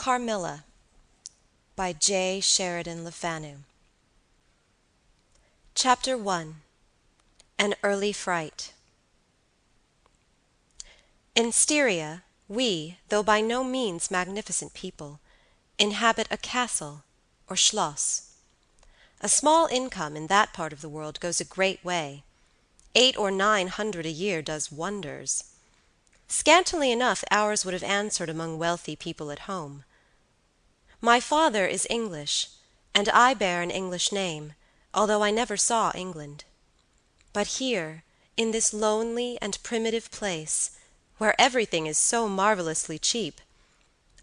Carmilla by J. Sheridan Le Fanu. Chapter 1. An Early Fright. In Styria, we, though by no means magnificent people, inhabit a castle, or schloss. A small income in that part of the world goes a great way. 800 or 900 a year does wonders. Scantily enough ours would have answered among wealthy people at home. My father is English, and I bear an English name, although I never saw England. But here, in this lonely and primitive place, where everything is so marvelously cheap,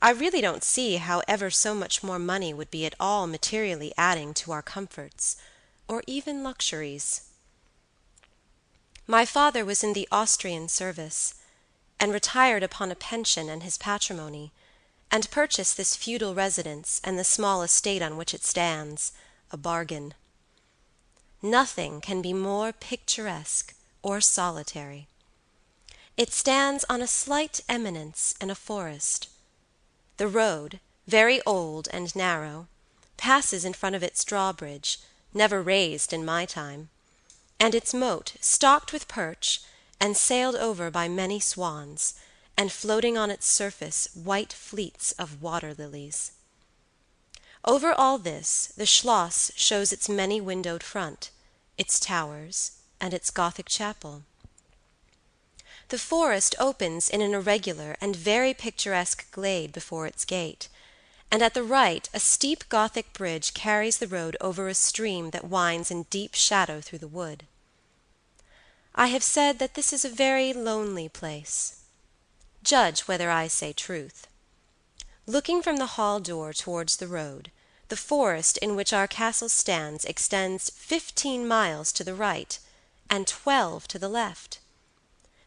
I really don't see how ever so much more money would be at all materially adding to our comforts, or even luxuries. My father was in the Austrian service, and retired upon a pension and his patrimony, and purchased this feudal residence and the small estate on which it stands, a bargain. Nothing can be more picturesque or solitary. It stands on a slight eminence in a forest. The road, very old and narrow, passes in front of its drawbridge, never raised in my time, and its moat stocked with perch and sailed over by many swans, and floating on its surface white fleets of water-lilies. Over all this the schloss shows its many-windowed front, its towers, and its Gothic chapel. The forest opens in an irregular and very picturesque glade before its gate, and at the right a steep Gothic bridge carries the road over a stream that winds in deep shadow through the wood. I have said that this is a very lonely place. Judge whether I say truth. Looking from the hall door towards the road, the forest in which our castle stands extends 15 miles to the right, and 12 to the left.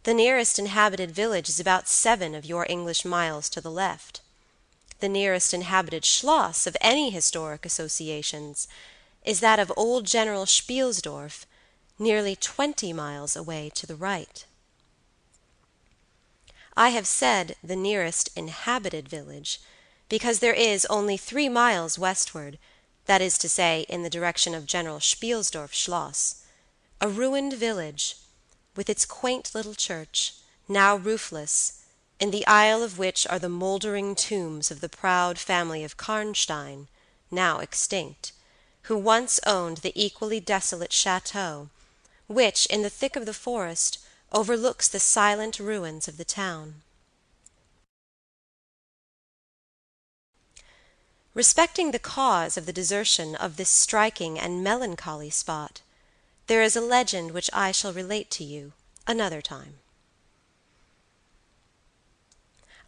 The nearest inhabited village is about 7 of your English miles to the left. The nearest inhabited schloss of any historic associations is that of old General Spielsdorf, nearly 20 miles away to the right. I have said the nearest inhabited village, because there is only 3 miles westward, that is to say, in the direction of General Spielsdorf Schloss, a ruined village, with its quaint little church, now roofless, in the aisle of which are the mouldering tombs of the proud family of Karnstein, now extinct, who once owned the equally desolate chateau, which, in the thick of the forest, overlooks the silent ruins of the town. Respecting the cause of the desertion of this striking and melancholy spot, there is a legend which I shall relate to you another time.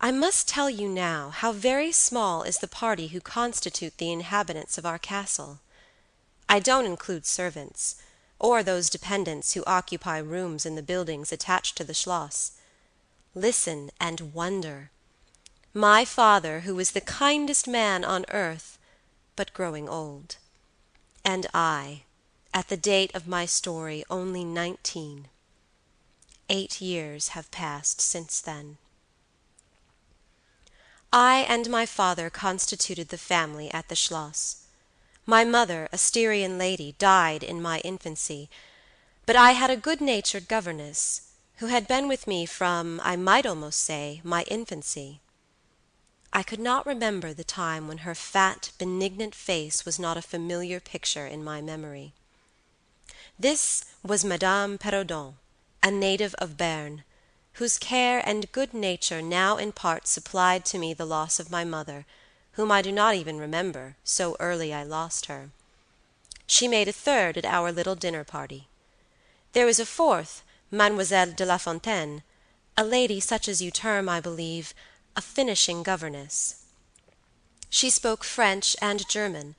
I must tell you now how very small is the party who constitute the inhabitants of our castle. I don't include servants, or those dependents who occupy rooms in the buildings attached to the schloss. Listen and wonder. My father, who was the kindest man on earth, but growing old, and I, at the date of my story, only 19. 8 years have passed since then. I and my father constituted the family at the schloss. My mother, a Styrian lady, died in my infancy, but I had a good-natured governess, who had been with me from, I might almost say, my infancy. I could not remember the time when her fat, benignant face was not a familiar picture in my memory. This was Madame Perrodon, a native of Berne, whose care and good nature now in part supplied to me the loss of my mother, whom I do not even remember, so early I lost her. She made a third at our little dinner party. There was a fourth, Mademoiselle de la Fontaine, a lady such as you term, I believe, a finishing governess. She spoke French and German,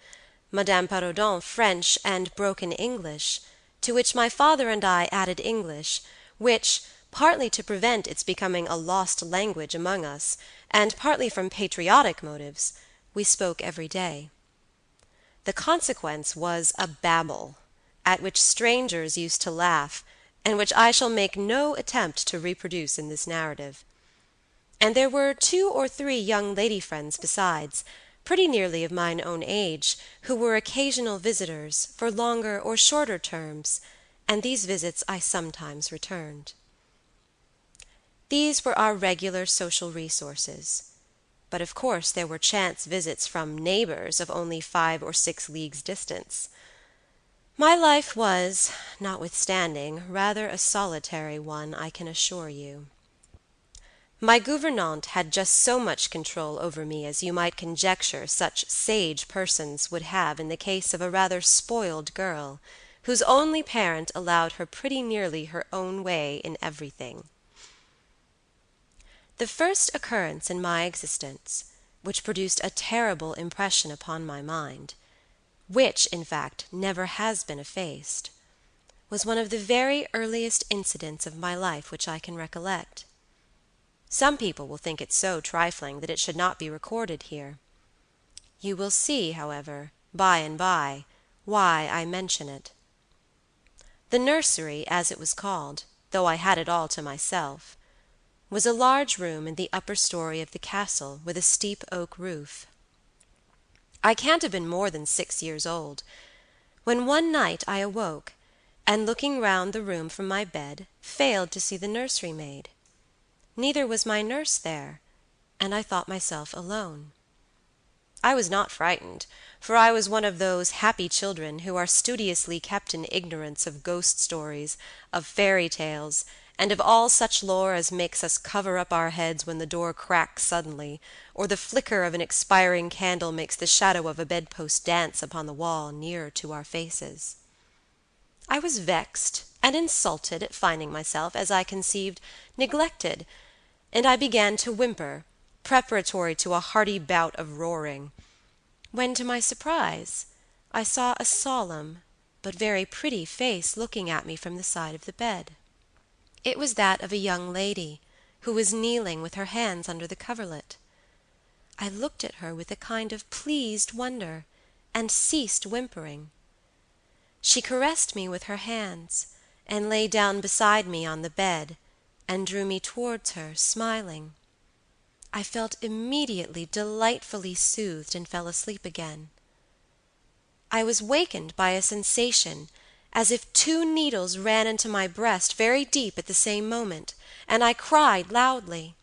Madame Perrodon French and broken English, to which my father and I added English, which, partly to prevent its becoming a lost language among us, and partly from patriotic motives, we spoke every day. The consequence was a babel, at which strangers used to laugh, and which I shall make no attempt to reproduce in this narrative. and there were 2 or 3 young lady friends besides, pretty nearly of mine own age, who were occasional visitors, for longer or shorter terms, and these visits I sometimes returned. These were our regular social resources, but of course there were chance visits from neighbors of only 5 or 6 leagues distance. My life was, notwithstanding, rather a solitary one, I can assure you. My gouvernante had just so much control over me as you might conjecture such sage persons would have in the case of a rather spoiled girl, whose only parent allowed her pretty nearly her own way in everything. The first occurrence in my existence, which produced a terrible impression upon my mind, which, in fact, never has been effaced, was one of the very earliest incidents of my life which I can recollect. Some people will think it so trifling that it should not be recorded here. You will see, however, by and by, why I mention it. The nursery, as it was called, though I had it all to myself, was a large room in the upper story of the castle with a steep oak roof. I can't have been more than 6 years old, when one night I awoke, and looking round the room from my bed, failed to see the nursery maid. Neither was my nurse there, and I thought myself alone. I was not frightened, for I was one of those happy children who are studiously kept in ignorance of ghost stories, of fairy tales, and of all such lore as makes us cover up our heads when the door cracks suddenly, or the flicker of an expiring candle makes the shadow of a bedpost dance upon the wall nearer to our faces. I was vexed and insulted at finding myself, as I conceived, neglected, and I began to whimper, preparatory to a hearty bout of roaring, when to my surprise I saw a solemn but very pretty face looking at me from the side of the bed. It was that of a young lady, who was kneeling with her hands under the coverlet. I looked at her with a kind of pleased wonder, and ceased whimpering. She caressed me with her hands, and lay down beside me on the bed, and drew me towards her, smiling. I felt immediately delightfully soothed, and fell asleep again. I was wakened by a sensation as if 2 needles ran into my breast very deep at the same moment, and I cried loudly.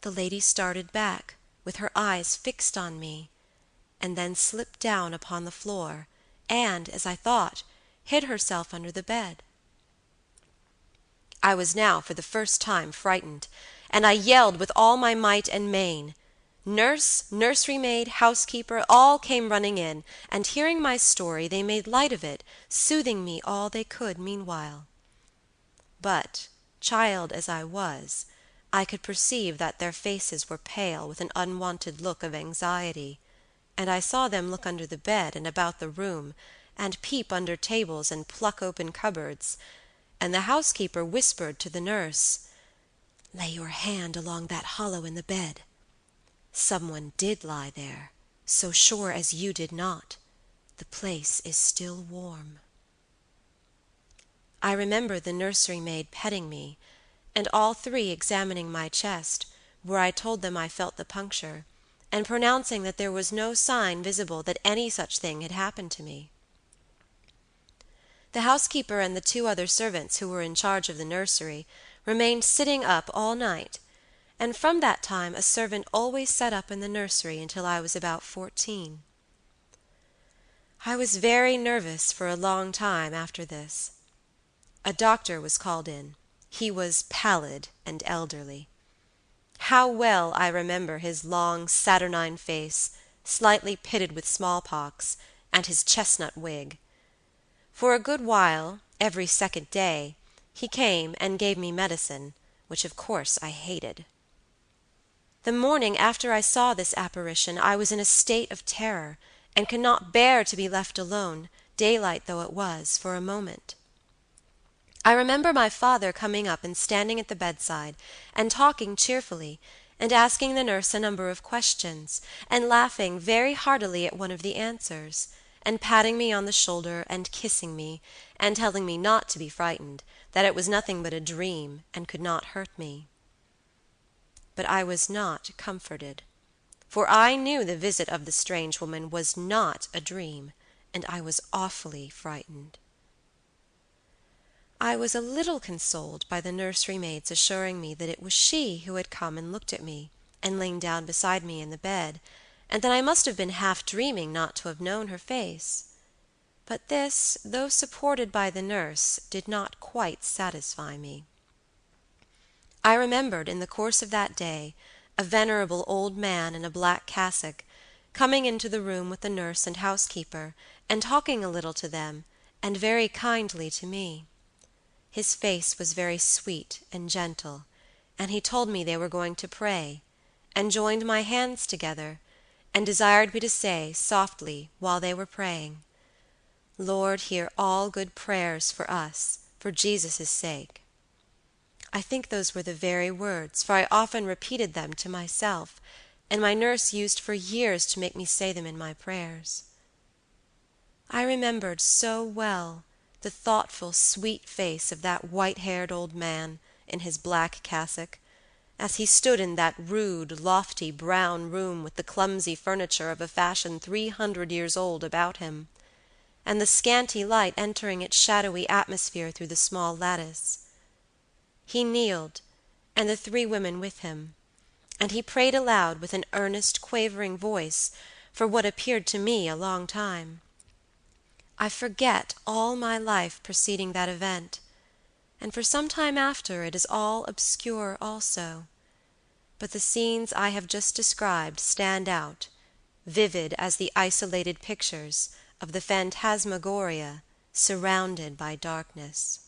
The lady started back, with her eyes fixed on me, and then slipped down upon the floor, and, as I thought, hid herself under the bed. I was now for the first time frightened, and I yelled with all my might and main. Nurse, nursery maid, housekeeper, all came running in, and hearing my story, they made light of it, soothing me all they could meanwhile. But, child as I was, I could perceive that their faces were pale with an unwonted look of anxiety, and I saw them look under the bed and about the room, and peep under tables and pluck open cupboards, and the housekeeper whispered to the nurse, "Lay your hand along that hollow in the bed. Someone did lie there, so sure as you did not. The place is still warm." I remember the nursery maid petting me, and all 3 examining my chest, where I told them I felt the puncture, and pronouncing that there was no sign visible that any such thing had happened to me. The housekeeper and the 2 other servants who were in charge of the nursery remained sitting up all night, and from that time a servant always sat up in the nursery until I was about 14. I was very nervous for a long time after this. A doctor was called in. He was pallid and elderly. How well I remember his long, saturnine face, slightly pitted with smallpox, and his chestnut wig. For a good while, every 2nd day, he came and gave me medicine, which of course I hated. The morning after I saw this apparition I was in a state of terror, and could not bear to be left alone, daylight though it was, for a moment. I remember my father coming up and standing at the bedside, and talking cheerfully, and asking the nurse a number of questions, and laughing very heartily at one of the answers, and patting me on the shoulder and kissing me, and telling me not to be frightened, that it was nothing but a dream, and could not hurt me. but I was not comforted, for I knew the visit of the strange woman was not a dream, and I was awfully frightened. I was a little consoled by the nursery maid's assuring me that it was she who had come and looked at me, and lain down beside me in the bed, and that I must have been half dreaming not to have known her face. But this, though supported by the nurse, did not quite satisfy me. I remembered in the course of that day a venerable old man in a black cassock coming into the room with the nurse and housekeeper, and talking a little to them, and very kindly to me. His face was very sweet and gentle, and he told me they were going to pray, and joined my hands together, and desired me to say softly while they were praying, "Lord, hear all good prayers for us, for Jesus' sake." I think those were the very words, for I often repeated them to myself, and my nurse used for years to make me say them in my prayers. I remembered so well the thoughtful, sweet face of that white-haired old man in his black cassock, as he stood in that rude, lofty, brown room with the clumsy furniture of a fashion 300 years old about him, and the scanty light entering its shadowy atmosphere through the small lattice. He kneeled, and the 3 women with him, and he prayed aloud with an earnest, quavering voice for what appeared to me a long time. I forget all my life preceding that event, and for some time after it is all obscure also, but the scenes I have just described stand out, vivid as the isolated pictures of the phantasmagoria surrounded by darkness.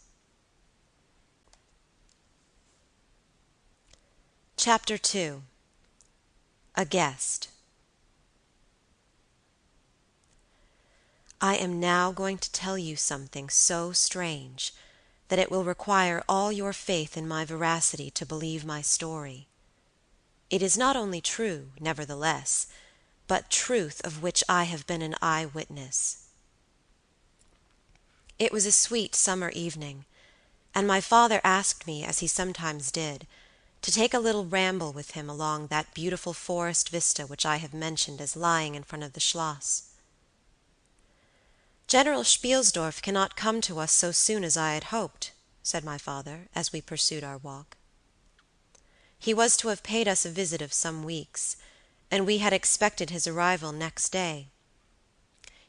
Chapter 2. A Guest. I am now going to tell you something so strange that it will require all your faith in my veracity to believe my story. It is not only true, nevertheless, but truth of which I have been an eye-witness. It was a sweet summer evening, and my father asked me, as he sometimes did, to take a little ramble with him along that beautiful forest vista which I have mentioned as lying in front of the Schloss. "General Spielsdorf cannot come to us so soon as I had hoped," said my father, as we pursued our walk. He was to have paid us a visit of some weeks, and we had expected his arrival next day.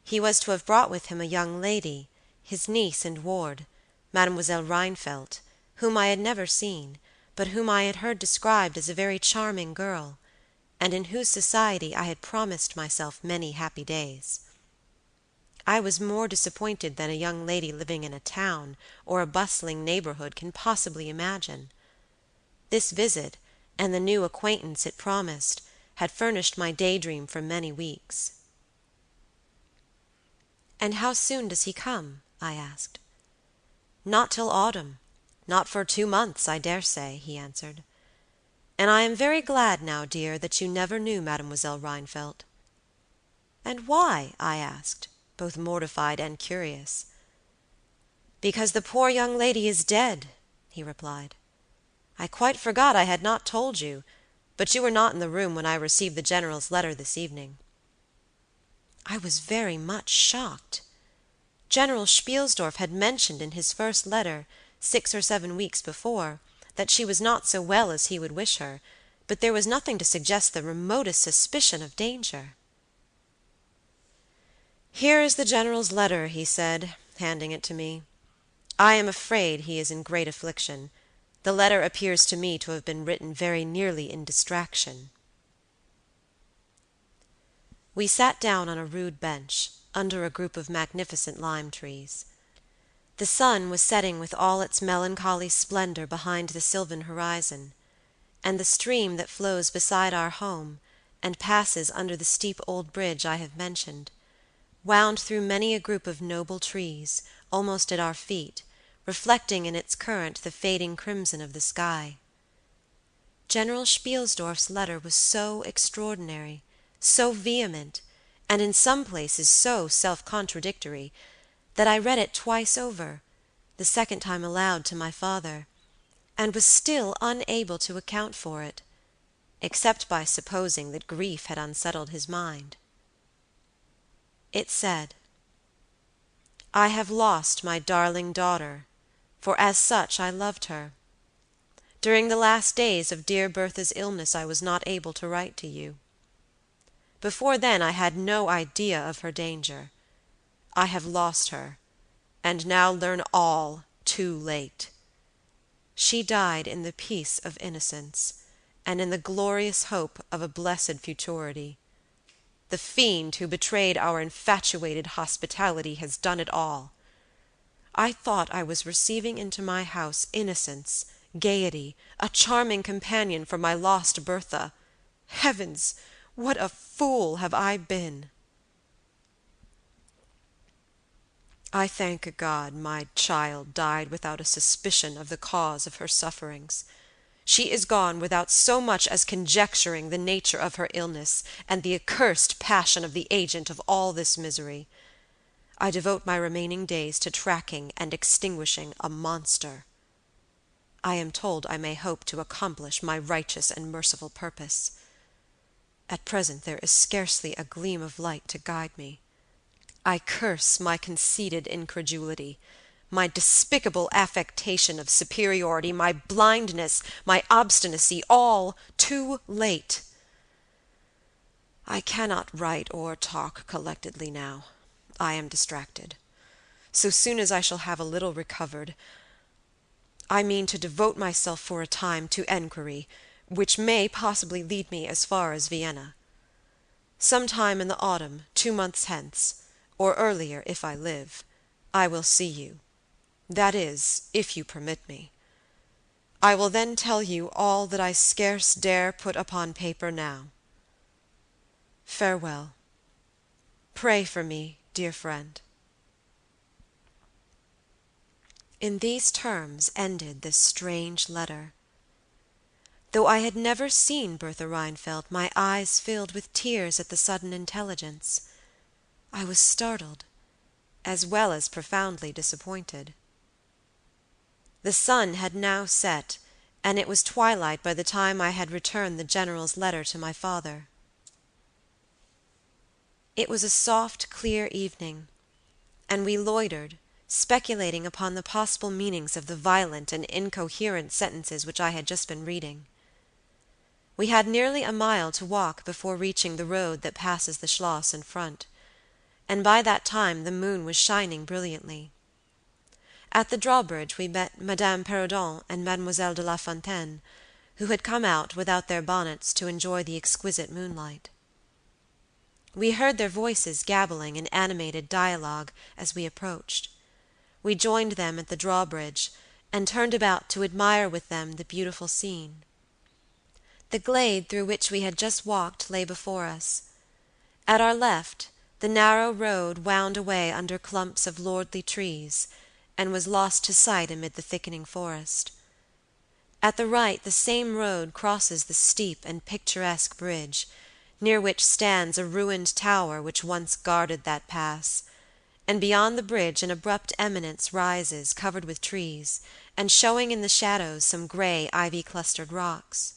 He was to have brought with him a young lady, his niece and ward, Mademoiselle Rheinfeldt, whom I had never seen, but whom I had heard described as a very charming girl, and in whose society I had promised myself many happy days. I was more disappointed than a young lady living in a town or a bustling neighborhood can possibly imagine. This visit, and the new acquaintance it promised, had furnished my daydream for many weeks. "And how soon does he come?" I asked. "Not till autumn, not for 2 months, I dare say," he answered. "And I am very glad now, dear, that you never knew Mademoiselle Rheinfeldt." "And why?" I asked, both mortified and curious. "Because the poor young lady is dead," he replied. "I quite forgot I had not told you, but you were not in the room when I received the General's letter this evening." I was very much shocked. General Spielsdorf had mentioned in his first letter, 6 or 7 weeks before, that she was not so well as he would wish her, but there was nothing to suggest the remotest suspicion of danger. "Here is the General's letter," he said, handing it to me. "I am afraid he is in great affliction. The letter appears to me to have been written very nearly in distraction." We sat down on a rude bench, under a group of magnificent lime trees. The sun was setting with all its melancholy splendor behind the sylvan horizon, and the stream that flows beside our home, and passes under the steep old bridge I have mentioned, wound through many a group of noble trees, almost at our feet, reflecting in its current the fading crimson of the sky. General Spielsdorf's letter was so extraordinary, so vehement, and in some places so self-contradictory, that I read it twice over, the second time aloud to my father, and was still unable to account for it, except by supposing that grief had unsettled his mind. It said, "I have lost my darling daughter, for as such I loved her. During the last days of dear Bertha's illness I was not able to write to you. Before then I had no idea of her danger. I have lost her, and now learn all too late. She died in the peace of innocence, and in the glorious hope of a blessed futurity. The fiend who betrayed our infatuated hospitality has done it all. I thought I was receiving into my house innocence, gaiety, a charming companion for my lost Bertha. Heavens, what a fool have I been! I thank God my child died without a suspicion of the cause of her sufferings. She is gone without so much as conjecturing the nature of her illness and the accursed passion of the agent of all this misery. I devote my remaining days to tracking and extinguishing a monster. I am told I may hope to accomplish my righteous and merciful purpose. At present there is scarcely a gleam of light to guide me. I curse my conceited incredulity, my despicable affectation of superiority, my blindness, my obstinacy, all too late. I cannot write or talk collectedly now. I am distracted. So soon as I shall have a little recovered, I mean to devote myself for a time to enquiry, which may possibly lead me as far as Vienna. Some time in the autumn, 2 months hence, or earlier if I live, I will see you. That is, if you permit me. I will then tell you all that I scarce dare put upon paper now. Farewell. Pray for me, dear friend." In these terms ended this strange letter. Though I had never seen Bertha Rheinfeldt, my eyes filled with tears at the sudden intelligence. I was startled, as well as profoundly disappointed. The sun had now set, and it was twilight by the time I had returned the General's letter to my father. It was a soft, clear evening, and we loitered, speculating upon the possible meanings of the violent and incoherent sentences which I had just been reading. We had nearly a mile to walk before reaching the road that passes the Schloss in front, and by that time the moon was shining brilliantly. At the drawbridge we met Madame Perrodon and Mademoiselle de la Fontaine, who had come out without their bonnets to enjoy the exquisite moonlight. We heard their voices gabbling in animated dialogue as we approached. We joined them at the drawbridge, and turned about to admire with them the beautiful scene. The glade through which we had just walked lay before us. At our left, the narrow road wound away under clumps of lordly trees, and was lost to sight amid the thickening forest. At the right the same road crosses the steep and picturesque bridge, near which stands a ruined tower which once guarded that pass, and beyond the bridge an abrupt eminence rises, covered with trees, and showing in the shadows some gray ivy-clustered rocks.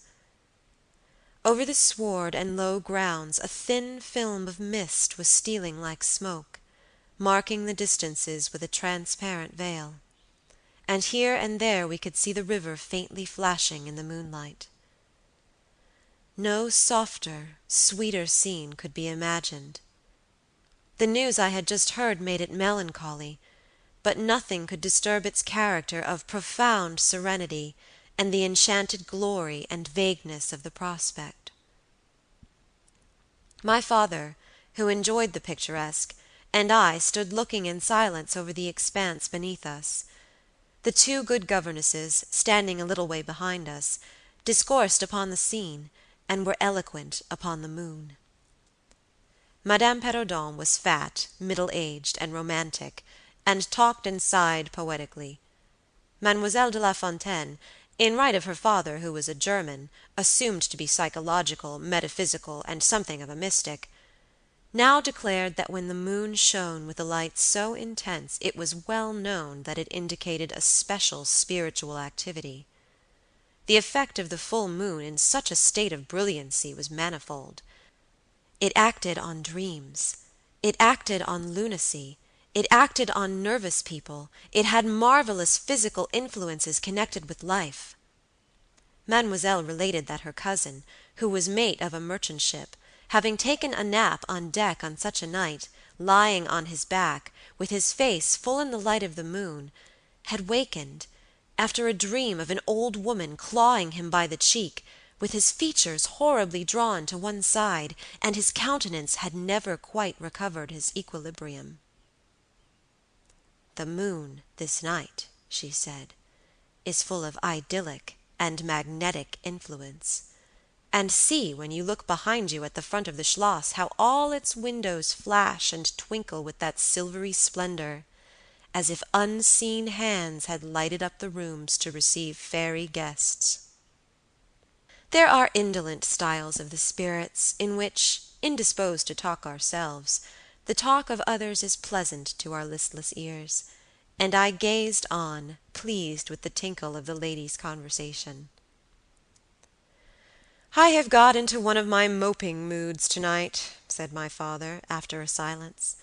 Over the sward and low grounds a thin film of mist was stealing like smoke, marking the distances with a transparent veil, and here and there we could see the river faintly flashing in the moonlight. No softer, sweeter scene could be imagined. The news I had just heard made it melancholy, but nothing could disturb its character of profound serenity and the enchanted glory and vagueness of the prospect. My father, who enjoyed the picturesque, and I stood looking in silence over the expanse beneath us. The 2 good governesses, standing a little way behind us, discoursed upon the scene, and were eloquent upon the moon. Madame Perrodon was fat, middle-aged, and romantic, and talked and sighed poetically. Mademoiselle de la Fontaine, in right of her father, who was a German, assumed to be psychological, metaphysical, and something of a mystic, now declared that when the moon shone with a light so intense it was well known that it indicated a special spiritual activity. the effect of the full moon in such a state of brilliancy was manifold. It acted on dreams. It acted on lunacy. It acted on nervous people. It had marvelous physical influences connected with life. Mademoiselle related that her cousin, who was mate of a merchant ship, having taken a nap on deck on such a night, lying on his back, with his face full in the light of the moon, had wakened, after a dream of an old woman clawing him by the cheek, with his features horribly drawn to one side, and his countenance had never quite recovered his equilibrium. "The moon this night," she said, "is full of idyllic and magnetic influence. And see, when you look behind you at the front of the schloss, how all its windows flash and twinkle with that silvery splendor, as if unseen hands had lighted up the rooms to receive fairy guests." There are indolent styles of the spirits, in which, indisposed to talk ourselves, the talk of others is pleasant to our listless ears, and I gazed on, pleased with the tinkle of the ladies' conversation. "I have got into one of my moping moods to-night," said my father, after a silence,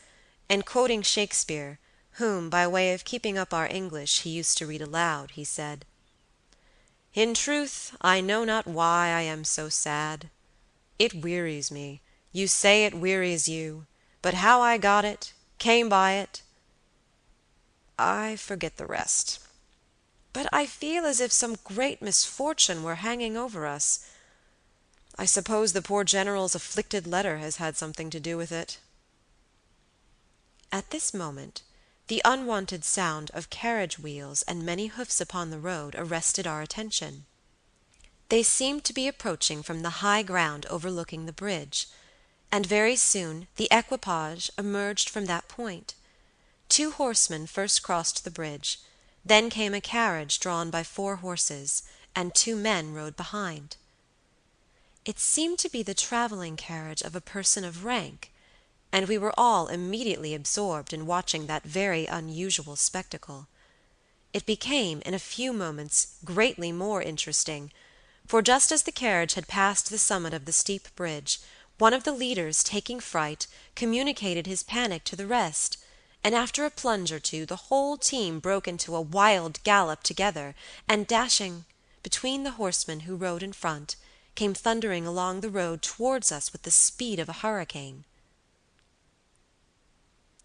and quoting Shakespeare, whom, by way of keeping up our English, he used to read aloud, he said, "In truth, I know not why I am so sad. It wearies me. You say it wearies you, but how I got it, came by it, I forget the rest. But I feel as if some great misfortune were hanging over us. I suppose the poor General's afflicted letter has had something to do with it." At this moment, the unwonted sound of carriage wheels and many hoofs upon the road arrested our attention. They seemed to be approaching from the high ground overlooking the bridge, and very soon the equipage emerged from that point. 2 horsemen first crossed the bridge, then came a carriage drawn by 4 horses, and 2 men rode behind. It seemed to be the traveling carriage of a person of rank, and we were all immediately absorbed in watching that very unusual spectacle. It became, in a few moments, greatly more interesting, for just as the carriage had passed the summit of the steep bridge, one of the leaders, taking fright, communicated his panic to the rest, and after a plunge or two the whole team broke into a wild gallop together, and dashing between the horsemen who rode in front, came thundering along the road towards us with the speed of a hurricane.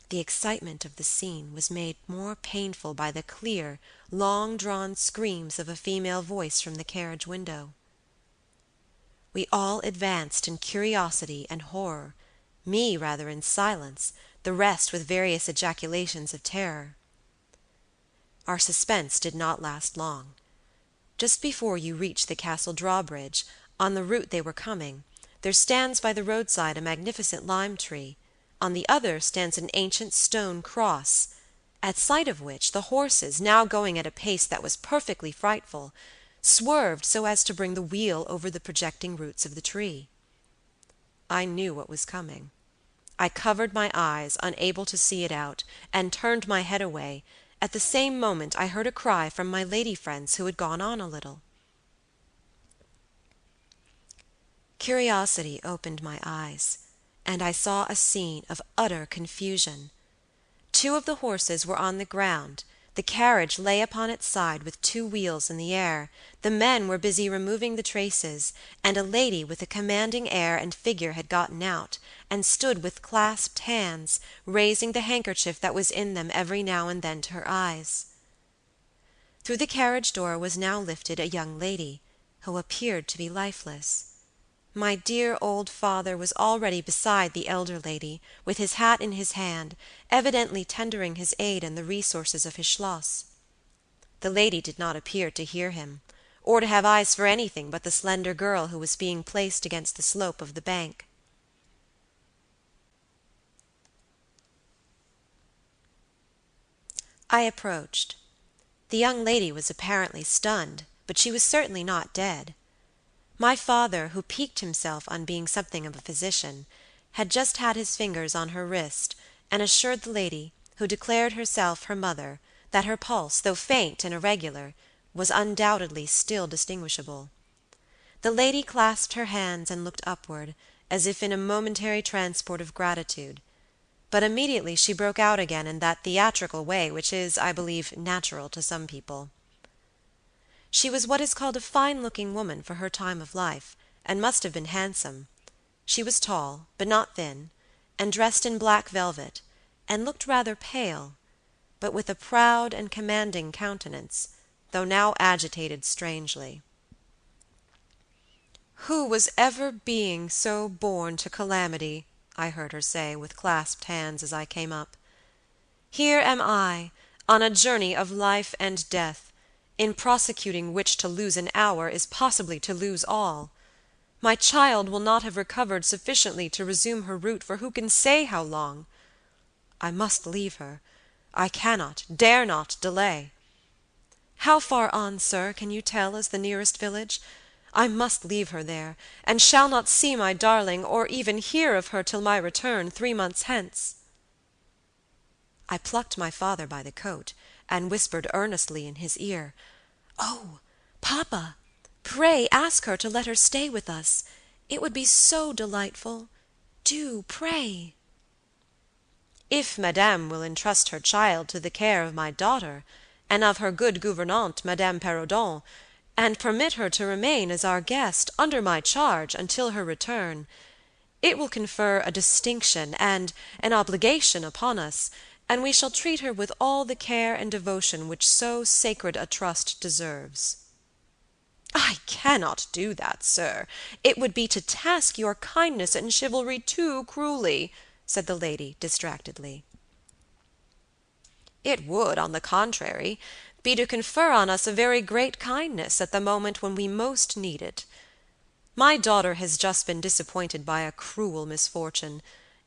The excitement of the scene was made more painful by the clear, long-drawn screams of a female voice from the carriage window. We all advanced in curiosity and horror, me rather in silence, the rest with various ejaculations of terror. Our suspense did not last long. Just before you reach the castle drawbridge, on the route they were coming, there stands by the roadside a magnificent lime tree. On the other stands an ancient stone cross, at sight of which the horses, now going at a pace that was perfectly frightful, swerved so as to bring the wheel over the projecting roots of the tree. I knew what was coming. I covered my eyes, unable to see it out, and turned my head away. At the same moment I heard a cry from my lady friends who had gone on a little. Curiosity opened my eyes, and I saw a scene of utter confusion. 2 of the horses were on the ground, the carriage lay upon its side with 2 wheels in the air, the men were busy removing the traces, and a lady with a commanding air and figure had gotten out, and stood with clasped hands, raising the handkerchief that was in them every now and then to her eyes. Through the carriage door was now lifted a young lady, who appeared to be lifeless. My dear old father was already beside the elder lady, with his hat in his hand, evidently tendering his aid and the resources of his schloss. The lady did not appear to hear him, or to have eyes for anything but the slender girl who was being placed against the slope of the bank. I approached. The young lady was apparently stunned, but she was certainly not dead. My father, who piqued himself on being something of a physician, had just had his fingers on her wrist, and assured the lady, who declared herself her mother, that her pulse, though faint and irregular, was undoubtedly still distinguishable. The lady clasped her hands and looked upward, as if in a momentary transport of gratitude, but immediately she broke out again in that theatrical way which is, I believe, natural to some people. She was what is called a fine-looking woman for her time of life, and must have been handsome. She was tall, but not thin, and dressed in black velvet, and looked rather pale, but with a proud and commanding countenance, though now agitated strangely. "Who was ever being so born to calamity?" I heard her say, with clasped hands, as I came up. "Here am I, on a journey of life and death, in prosecuting which to lose an hour is possibly to lose all. My child will not have recovered sufficiently to resume her route for who can say how long? I must leave her. I cannot, dare not delay. How far on, sir, can you tell, is the nearest village? I must leave her there, and shall not see my darling, or even hear of her till my return 3 months hence." I plucked my father by the coat, and whispered earnestly in his ear, "Oh, papa, pray ask her to let her stay with us. It would be so delightful. Do, pray." "If madame will entrust her child to the care of my daughter, and of her good gouvernante, Madame Perrodon, and permit her to remain as our guest, under my charge, until her return, it will confer a distinction and an obligation upon us, and we shall treat her with all the care and devotion which so sacred a trust deserves." "I cannot do that, sir. It would be to task your kindness and chivalry too cruelly," said the lady, distractedly. "It would, on the contrary, be to confer on us a very great kindness at the moment when we most need it. My daughter has just been disappointed by a cruel misfortune,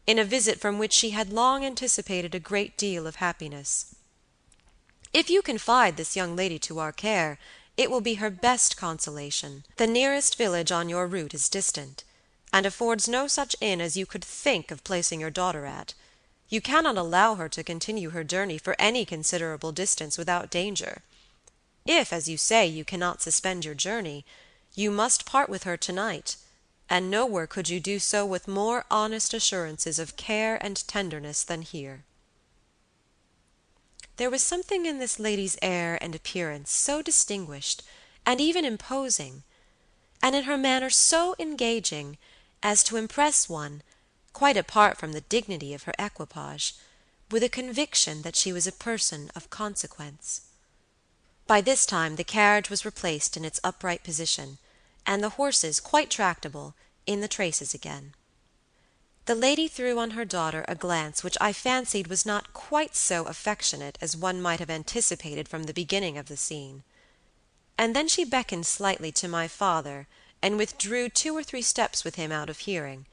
in a visit from which she had long anticipated a great deal of happiness. If you confide this young lady to our care, it will be her best consolation. The nearest village on your route is distant, and affords no such inn as you could think of placing your daughter at. You cannot allow her to continue her journey for any considerable distance without danger. If, as you say, you cannot suspend your journey, you must part with her tonight, and nowhere could you do so with more honest assurances of care and tenderness than here." There was something in this lady's air and appearance so distinguished, and even imposing, and in her manner so engaging, as to impress one, quite apart from the dignity of her equipage, with a conviction that she was a person of consequence. By this time the carriage was replaced in its upright position, and the horses, quite tractable, in the traces again. The lady threw on her daughter a glance which I fancied was not quite so affectionate as one might have anticipated from the beginning of the scene, and then she beckoned slightly to my father, and withdrew 2 or 3 steps with him out of hearing,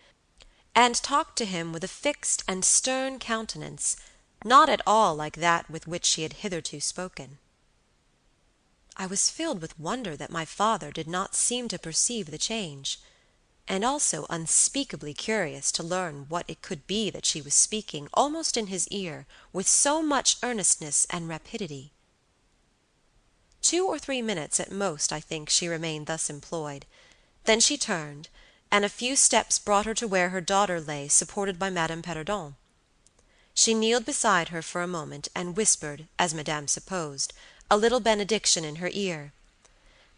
and talked to him with a fixed and stern countenance, not at all like that with which she had hitherto spoken. I was filled with wonder that my father did not seem to perceive the change, and also unspeakably curious to learn what it could be that she was speaking, almost in his ear, with so much earnestness and rapidity. 2 or 3 minutes at most, I think, she remained thus employed. Then she turned, and a few steps brought her to where her daughter lay, supported by Madame Perrodon. She kneeled beside her for a moment, and whispered, as Madame supposed, a little benediction in her ear.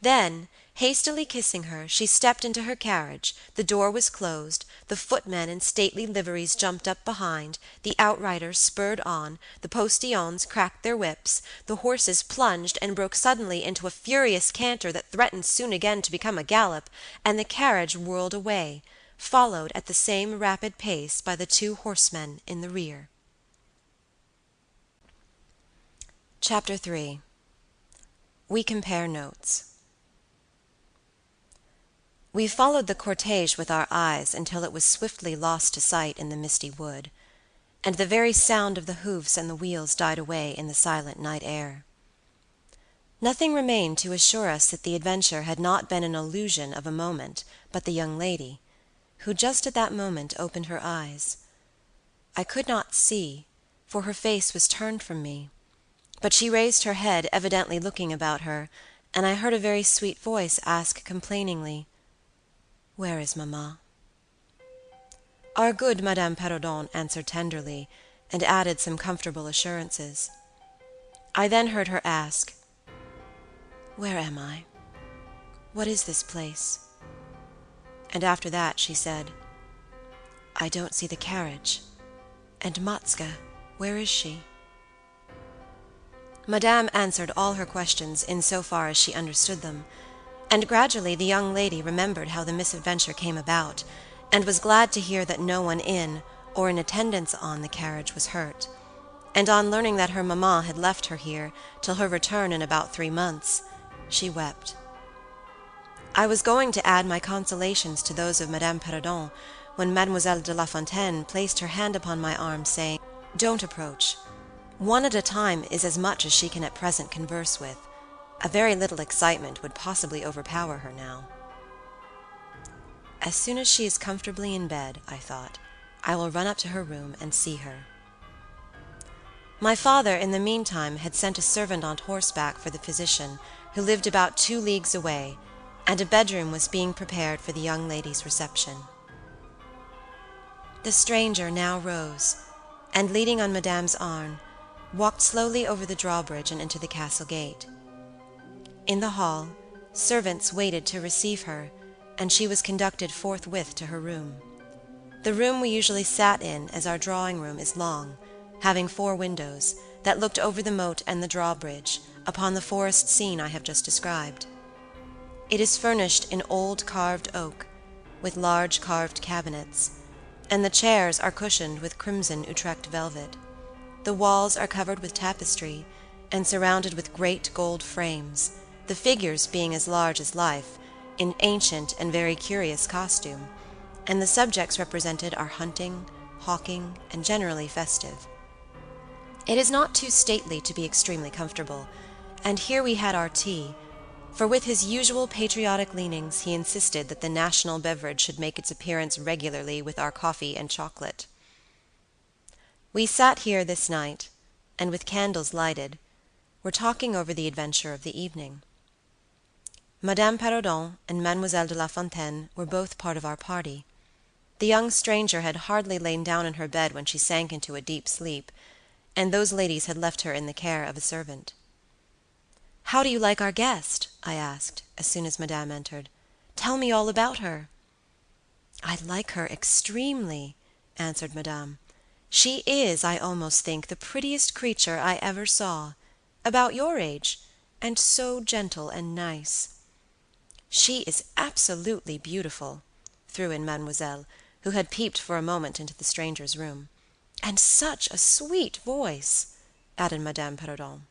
Then, hastily kissing her, she stepped into her carriage, the door was closed, the footmen in stately liveries jumped up behind, the outriders spurred on, the postilions cracked their whips, the horses plunged and broke suddenly into a furious canter that threatened soon again to become a gallop, and the carriage whirled away, followed at the same rapid pace by the 2 horsemen in the rear. Chapter 3. We compare notes. We followed the cortege with our eyes until it was swiftly lost to sight in the misty wood, and the very sound of the hoofs and the wheels died away in the silent night air. Nothing remained to assure us that the adventure had not been an illusion of a moment, but the young lady, who just at that moment opened her eyes. I could not see, for her face was turned from me, but she raised her head, evidently looking about her, and I heard a very sweet voice ask complainingly, "Where is Mamma?" Our good Madame Perrodon answered tenderly, and added some comfortable assurances. I then heard her ask, "Where am I? What is this place?" And after that she said, "I don't see the carriage. And Matska, where is she?" Madame answered all her questions in so far as she understood them, and gradually the young lady remembered how the misadventure came about, and was glad to hear that no one in or in attendance on the carriage was hurt, and on learning that her mamma had left her here till her return in about 3 months, she wept. I was going to add my consolations to those of Madame Perrodon when Mademoiselle de La Fontaine placed her hand upon my arm, saying, "Don't approach. One at a time is as much as she can at present converse with. A very little excitement would possibly overpower her now." As soon as she is comfortably in bed, I thought, I will run up to her room and see her. My father, in the meantime, had sent a servant on horseback for the physician, who lived about 2 leagues away, and a bedroom was being prepared for the young lady's reception. The stranger now rose, and leaning on Madame's arm, walked slowly over the drawbridge and into the castle gate. In the hall, servants waited to receive her, and she was conducted forthwith to her room. The room we usually sat in, as our drawing-room is long, having 4 windows, that looked over the moat and the drawbridge, upon the forest scene I have just described. It is furnished in old carved oak, with large carved cabinets, and the chairs are cushioned with crimson Utrecht velvet. The walls are covered with tapestry, and surrounded with great gold frames, the figures being as large as life, in ancient and very curious costume, and the subjects represented are hunting, hawking, and generally festive. It is not too stately to be extremely comfortable, and here we had our tea, for with his usual patriotic leanings he insisted that the national beverage should make its appearance regularly with our coffee and chocolate. We sat here this night, and with candles lighted, were talking over the adventure of the evening. Madame Perrodon and Mademoiselle de La Fontaine were both part of our party. The young stranger had hardly lain down in her bed when she sank into a deep sleep, and those ladies had left her in the care of a servant. "How do you like our guest?" I asked, as soon as Madame entered. "Tell me all about her." "I like her extremely," answered Madame. "She is, I almost think, the prettiest creature I ever saw, about your age, and so gentle and nice." "She is absolutely beautiful," threw in Mademoiselle, who had peeped for a moment into the stranger's room. "And such a sweet voice," added Madame Perrodon.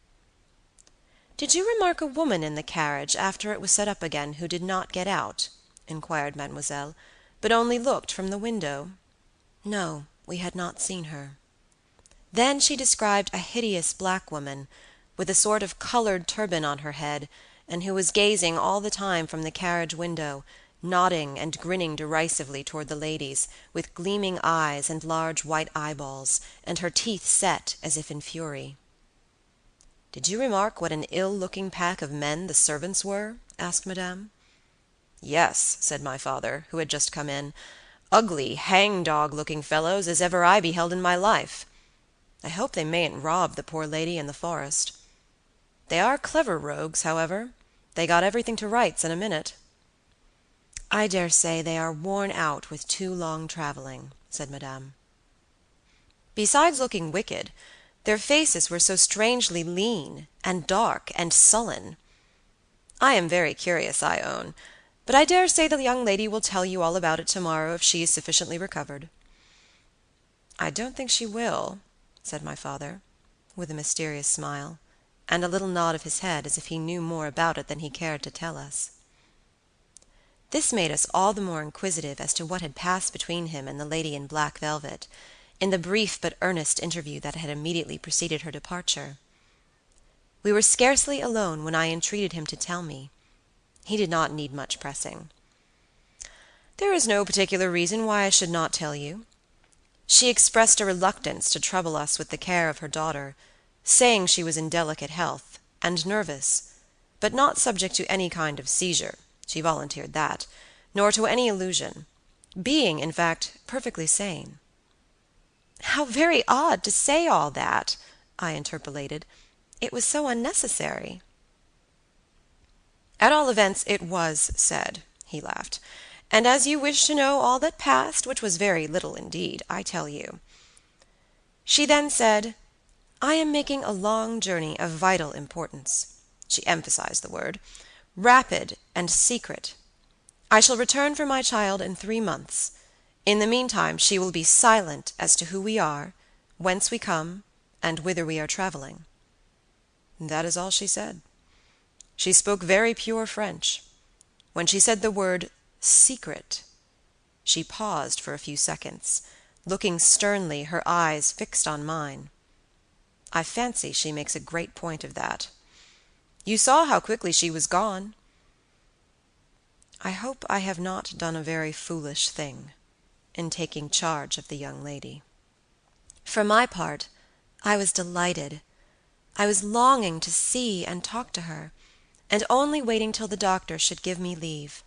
"Did you remark a woman in the carriage after it was set up again who did not get out?" inquired Mademoiselle, "but only looked from the window?" "No, we had not seen her." Then she described a hideous black woman, with a sort of colored turban on her head, and who was gazing all the time from the carriage window, nodding and grinning derisively toward the ladies, with gleaming eyes and large white eyeballs, and her teeth set as if in fury. "Did you remark what an ill-looking pack of men the servants were?" asked Madame. "Yes," said my father, who had just come in, "ugly, hang-dog-looking fellows as ever I beheld in my life. I hope they mayn't rob the poor lady in the forest. They are clever rogues, however. They got everything to rights in a minute." "I dare say they are worn out with too long traveling," said Madame. "Besides looking wicked, their faces were so strangely lean, and dark, and sullen. I am very curious, I own, but I dare say the young lady will tell you all about it tomorrow if she is sufficiently recovered." "I don't think she will," said my father, with a mysterious smile, and a little nod of his head as if he knew more about it than he cared to tell us. This made us all the more inquisitive as to what had passed between him and the lady in black velvet, in the brief but earnest interview that had immediately preceded her departure. We were scarcely alone when I entreated him to tell me. He did not need much pressing. "There is no particular reason why I should not tell you. She expressed a reluctance to trouble us with the care of her daughter, saying she was in delicate health, and nervous, but not subject to any kind of seizure, she volunteered that, nor to any illusion, being, in fact, perfectly sane." "How very odd to say all that," I interpolated. "It was so unnecessary." "At all events, it was said," he laughed, "and as you wish to know all that passed, which was very little indeed, I tell you. She then said, 'I am making a long journey of vital importance,' she emphasized the word, 'rapid and secret. I shall return for my child in 3 months. In the meantime she will be silent as to who we are, whence we come, and whither we are traveling.' That is all she said. She spoke very pure French. When she said the word 'secret,' she paused for a few seconds, looking sternly, her eyes fixed on mine. I fancy she makes a great point of that. You saw how quickly she was gone. I hope I have not done a very foolish thing in taking charge of the young lady." For my part, I was delighted. I was longing to see and talk to her, and only waiting till the doctor should give me leave.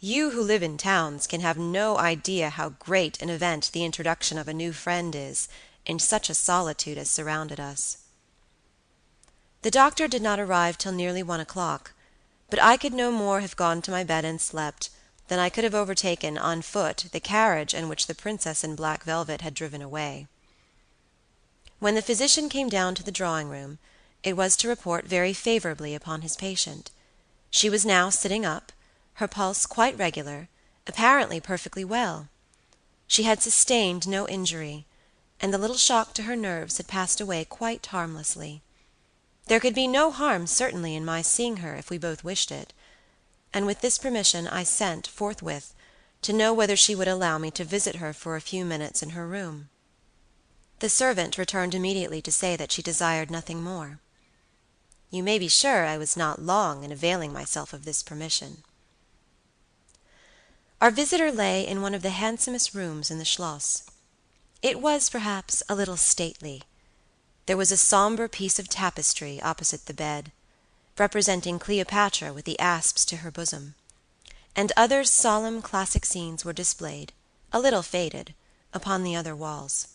You who live in towns can have no idea how great an event the introduction of a new friend is in such a solitude as surrounded us. The doctor did not arrive till nearly 1 o'clock, but I could no more have gone to my bed and slept than I could have overtaken, on foot, the carriage in which the princess in black velvet had driven away. When the physician came down to the drawing-room, it was to report very favorably upon his patient. She was now sitting up, her pulse quite regular, apparently perfectly well. She had sustained no injury, and the little shock to her nerves had passed away quite harmlessly. There could be no harm certainly in my seeing her if we both wished it, and with this permission I sent, forthwith, to know whether she would allow me to visit her for a few minutes in her room. The servant returned immediately to say that she desired nothing more. You may be sure I was not long in availing myself of this permission. Our visitor lay in one of the handsomest rooms in the Schloss. It was, perhaps, a little stately. There was a sombre piece of tapestry opposite the bed, representing Cleopatra with the asps to her bosom, and other solemn classic scenes were displayed, a little faded, upon the other walls.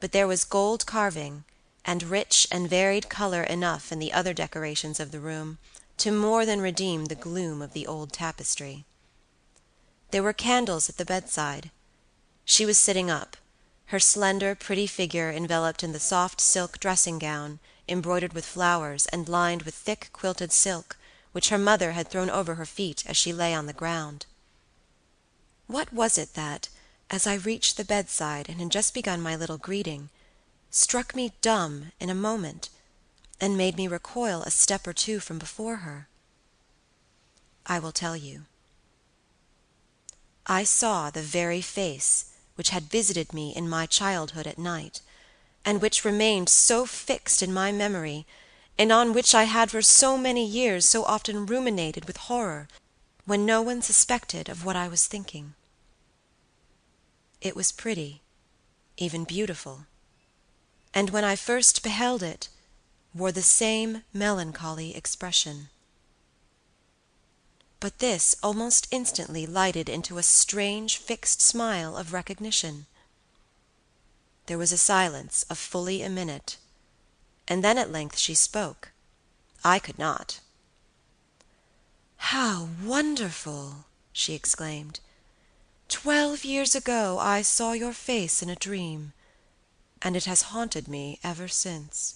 But there was gold carving, and rich and varied color enough in the other decorations of the room to more than redeem the gloom of the old tapestry. There were candles at the bedside. She was sitting up, her slender, pretty figure enveloped in the soft silk dressing-gown embroidered with flowers and lined with thick quilted silk, which her mother had thrown over her feet as she lay on the ground. What was it that, as I reached the bedside and had just begun my little greeting, struck me dumb in a moment, and made me recoil a step or two from before her? I will tell you. I saw the very face which had visited me in my childhood at night, and which remained so fixed in my memory, and on which I had for so many years so often ruminated with horror, when no one suspected of what I was thinking. It was pretty, even beautiful, and when I first beheld it, wore the same melancholy expression. But this almost instantly lighted into a strange fixed smile of recognition. There was a silence of fully a minute, and then at length she spoke. I could not. "How wonderful!" she exclaimed. "12 years ago I saw your face in a dream, and it has haunted me ever since."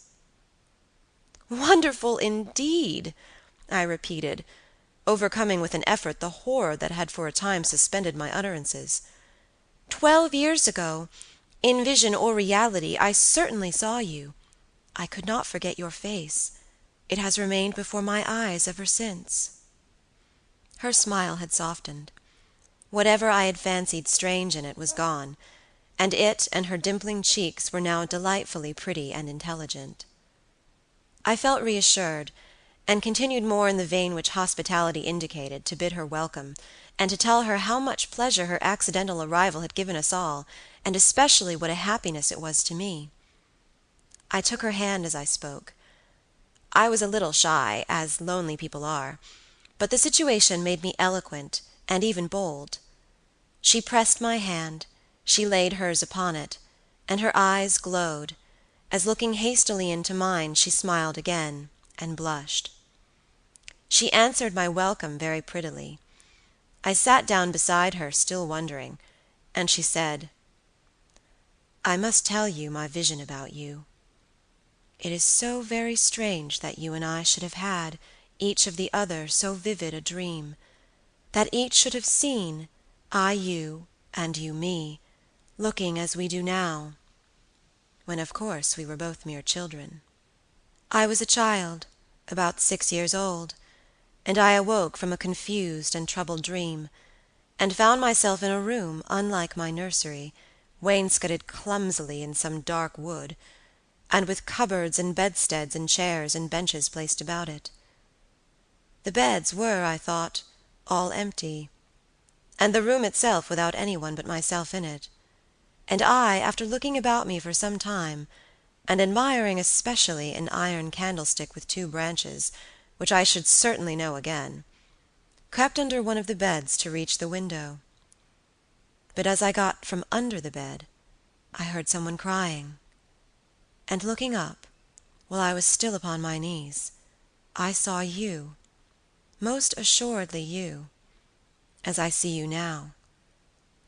"Wonderful indeed!" I repeated, overcoming with an effort the horror that had for a time suspended my utterances. 12 years ago, in vision or reality, I certainly saw you. I could not forget your face. It has remained before my eyes ever since." Her smile had softened. Whatever I had fancied strange in it was gone, and it and her dimpling cheeks were now delightfully pretty and intelligent. I felt reassured, and continued more in the vein which hospitality indicated, to bid her welcome, and to tell her how much pleasure her accidental arrival had given us all, and especially what a happiness it was to me. I took her hand as I spoke. I was a little shy, as lonely people are, but the situation made me eloquent and even bold. She pressed my hand, she laid hers upon it, and her eyes glowed, as looking hastily into mine she smiled again, and blushed. She answered my welcome very prettily. I sat down beside her, still wondering, and she said, "I must tell you my vision about you. It is so very strange that you and I should have had, each of the other, so vivid a dream, that each should have seen, I you, and you me, looking as we do now, when of course we were both mere children. I was a child, about 6 years old, and I awoke from a confused and troubled dream, and found myself in a room unlike my nursery, wainscoted clumsily in some dark wood, and with cupboards and bedsteads and chairs and benches placed about it. The beds were, I thought, all empty, and the room itself without anyone but myself in it, and I, after looking about me for some time, and admiring especially an iron candlestick with 2 branches, which I should certainly know again, crept under one of the beds to reach the window. But as I got from under the bed, I heard someone crying, and looking up, while I was still upon my knees, I saw you, most assuredly you, as I see you now,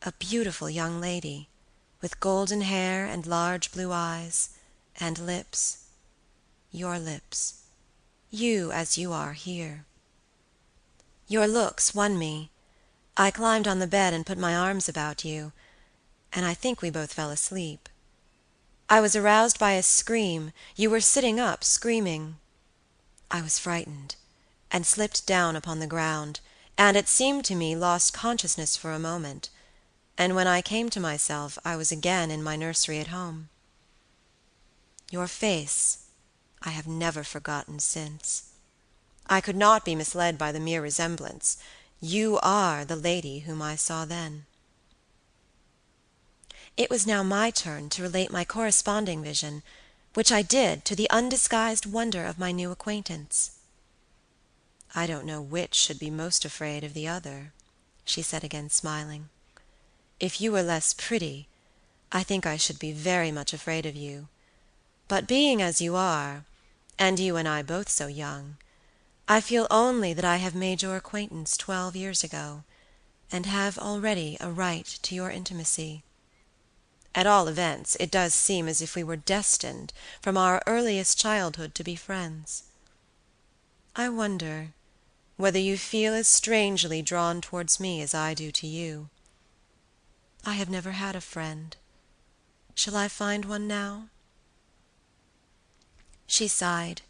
a beautiful young lady, with golden hair and large blue eyes, and lips, your lips, you as you are here. Your looks won me. I climbed on the bed and put my arms about you, and I think we both fell asleep. I was aroused by a scream. You were sitting up, screaming. I was frightened, and slipped down upon the ground, and it seemed to me lost consciousness for a moment, and when I came to myself I was again in my nursery at home. Your face I have never forgotten since. I could not be misled by the mere resemblance. You are the lady whom I saw then. It was now my turn to relate my corresponding vision, which I did to the undisguised wonder of my new acquaintance. "I don't know which should be most afraid of the other," she said again, smiling. "If you were less pretty, I think I should be very much afraid of you. But being as you are, and you and I both so young, I feel only that I have made your acquaintance 12 years ago, and have already a right to your intimacy. At all events, it does seem as if we were destined from our earliest childhood to be friends. I wonder whether you feel as strangely drawn towards me as I do to you. I have never had a friend. Shall I find one now?" She sighed,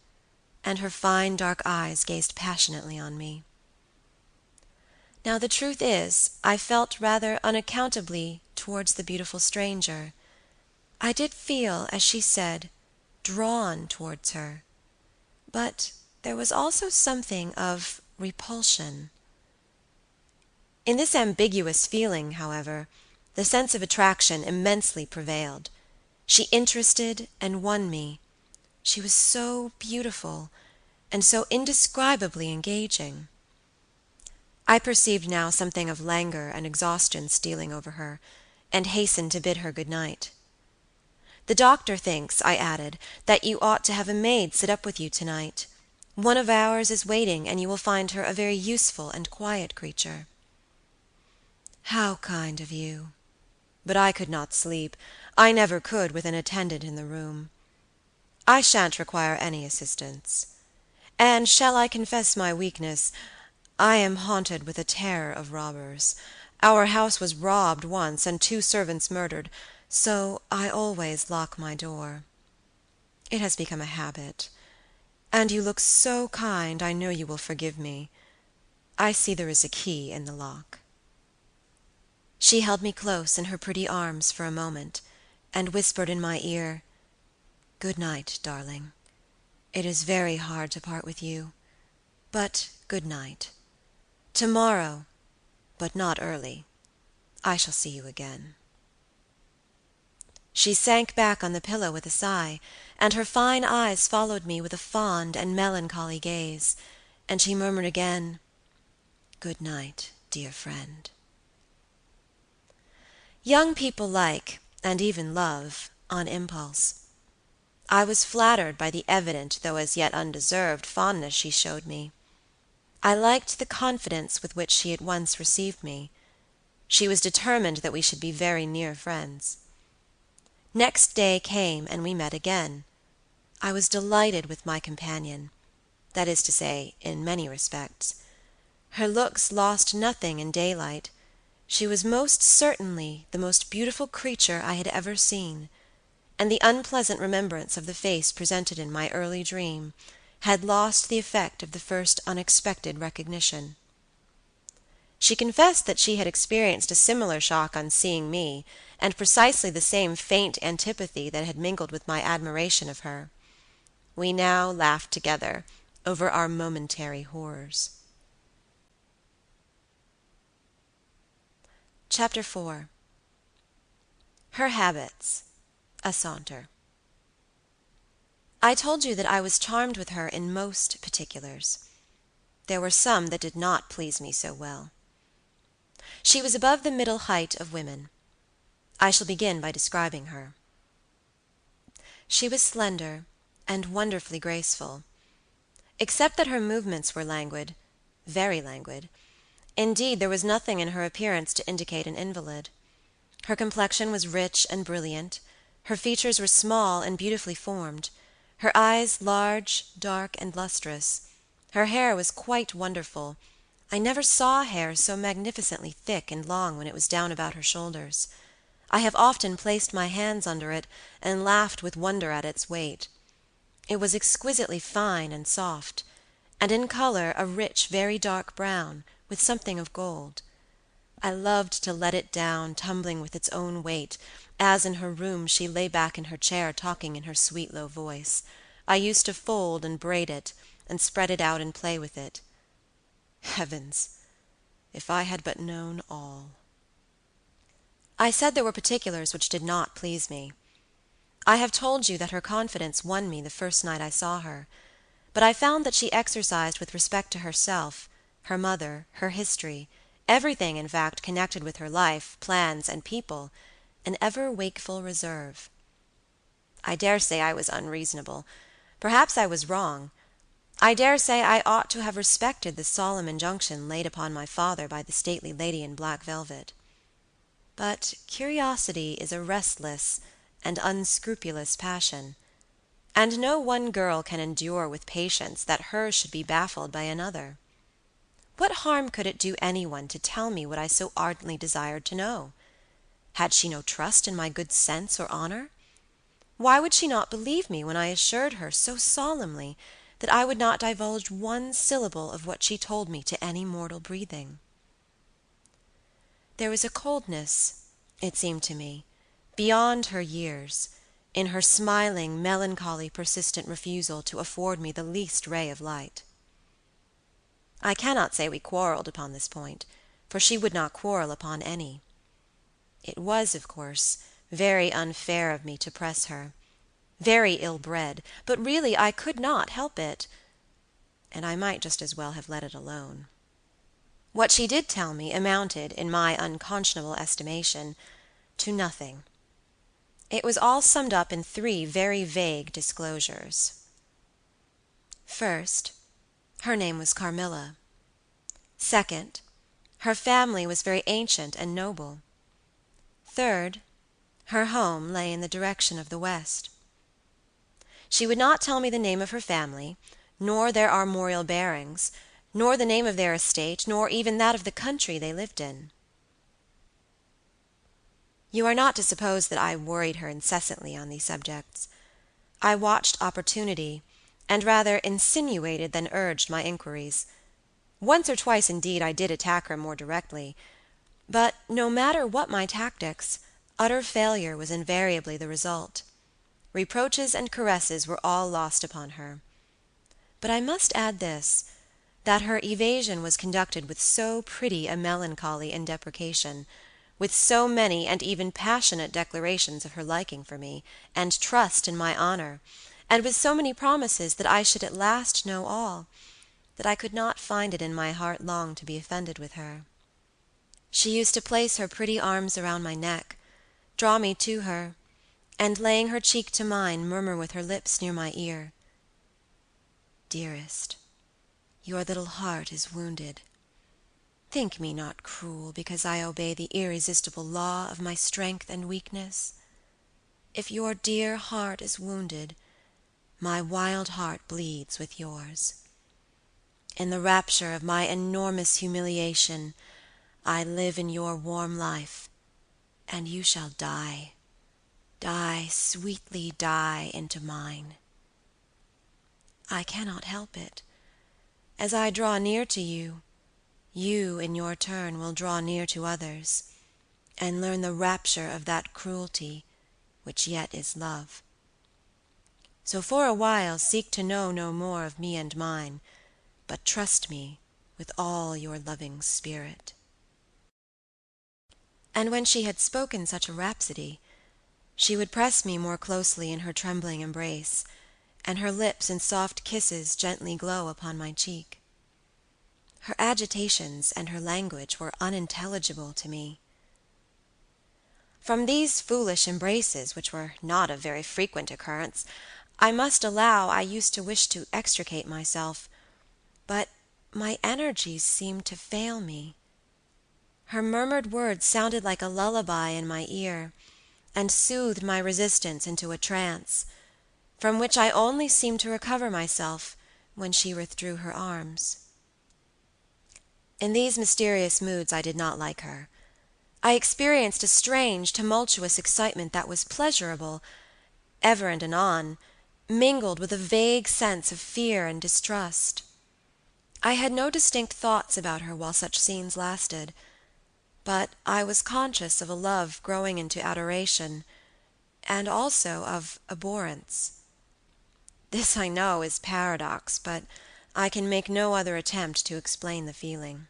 and her fine dark eyes gazed passionately on me. Now the truth is, I felt rather unaccountably towards the beautiful stranger. I did feel, as she said, drawn towards her, but there was also something of repulsion. In this ambiguous feeling, however, the sense of attraction immensely prevailed. She interested and won me. She was so beautiful, and so indescribably engaging. I perceived now something of languor and exhaustion stealing over her, and hastened to bid her good night. "The doctor thinks," I added, "that you ought to have a maid sit up with you tonight. One of ours is waiting, and you will find her a very useful and quiet creature." "How kind of you! But I could not sleep. I never could with an attendant in the room. I shan't require any assistance. And shall I confess my weakness? I am haunted with a terror of robbers. Our house was robbed once, and 2 servants murdered, so I always lock my door. It has become a habit. And you look so kind, I know you will forgive me. I see there is a key in the lock." She held me close in her pretty arms for a moment, and whispered in my ear, "Good night, darling. It is very hard to part with you, but good night. Tomorrow, but not early, I shall see you again." She sank back on the pillow with a sigh, and her fine eyes followed me with a fond and melancholy gaze, and she murmured again, "Good night, dear friend." Young people like, and even love, on impulse. I was flattered by the evident, though as yet undeserved, fondness she showed me. I liked the confidence with which she at once received me. She was determined that we should be very near friends. Next day came, and we met again. I was delighted with my companion, that is to say, in many respects. Her looks lost nothing in daylight. She was most certainly the most beautiful creature I had ever seen, and the unpleasant remembrance of the face presented in my early dream had lost the effect of the first unexpected recognition. She confessed that she had experienced a similar shock on seeing me, and precisely the same faint antipathy that had mingled with my admiration of her. We now laughed together over our momentary horrors. Chapter 4. Her habits. A saunter. I told you that I was charmed with her in most particulars. There were some that did not please me so well. She was above the middle height of women. I shall begin by describing her. She was slender and wonderfully graceful, except that her movements were languid, very languid. Indeed, there was nothing in her appearance to indicate an invalid. Her complexion was rich and brilliant, her features were small and beautifully formed, her eyes large, dark, and lustrous. Her hair was quite wonderful. I never saw hair so magnificently thick and long when it was down about her shoulders. I have often placed my hands under it and laughed with wonder at its weight. It was exquisitely fine and soft, and in color a rich, very dark brown, with something of gold. I loved to let it down, tumbling with its own weight, as in her room she lay back in her chair talking in her sweet low voice. I used to fold and braid it, and spread it out and play with it. Heavens! If I had but known all. I said there were particulars which did not please me. I have told you that her confidence won me the first night I saw her, but I found that she exercised with respect to herself, her mother, her history, everything, in fact, connected with her life, plans, and people, an ever wakeful reserve. I dare say I was unreasonable. Perhaps I was wrong. I dare say I ought to have respected the solemn injunction laid upon my father by the stately lady in black velvet. But curiosity is a restless and unscrupulous passion, and no one girl can endure with patience that hers should be baffled by another. What harm could it do anyone to tell me what I so ardently desired to know? Had she no trust in my good sense or honor? Why would she not believe me when I assured her so solemnly that I would not divulge one syllable of what she told me to any mortal breathing? There was a coldness, it seemed to me, beyond her years, in her smiling, melancholy, persistent refusal to afford me the least ray of light. I cannot say we quarreled upon this point, for she would not quarrel upon any. It was, of course, very unfair of me to press her, very ill-bred, but really I could not help it, and I might just as well have let it alone. What she did tell me amounted, in my unconscionable estimation, to nothing. It was all summed up in 3 very vague disclosures. First, her name was Carmilla. Second, her family was very ancient and noble. Third, her home lay in the direction of the west. She would not tell me the name of her family, nor their armorial bearings, nor the name of their estate, nor even that of the country they lived in. You are not to suppose that I worried her incessantly on these subjects. I watched opportunity, and rather insinuated than urged my inquiries. Once or twice, indeed, I did attack her more directly, but no matter what my tactics, utter failure was invariably the result. Reproaches and caresses were all lost upon her. But I must add this, that her evasion was conducted with so pretty a melancholy and deprecation, with so many and even passionate declarations of her liking for me, and trust in my honor, and with so many promises that I should at last know all, that I could not find it in my heart long to be offended with her. She used to place her pretty arms around my neck, draw me to her, and laying her cheek to mine, murmur with her lips near my ear, "Dearest, your little heart is wounded. Think me not cruel because I obey the irresistible law of my strength and weakness. If your dear heart is wounded, my wild heart bleeds with yours. In the rapture of my enormous humiliation, I live in your warm life, and you shall die, sweetly die into mine. I cannot help it. As I draw near to you, you in your turn will draw near to others, and learn the rapture of that cruelty which yet is love. So for a while seek to know no more of me and mine, but trust me with all your loving spirit." And when she had spoken such a rhapsody, she would press me more closely in her trembling embrace, and her lips in soft kisses gently glow upon my cheek. Her agitations and her language were unintelligible to me. From these foolish embraces, which were not of very frequent occurrence, I must allow I used to wish to extricate myself, but my energies seemed to fail me. Her murmured words sounded like a lullaby in my ear, and soothed my resistance into a trance, from which I only seemed to recover myself when she withdrew her arms. In these mysterious moods I did not like her. I experienced a strange, tumultuous excitement that was pleasurable, ever and anon, mingled with a vague sense of fear and distrust. I had no distinct thoughts about her while such scenes lasted, but I was conscious of a love growing into adoration, and also of abhorrence. This I know is paradox, but I can make no other attempt to explain the feeling.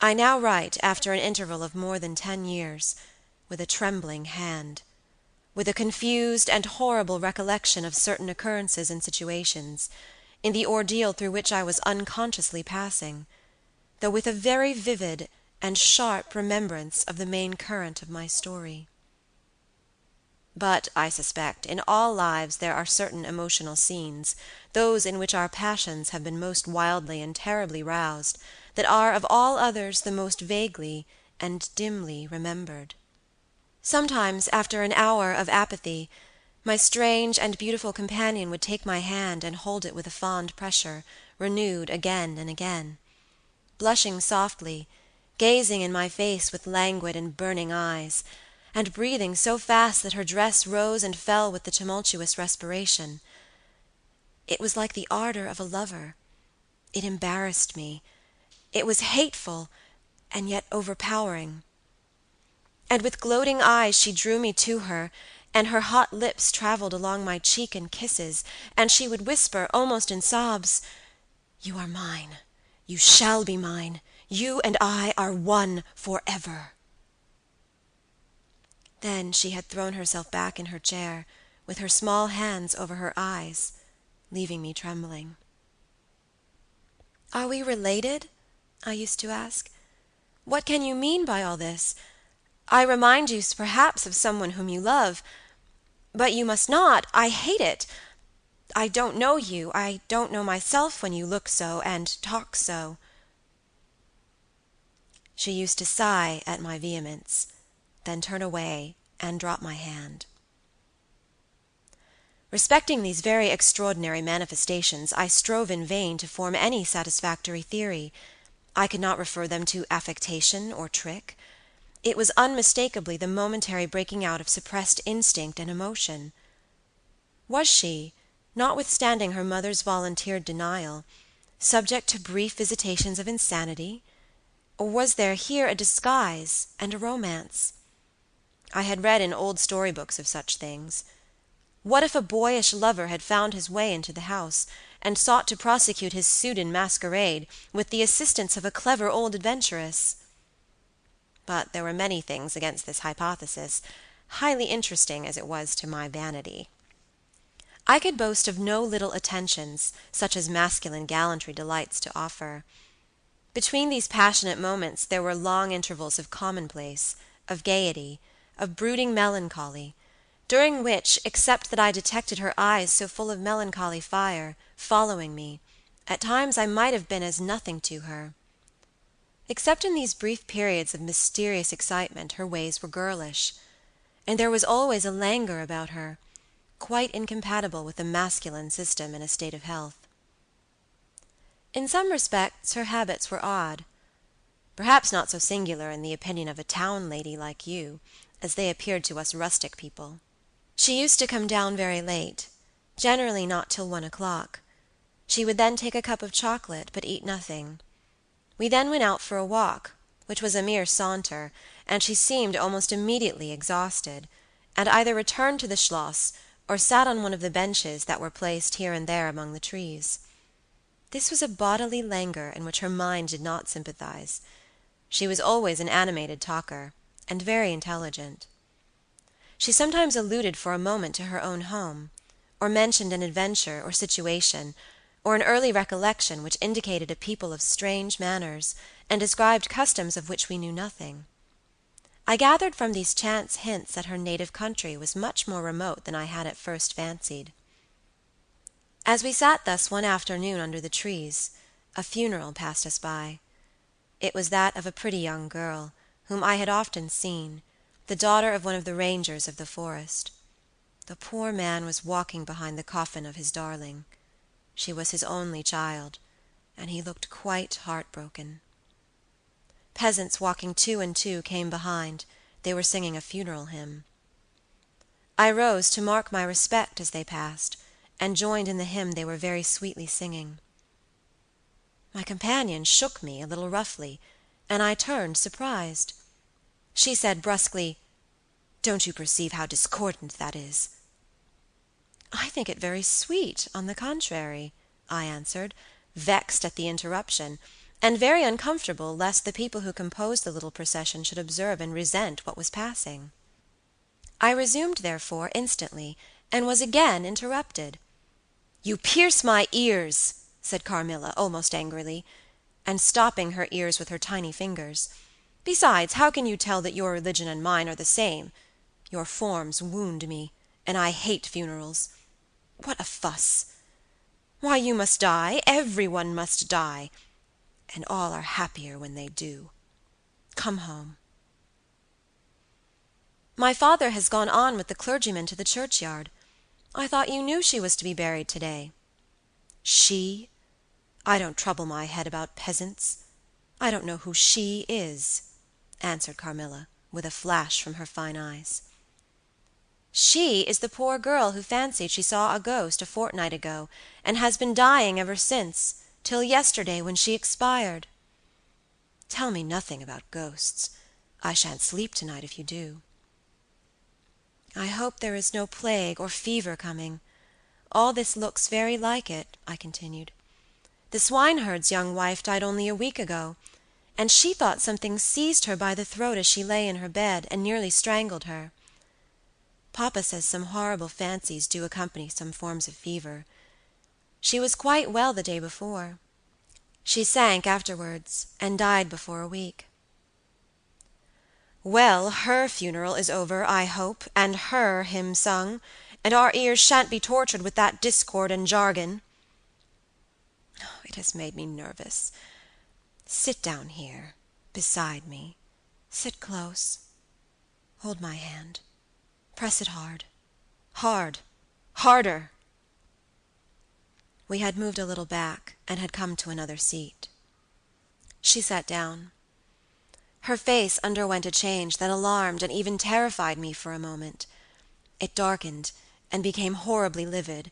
I now write, after an interval of more than 10 years, with a trembling hand, with a confused and horrible recollection of certain occurrences and situations, in the ordeal through which I was unconsciously passing, though with a very vivid and sharp remembrance of the main current of my story. But, I suspect, in all lives there are certain emotional scenes, those in which our passions have been most wildly and terribly roused, that are of all others the most vaguely and dimly remembered. Sometimes, after an hour of apathy, my strange and beautiful companion would take my hand and hold it with a fond pressure, renewed again and again. Blushing softly, gazing in my face with languid and burning eyes, and breathing so fast that her dress rose and fell with the tumultuous respiration. It was like the ardor of a lover. It embarrassed me. It was hateful, and yet overpowering. And with gloating eyes she drew me to her, and her hot lips traveled along my cheek in kisses, and she would whisper, almost in sobs, "You are mine. You shall be mine. You and I are one forever." Then she had thrown herself back in her chair, with her small hands over her eyes, leaving me trembling. "Are we related?" I used to ask. "What can you mean by all this? I remind you perhaps of someone whom you love, but you must not. I hate it. I don't know you. I don't know myself when you look so and talk so." She used to sigh at my vehemence, then turn away and drop my hand. Respecting these very extraordinary manifestations, I strove in vain to form any satisfactory theory. I could not refer them to affectation or trick. It was unmistakably the momentary breaking out of suppressed instinct and emotion. Was she, notwithstanding her mother's volunteered denial, subject to brief visitations of insanity? Or was there here a disguise and a romance? I had read in old storybooks of such things. What if a boyish lover had found his way into the house, and sought to prosecute his suit in masquerade with the assistance of a clever old adventuress? but there were many things against this hypothesis, highly interesting as it was to my vanity. I could boast of no little attentions, such as masculine gallantry delights to offer. Between these passionate moments there were long intervals of commonplace, of gaiety, of brooding melancholy, during which, except that I detected her eyes so full of melancholy fire, following me, at times I might have been as nothing to her. Except in these brief periods of mysterious excitement her ways were girlish, and there was always a languor about her, quite incompatible with the masculine system in a state of health. In some respects her habits were odd, perhaps not so singular in the opinion of a town lady like you, as they appeared to us rustic people. She used to come down very late, generally not till 1 o'clock. She would then take a cup of chocolate, but eat nothing. We then went out for a walk, which was a mere saunter, and she seemed almost immediately exhausted, and either returned to the schloss or sat on one of the benches that were placed here and there among the trees. This was a bodily languor in which her mind did not sympathize. She was always an animated talker, and very intelligent. She sometimes alluded for a moment to her own home, or mentioned an adventure or situation, or an early recollection which indicated a people of strange manners, and described customs of which we knew nothing. I gathered from these chance hints that her native country was much more remote than I had at first fancied. As we sat thus one afternoon under the trees, a funeral passed us by. It was that of a pretty young girl, whom I had often seen, the daughter of one of the rangers of the forest. The poor man was walking behind the coffin of his darling. She was his only child, and he looked quite heartbroken. Peasants walking two and two came behind. They were singing a funeral hymn. I rose to mark my respect as they passed, and joined in the hymn they were very sweetly singing. My companion shook me a little roughly, and I turned surprised. She said brusquely, "Don't you perceive how discordant that is?" "I think it very sweet, on the contrary," I answered, vexed at the interruption, and very uncomfortable lest the people who composed the little procession should observe and resent what was passing. I resumed, therefore, instantly, and was again interrupted. "You pierce my ears," said Carmilla, almost angrily, and stopping her ears with her tiny fingers. "Besides, how can you tell that your religion and mine are the same? Your forms wound me, and I hate funerals. What a fuss! Why, you must die, everyone must die, and all are happier when they do. Come home." "My father has gone on with the clergyman to the churchyard. I thought you knew she was to be buried today." "She? I don't trouble my head about peasants. I don't know who she is," answered Carmilla, with a flash from her fine eyes. "She is the poor girl who fancied she saw a ghost a fortnight ago, and has been dying ever since, till yesterday, when she expired." "Tell me nothing about ghosts. I shan't sleep tonight if you do." "I hope there is no plague or fever coming. All this looks very like it," I continued. "The swineherd's young wife died only a week ago, and she thought something seized her by the throat as she lay in her bed, and nearly strangled her. Papa says some horrible fancies do accompany some forms of fever. She was quite well the day before. She sank afterwards, and died before a week." "Well, her funeral is over, I hope, and her hymn sung, and our ears shan't be tortured with that discord and jargon. It has made me nervous. Sit down here, beside me. Sit close. Hold my hand. Press it hard. Hard. Harder." We had moved a little back, and had come to another seat. She sat down. Her face underwent a change that alarmed and even terrified me for a moment. It darkened, and became horribly livid.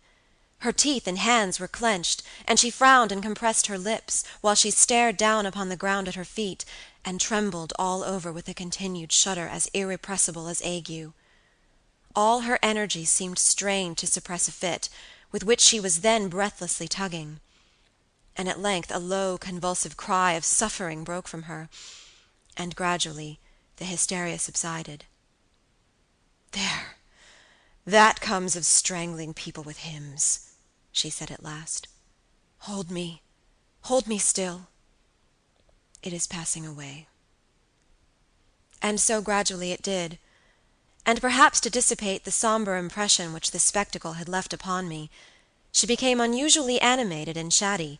Her teeth and hands were clenched, and she frowned and compressed her lips, while she stared down upon the ground at her feet, and trembled all over with a continued shudder as irrepressible as ague. All her energy seemed strained to suppress a fit, with which she was then breathlessly tugging. And at length a low convulsive cry of suffering broke from her, and gradually the hysteria subsided. "There, that comes of strangling people with hymns," she said at last. Hold me still. It is passing away." And so gradually it did, and perhaps to dissipate the somber impression which this spectacle had left upon me, she became unusually animated and chatty,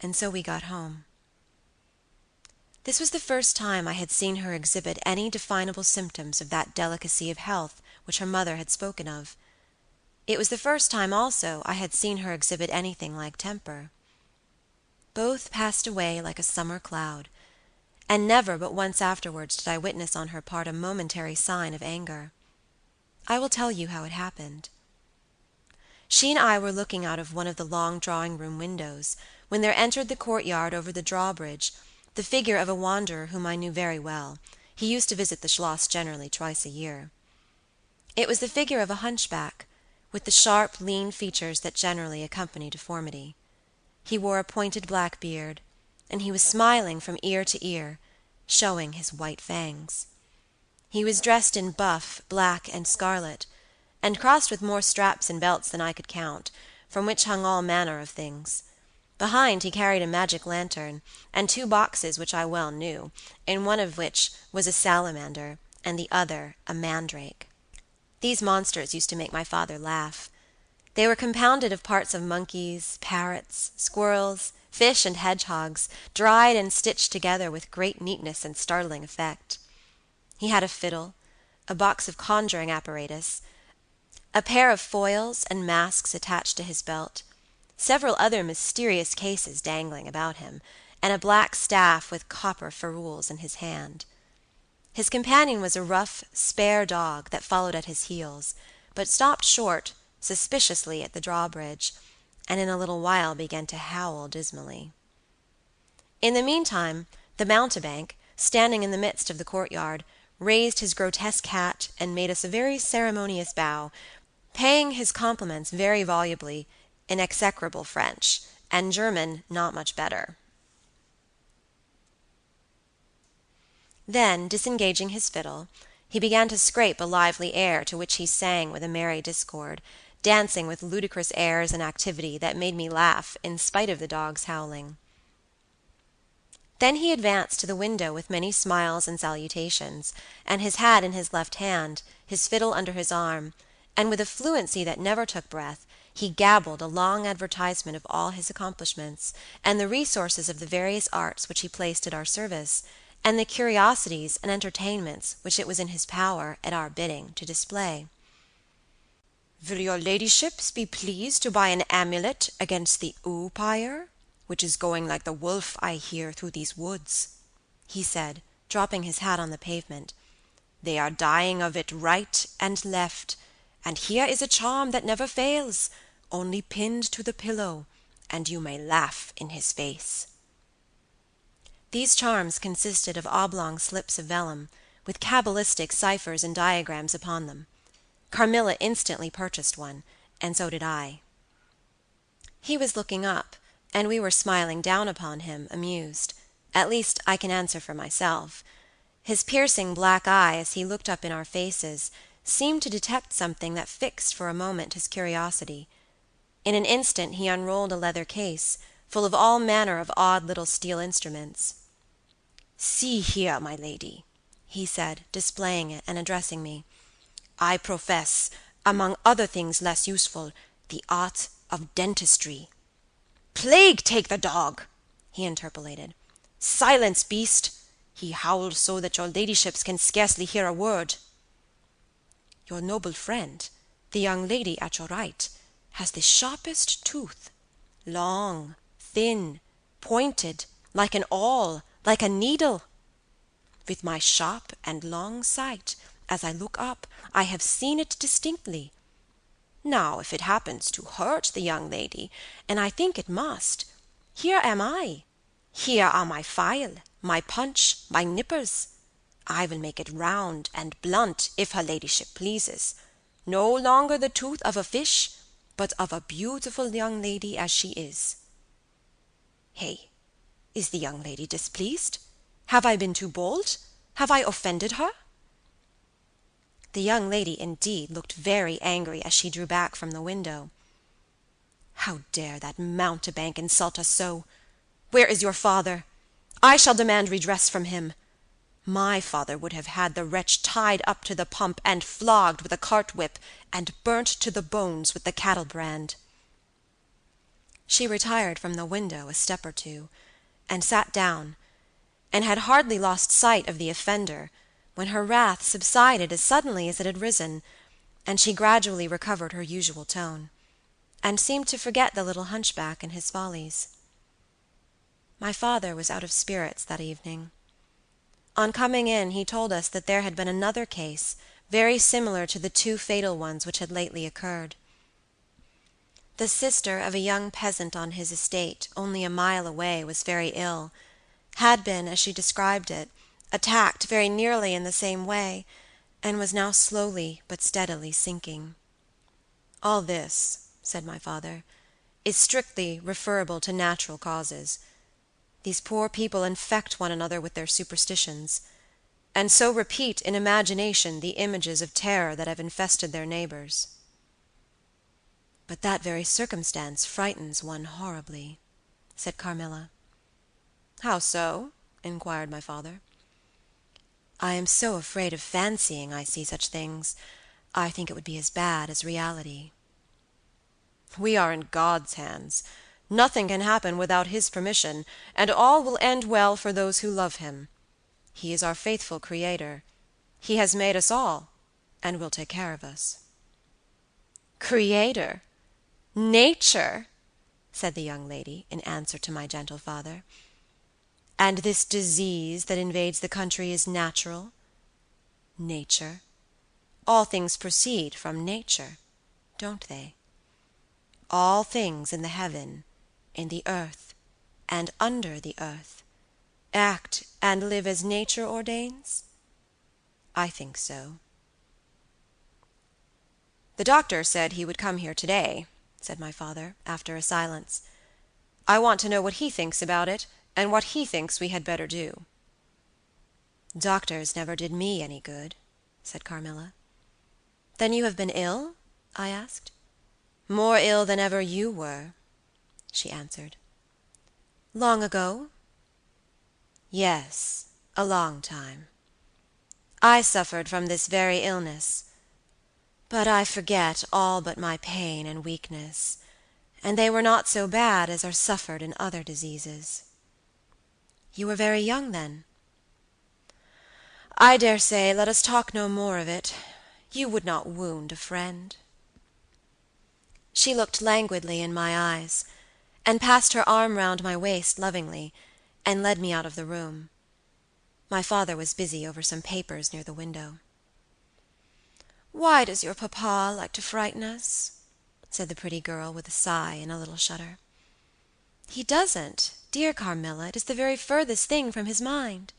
and so we got home. This was the first time I had seen her exhibit any definable symptoms of that delicacy of health which her mother had spoken of. It was the first time also I had seen her exhibit anything like temper. Both passed away like a summer cloud, and never but once afterwards did I witness on her part a momentary sign of anger. I will tell you how it happened. She and I were looking out of one of the long drawing-room windows, when there entered the courtyard over the drawbridge the figure of a wanderer whom I knew very well. He used to visit the Schloss generally twice a year. It was the figure of a hunchback, with the sharp, lean features that generally accompany deformity. He wore a pointed black beard, and he was smiling from ear to ear, showing his white fangs. He was dressed in buff, black, and scarlet, and crossed with more straps and belts than I could count, from which hung all manner of things. Behind he carried a magic lantern, and 2 boxes which I well knew, in one of which was a salamander, and the other a mandrake. These monsters used to make my father laugh. They were compounded of parts of monkeys, parrots, squirrels, fish, and hedgehogs, dried and stitched together with great neatness and startling effect. He had a fiddle, a box of conjuring apparatus, a pair of foils and masks attached to his belt, several other mysterious cases dangling about him, and a black staff with copper ferrules in his hand. His companion was a rough, spare dog that followed at his heels, but stopped short, suspiciously, at the drawbridge, and in a little while began to howl dismally. In the meantime, the mountebank, standing in the midst of the courtyard, raised his grotesque hat and made us a very ceremonious bow, paying his compliments very volubly in execrable French, and German not much better. Then, disengaging his fiddle, he began to scrape a lively air to which he sang with a merry discord, dancing with ludicrous airs and activity that made me laugh in spite of the dog's howling. Then he advanced to the window with many smiles and salutations, and his hat in his left hand, his fiddle under his arm, and with a fluency that never took breath, he gabbled a long advertisement of all his accomplishments, and the resources of the various arts which he placed at our service, and the curiosities and entertainments which it was in his power, at our bidding, to display. "Will your ladyships be pleased to buy an amulet against the oupire, which is going like the wolf, I hear, through these woods?" he said, dropping his hat on the pavement. "They are dying of it right and left, and here is a charm that never fails, only pinned to the pillow, and you may laugh in his face." These charms consisted of oblong slips of vellum, with cabalistic ciphers and diagrams upon them. Carmilla instantly purchased one, and so did I. He was looking up, and we were smiling down upon him, amused. At least, I can answer for myself. His piercing black eye, as he looked up in our faces, seemed to detect something that fixed for a moment his curiosity. In an instant he unrolled a leather case, full of all manner of odd little steel instruments. "See here, my lady," he said, displaying it, and addressing me. "I profess, among other things less useful, the art of dentistry." "Plague take the dog!" he interpolated. "Silence, beast! He howls so that your ladyships can scarcely hear a word." "Your noble friend, the young lady at your right, has the sharpest tooth, long, thin, pointed, like an awl, like a needle. With my sharp and long sight, as I look up, I have seen it distinctly. Now, if it happens to hurt the young lady, and I think it must, here am I. Here are my file, my punch, my nippers. I will make it round and blunt, if her ladyship pleases. No longer the tooth of a fish, but of a beautiful young lady as she is. Hey, is the young lady displeased? Have I been too bold? Have I offended her?" The young lady, indeed, looked very angry as she drew back from the window. "How dare that mountebank insult us so? Where is your father? I shall demand redress from him. My father would have had the wretch tied up to the pump and flogged with a cart-whip and burnt to the bones with the cattle-brand." She retired from the window a step or two, and sat down, and had hardly lost sight of the offender when her wrath subsided as suddenly as it had risen, and she gradually recovered her usual tone, and seemed to forget the little hunchback and his follies. My father was out of spirits that evening. On coming in, he told us that there had been another case, very similar to the 2 fatal ones which had lately occurred. The sister of a young peasant on his estate, only a mile away, was very ill, had been, as she described it, attacked very nearly in the same way, and was now slowly but steadily sinking. "All this," said my father, "is strictly referable to natural causes. These poor people infect one another with their superstitions, and so repeat in imagination the images of terror that have infested their neighbors." "But that very circumstance frightens one horribly," said Carmilla. "How so?" inquired my father. "I am so afraid of fancying I see such things. I think it would be as bad as reality." "We are in God's hands. Nothing can happen without His permission, and all will end well for those who love Him. He is our faithful Creator. He has made us all, and will take care of us." "Creator? Nature?" said the young lady, in answer to my gentle father. "And this disease that invades the country is natural? Nature. All things proceed from nature, don't they? All things in the heaven, in the earth, and under the earth, act and live as nature ordains? I think so." "The doctor said he would come here today," said my father, after a silence. "I want to know what he thinks about it, and what he thinks we had better do." "Doctors never did me any good," said Carmilla. "Then you have been ill?" I asked. "More ill than ever you were," she answered. "Long ago?" "Yes, a long time. I suffered from this very illness, but I forget all but my pain and weakness, and they were not so bad as are suffered in other diseases." "You were very young, then?" "I dare say, let us talk no more of it. You would not wound a friend." She looked languidly in my eyes, and passed her arm round my waist lovingly, and led me out of the room. My father was busy over some papers near the window. "Why does your papa like to frighten us?" said the pretty girl, with a sigh and a little shudder. "He doesn't, dear Carmilla. It is the very furthest thing from his mind."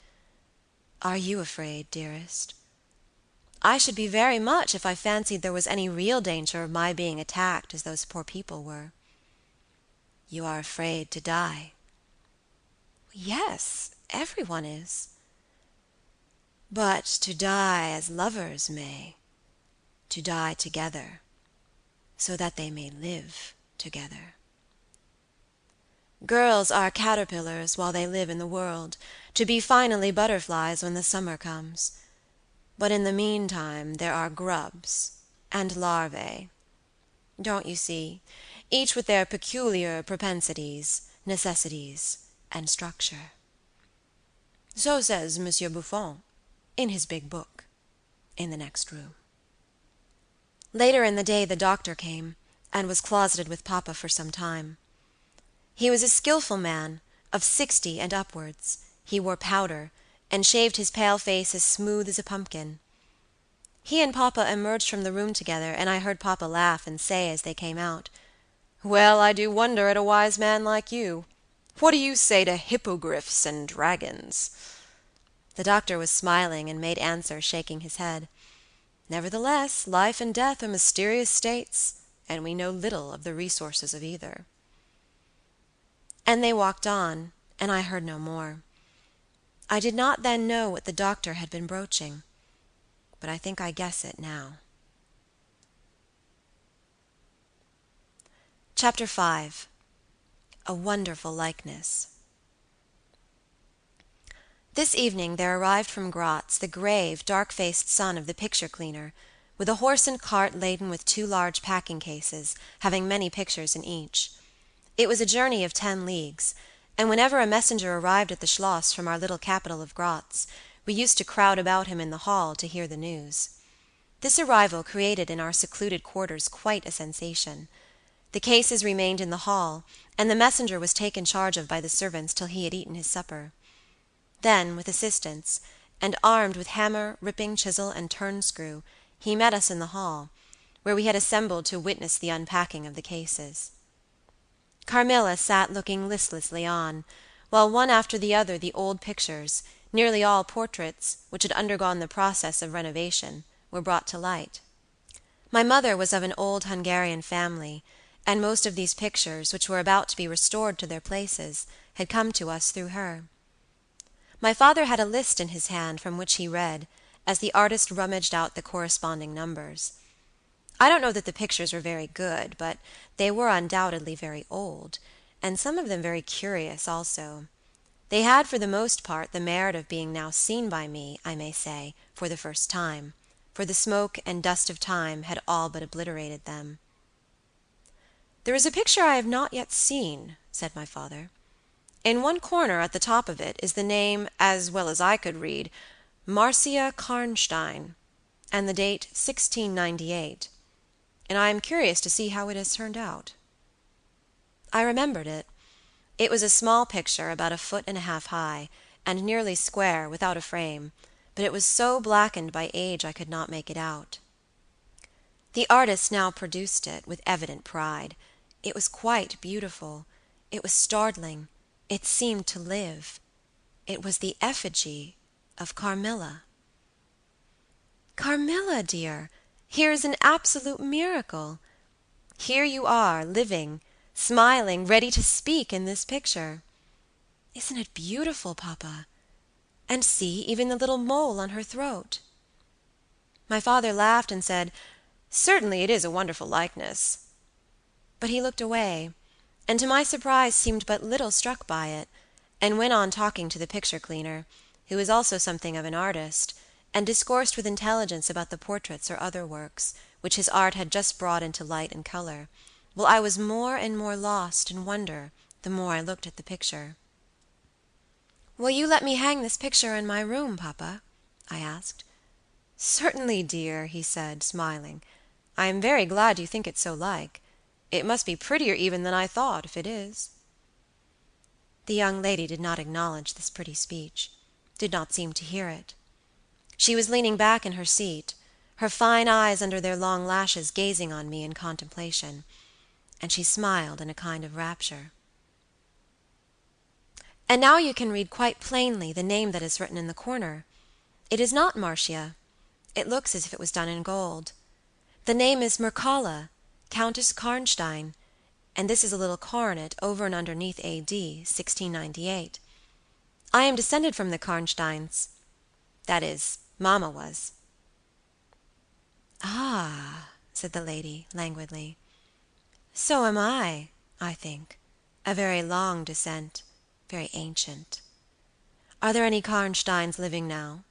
"Are you afraid, dearest?" "I should be very much if I fancied there was any real danger of my being attacked as those poor people were." "You are afraid to die?" "Yes, everyone is." "But to die as lovers may, to die together, so that they may live together. Girls are caterpillars while they live in the world, to be finally butterflies when the summer comes. But in the meantime there are grubs and larvae. Don't you see, each with their peculiar propensities, necessities, and structure. So says Monsieur Buffon, in his big book, in the next room." Later in the day the doctor came, and was closeted with papa for some time. He was a skillful man, of 60 and upwards. He wore powder, and shaved his pale face as smooth as a pumpkin. He and papa emerged from the room together, and I heard papa laugh and say as they came out, "Well, I do wonder at a wise man like you. What do you say to hippogriffs and dragons?" The doctor was smiling, and made answer, shaking his head, "Nevertheless, life and death are mysterious states, and we know little of the resources of either." And they walked on, and I heard no more. I did not then know what the doctor had been broaching, but I think I guess it now. Chapter 5. A Wonderful Likeness. This evening there arrived from Gratz the grave, dark-faced son of the picture cleaner, with a horse and cart laden with 2 large packing cases, having many pictures in each. It was a journey of 10 leagues, and whenever a messenger arrived at the Schloss from our little capital of Gratz, we used to crowd about him in the hall to hear the news. This arrival created in our secluded quarters quite a sensation. The cases remained in the hall, and the messenger was taken charge of by the servants till he had eaten his supper. Then, with assistants, and armed with hammer, ripping chisel, and turn-screw, he met us in the hall, where we had assembled to witness the unpacking of the cases. Carmilla sat looking listlessly on, while one after the other the old pictures, nearly all portraits, which had undergone the process of renovation, were brought to light. My mother was of an old Hungarian family, and most of these pictures, which were about to be restored to their places, had come to us through her. My father had a list in his hand from which he read, as the artist rummaged out the corresponding numbers. I don't know that the pictures were very good, but they were undoubtedly very old, and some of them very curious also. They had for the most part the merit of being now seen by me, I may say, for the first time, for the smoke and dust of time had all but obliterated them. "There is a picture I have not yet seen," said my father. "In one corner at the top of it is the name, as well as I could read, Marcia Karnstein, and the date 1698, and I am curious to see how it has turned out." I remembered it. It was a small picture, about 1.5 feet high, and nearly square, without a frame, but it was so blackened by age I could not make it out. The artist now produced it, with evident pride. It was quite beautiful. It was startling. It seemed to live. It was the effigy of Carmilla. "Carmilla, dear, here is an absolute miracle. Here you are, living, smiling, ready to speak in this picture. Isn't it beautiful, Papa? And see, even the little mole on her throat." My father laughed and said, "Certainly it is a wonderful likeness." But he looked away, and to my surprise seemed but little struck by it, and went on talking to the picture cleaner, who was also something of an artist, and discoursed with intelligence about the portraits or other works, which his art had just brought into light and color, while I was more and more lost in wonder the more I looked at the picture. "Will you let me hang this picture in my room, Papa?" I asked. "Certainly, dear," he said, smiling. "I am very glad you think it so like. It must be prettier even than I thought, if it is." The young lady did not acknowledge this pretty speech, did not seem to hear it. She was leaning back in her seat, her fine eyes under their long lashes gazing on me in contemplation, and she smiled in a kind of rapture. "And now you can read quite plainly the name that is written in the corner. It is not Marcia. It looks as if it was done in gold. The name is Mircalla, Countess Karnstein, and this is a little coronet over and underneath A.D. 1698. I am descended from the Karnsteins. That is, Mamma was." "Ah," said the lady, languidly. "So am I think. A very long descent, very ancient. Are there any Karnsteins living now?"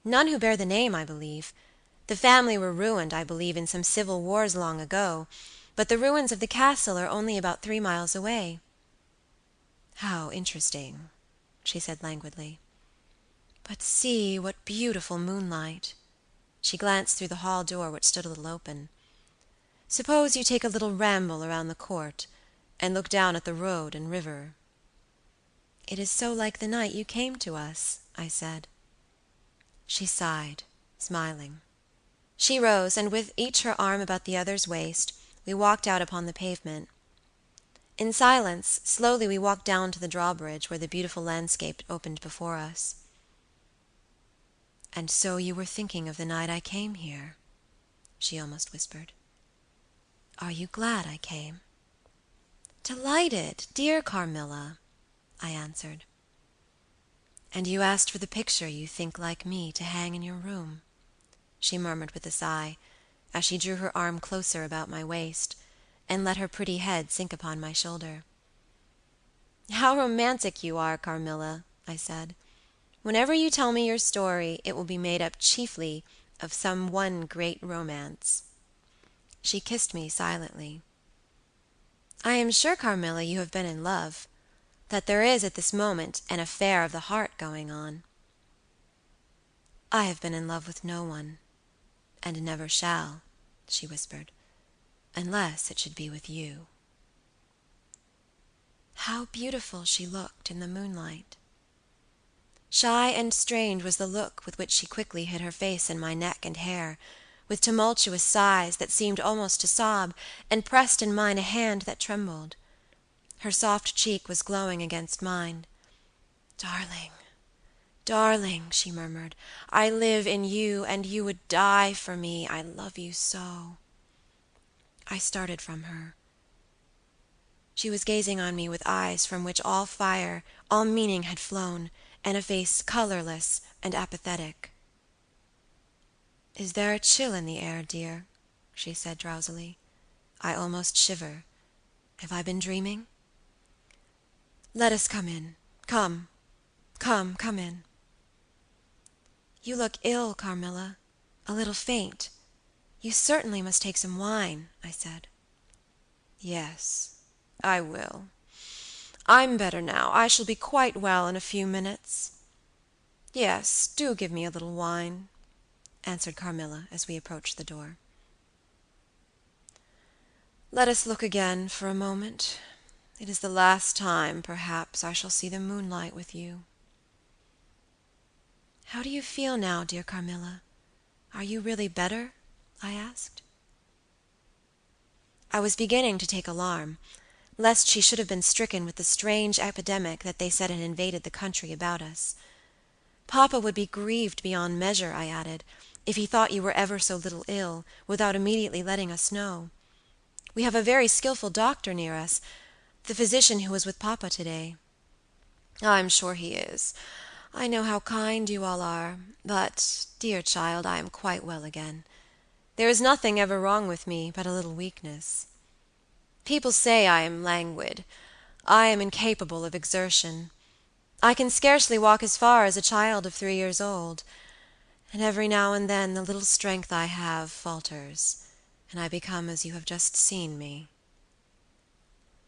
"None who bear the name, I believe. The family were ruined, I believe, in some civil wars long ago, but the ruins of the castle are only about 3 miles away." "How interesting," she said languidly. "But see, what beautiful moonlight." She glanced through the hall door, which stood a little open. "Suppose you take a little ramble around the court, and look down at the road and river." "It is so like the night you came to us," I said. She sighed, smiling. She rose, and with each her arm about the other's waist, we walked out upon the pavement. In silence, slowly we walked down to the drawbridge where the beautiful landscape opened before us. "And so you were thinking of the night I came here," she almost whispered. "Are you glad I came?" "Delighted, dear Carmilla," I answered. "And you asked for the picture you think like me to hang in your room," she murmured with a sigh, as she drew her arm closer about my waist, and let her pretty head sink upon my shoulder. "How romantic you are, Carmilla," I said. "Whenever you tell me your story, it will be made up chiefly of some one great romance." She kissed me silently. "I am sure, Carmilla, you have been in love, that there is at this moment an affair of the heart going on." "I have been in love with no one, and never shall," she whispered, "unless it should be with you." How beautiful she looked in the moonlight! Shy and strange was the look with which she quickly hid her face in my neck and hair, with tumultuous sighs that seemed almost to sob, and pressed in mine a hand that trembled. Her soft cheek was glowing against mine. "Darling, darling," she murmured, "I live in you, and you would die for me. I love you so." I started from her. She was gazing on me with eyes from which all fire, all meaning had flown, and a face colorless and apathetic. "Is there a chill in the air, dear?" she said drowsily. "I almost shiver. Have I been dreaming?" "Let us come in. Come in." "You look ill, Carmilla, a little faint. You certainly must take some wine," I said. "Yes, I will. I'm better now. I shall be quite well in a few minutes. Yes, do give me a little wine," answered Carmilla as we approached the door. "Let us look again for a moment. It is the last time, perhaps, I shall see the moonlight with you." "How do you feel now, dear Carmilla? Are you really better?" I asked. I was beginning to take alarm, lest she should have been stricken with the strange epidemic that they said had invaded the country about us. "Papa would be grieved beyond measure," I added, "if he thought you were ever so little ill, without immediately letting us know. We have a very skillful doctor near us, the physician who was with papa today." "I'm sure he is. I know how kind you all are, but, dear child, I am quite well again. There is nothing ever wrong with me but a little weakness. People say I am languid. I am incapable of exertion. I can scarcely walk as far as a child of 3 years old, and every now and then the little strength I have falters, and I become as you have just seen me.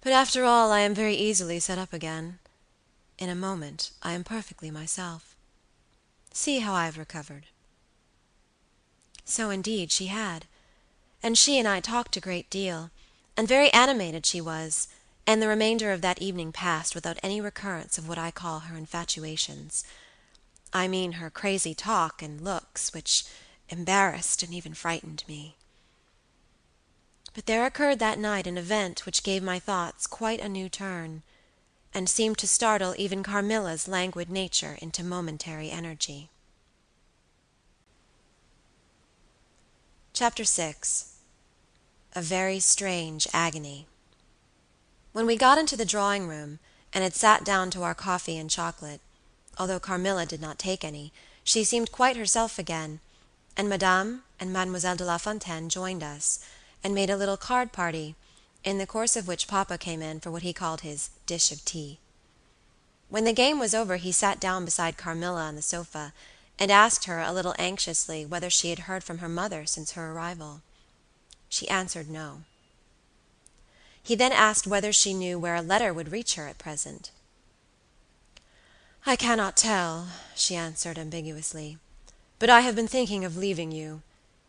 But after all, I am very easily set up again. In a moment I am perfectly myself. See how I have recovered." So indeed she had, and she and I talked a great deal, and very animated she was, and the remainder of that evening passed without any recurrence of what I call her infatuations. I mean her crazy talk and looks, which embarrassed and even frightened me. But there occurred that night an event which gave my thoughts quite a new turn, and seemed to startle even Carmilla's languid nature into momentary energy. Chapter 6. A very strange agony. When we got into the drawing-room, and had sat down to our coffee and chocolate, although Carmilla did not take any, she seemed quite herself again, and Madame and Mademoiselle de la Fontaine joined us, and made a little card party, in the course of which papa came in for what he called his dish of tea. When the game was over he sat down beside Carmilla on the sofa, and asked her a little anxiously whether she had heard from her mother since her arrival. She answered no. He then asked whether she knew where a letter would reach her at present. "I cannot tell," she answered ambiguously, "but I have been thinking of leaving you.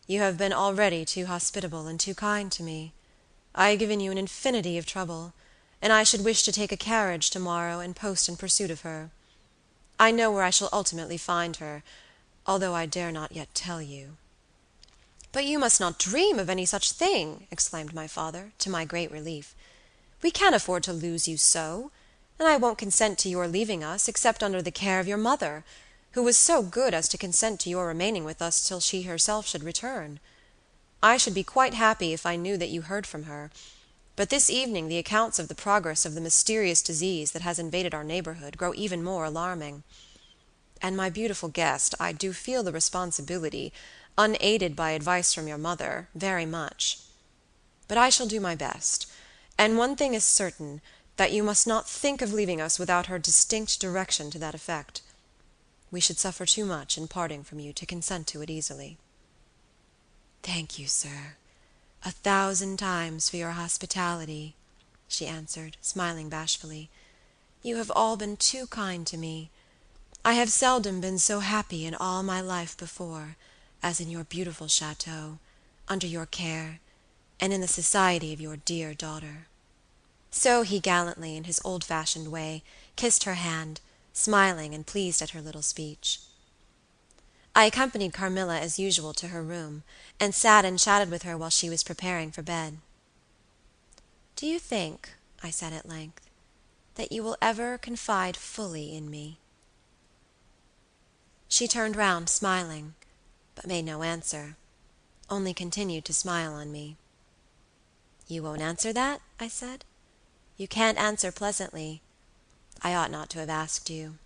You have been already too hospitable and too kind to me. I have given you an infinity of trouble, and I should wish to take a carriage tomorrow and post in pursuit of her. I know where I shall ultimately find her, although I dare not yet tell you." "But you must not dream of any such thing," exclaimed my father, to my great relief. "We can't afford to lose you so, and I won't consent to your leaving us except under the care of your mother, who was so good as to consent to your remaining with us till she herself should return. I should be quite happy if I knew that you heard from her, but this evening the accounts of the progress of the mysterious disease that has invaded our neighborhood grow even more alarming. And my beautiful guest, I do feel the responsibility, unaided by advice from your mother, very much. But I shall do my best, and one thing is certain, that you must not think of leaving us without her distinct direction to that effect. We should suffer too much in parting from you to consent to it easily." "Thank you, sir, 1,000 times for your hospitality," she answered, smiling bashfully. "You have all been too kind to me. I have seldom been so happy in all my life before, as in your beautiful chateau, under your care, and in the society of your dear daughter." So he gallantly, in his old-fashioned way, kissed her hand, smiling and pleased at her little speech. I accompanied Carmilla as usual to her room, and sat and chatted with her while she was preparing for bed. "Do you think," I said at length, "that you will ever confide fully in me?" She turned round smiling, but made no answer, only continued to smile on me. "You won't answer that?" I said. "You can't answer pleasantly. I ought not to have asked you."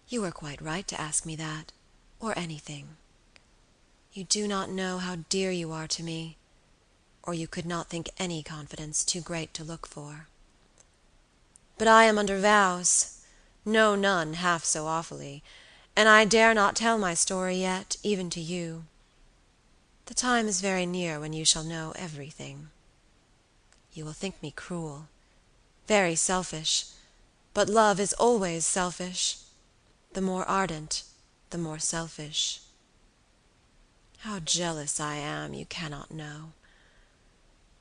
"You are quite right to ask me that, or anything. You do not know how dear you are to me, or you could not think any confidence too great to look for. But I am under vows, know none half so awfully, and I dare not tell my story yet, even to you. The time is very near when you shall know everything. You will think me cruel, very selfish, but love is always selfish. The more ardent, the more selfish. How jealous I am, you cannot know.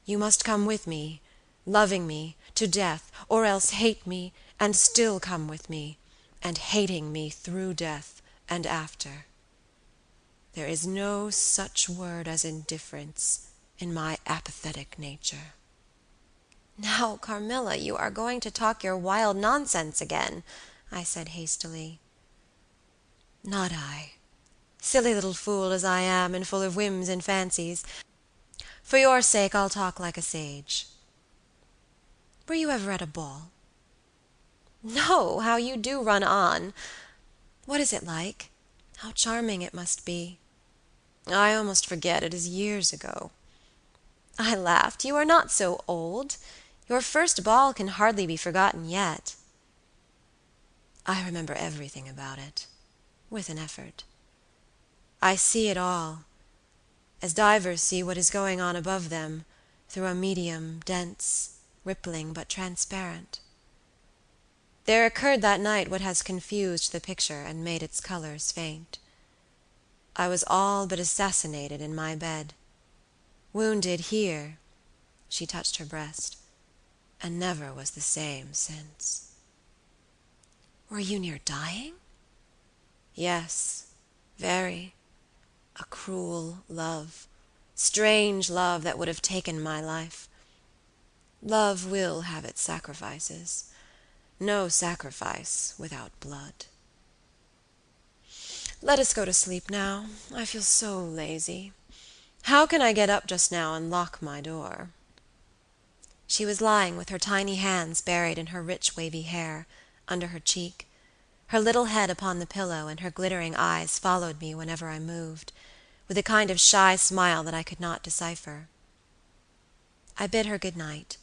You must come with me, loving me, to death, or else hate me, and still come with me, and hating me through death and after. There is no such word as indifference in my apathetic nature." "Now, Carmilla, you are going to talk your wild nonsense again," I said hastily. "Not I. Silly little fool as I am, and full of whims and fancies. For your sake I'll talk like a sage. Were you ever at a ball?" "No, how you do run on. What is it like? How charming it must be." "I almost forget it is years ago." I laughed. "You are not so old. Your first ball can hardly be forgotten yet." "I remember everything about it, with an effort. I see it all, as divers see what is going on above them, through a medium, dense, rippling, but transparent. There occurred that night what has confused the picture and made its colors faint. I was all but assassinated in my bed, wounded here," she touched her breast, "and never was the same since." "Were you near dying?" "Yes, very. A cruel love, strange love that would have taken my life. Love will have its sacrifices. No sacrifice without blood. Let us go to sleep now. I feel so lazy. How can I get up just now and lock my door?" She was lying with her tiny hands buried in her rich wavy hair, under her cheek. Her little head upon the pillow, and her glittering eyes followed me whenever I moved, with a kind of shy smile that I could not decipher. I bid her good night,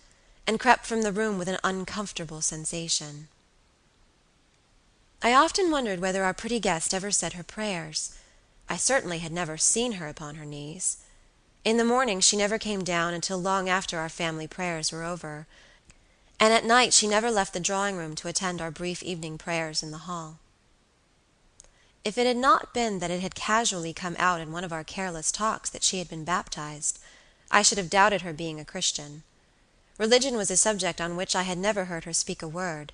and crept from the room with an uncomfortable sensation. I often wondered whether our pretty guest ever said her prayers. I certainly had never seen her upon her knees. In the morning she never came down until long after our family prayers were over, and at night she never left the drawing-room to attend our brief evening prayers in the hall. If it had not been that it had casually come out in one of our careless talks that she had been baptized, I should have doubted her being a Christian. Religion was a subject on which I had never heard her speak a word.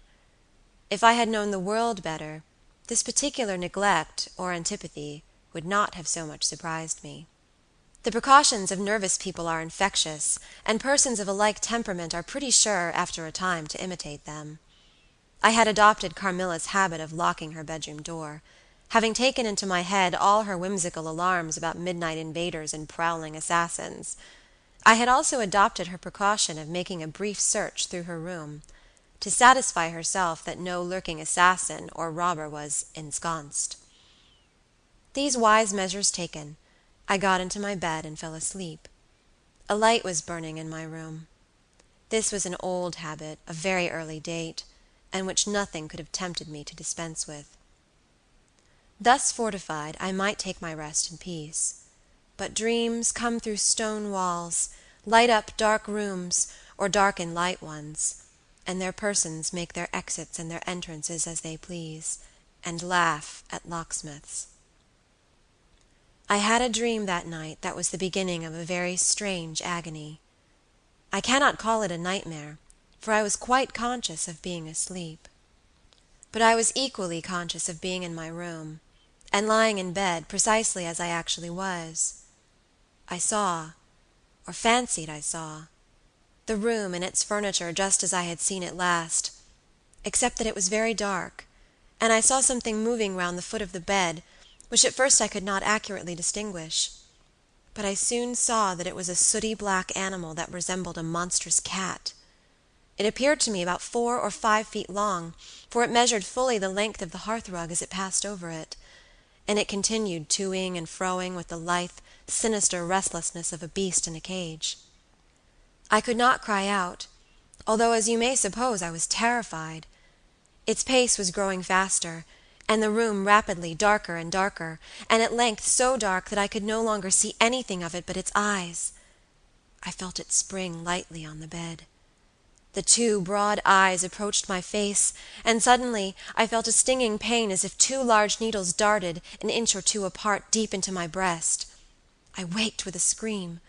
If I had known the world better, this particular neglect or antipathy would not have so much surprised me. The precautions of nervous people are infectious, and persons of a like temperament are pretty sure, after a time, to imitate them. I had adopted Carmilla's habit of locking her bedroom door, having taken into my head all her whimsical alarms about midnight invaders and prowling assassins. I had also adopted her precaution of making a brief search through her room, to satisfy herself that no lurking assassin or robber was ensconced. These wise measures taken, I got into my bed and fell asleep. A light was burning in my room. This was an old habit, of very early date, and which nothing could have tempted me to dispense with. Thus fortified, I might take my rest in peace. But dreams come through stone walls, light up dark rooms, or darken light ones, and their persons make their exits and their entrances as they please, and laugh at locksmiths. I had a dream that night that was the beginning of a very strange agony. I cannot call it a nightmare, for I was quite conscious of being asleep. But I was equally conscious of being in my room, and lying in bed precisely as I actually was. I saw, or fancied I saw, the room and its furniture just as I had seen it last, except that it was very dark, and I saw something moving round the foot of the bed, which at first I could not accurately distinguish. But I soon saw that it was a sooty black animal that resembled a monstrous cat. It appeared to me about 4 or 5 feet long, for it measured fully the length of the hearthrug as it passed over it, and it continued toing and froing with the lithe, sinister restlessness of a beast in a cage. I could not cry out, although, as you may suppose, I was terrified. Its pace was growing faster, and the room rapidly darker and darker, and at length so dark that I could no longer see anything of it but its eyes. I felt it spring lightly on the bed. The 2 broad eyes approached my face, and suddenly I felt a stinging pain as if 2 large needles darted, an inch or 2 apart, deep into my breast. I waked with a scream.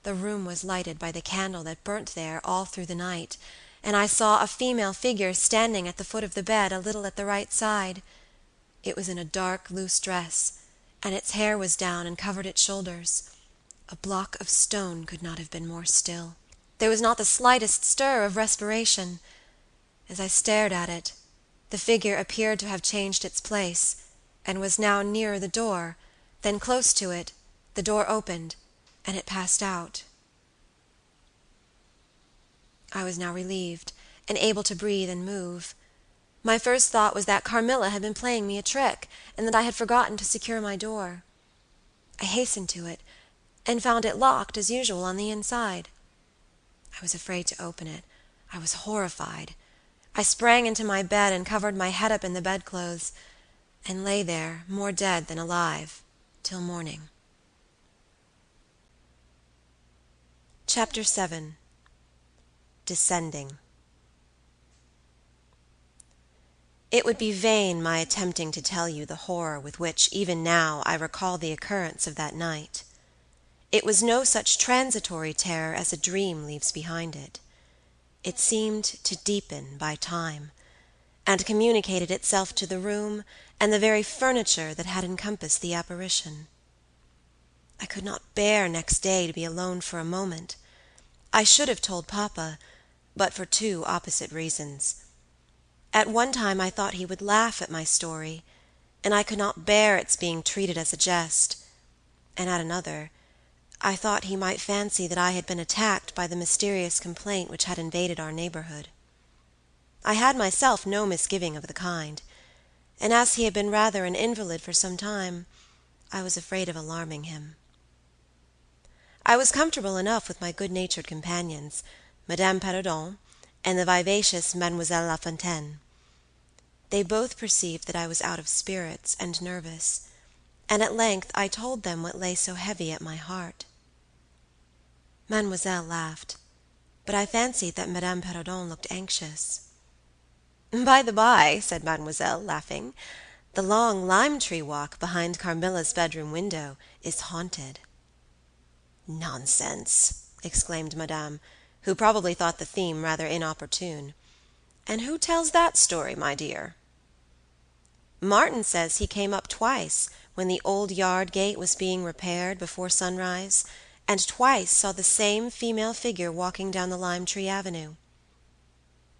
The room was lighted by the candle that burnt there all through the night, and I saw a female figure standing at the foot of the bed, a little at the right side. It was in a dark, loose dress, and its hair was down and covered its shoulders. A block of stone could not have been more still. There was not the slightest stir of respiration. As I stared at it, the figure appeared to have changed its place, and was now nearer the door, then close to it, the door opened, and it passed out. I was now relieved, and able to breathe and move. My first thought was that Carmilla had been playing me a trick, and that I had forgotten to secure my door. I hastened to it, and found it locked as usual on the inside. I was afraid to open it. I was horrified. I sprang into my bed and covered my head up in the bedclothes, and lay there, more dead than alive, till morning. Chapter 7. Descending. It would be vain my attempting to tell you the horror with which, even now, I recall the occurrence of that night. It was no such transitory terror as a dream leaves behind it. It seemed to deepen by time, and communicated itself to the room and the very furniture that had encompassed the apparition. I could not bear next day to be alone for a moment. I should have told Papa, but for 2 opposite reasons. At one time I thought he would laugh at my story, and I could not bear its being treated as a jest, and at another, I thought he might fancy that I had been attacked by the mysterious complaint which had invaded our neighborhood. I had myself no misgiving of the kind, and as he had been rather an invalid for some time, I was afraid of alarming him. I was comfortable enough with my good-natured companions, Madame Perrodon and the vivacious Mademoiselle La Fontaine. They both perceived that I was out of spirits and nervous, and at length I told them what lay so heavy at my heart. Mademoiselle laughed, but I fancied that Madame Perrodon looked anxious. "By the by," said Mademoiselle, laughing, "the long lime-tree walk behind Carmilla's bedroom window is haunted." "Nonsense!" exclaimed Madame, who probably thought the theme rather inopportune. "And who tells that story, my dear?" "Martin says he came up twice when the old yard gate was being repaired before sunrise, and twice saw the same female figure walking down the lime-tree avenue."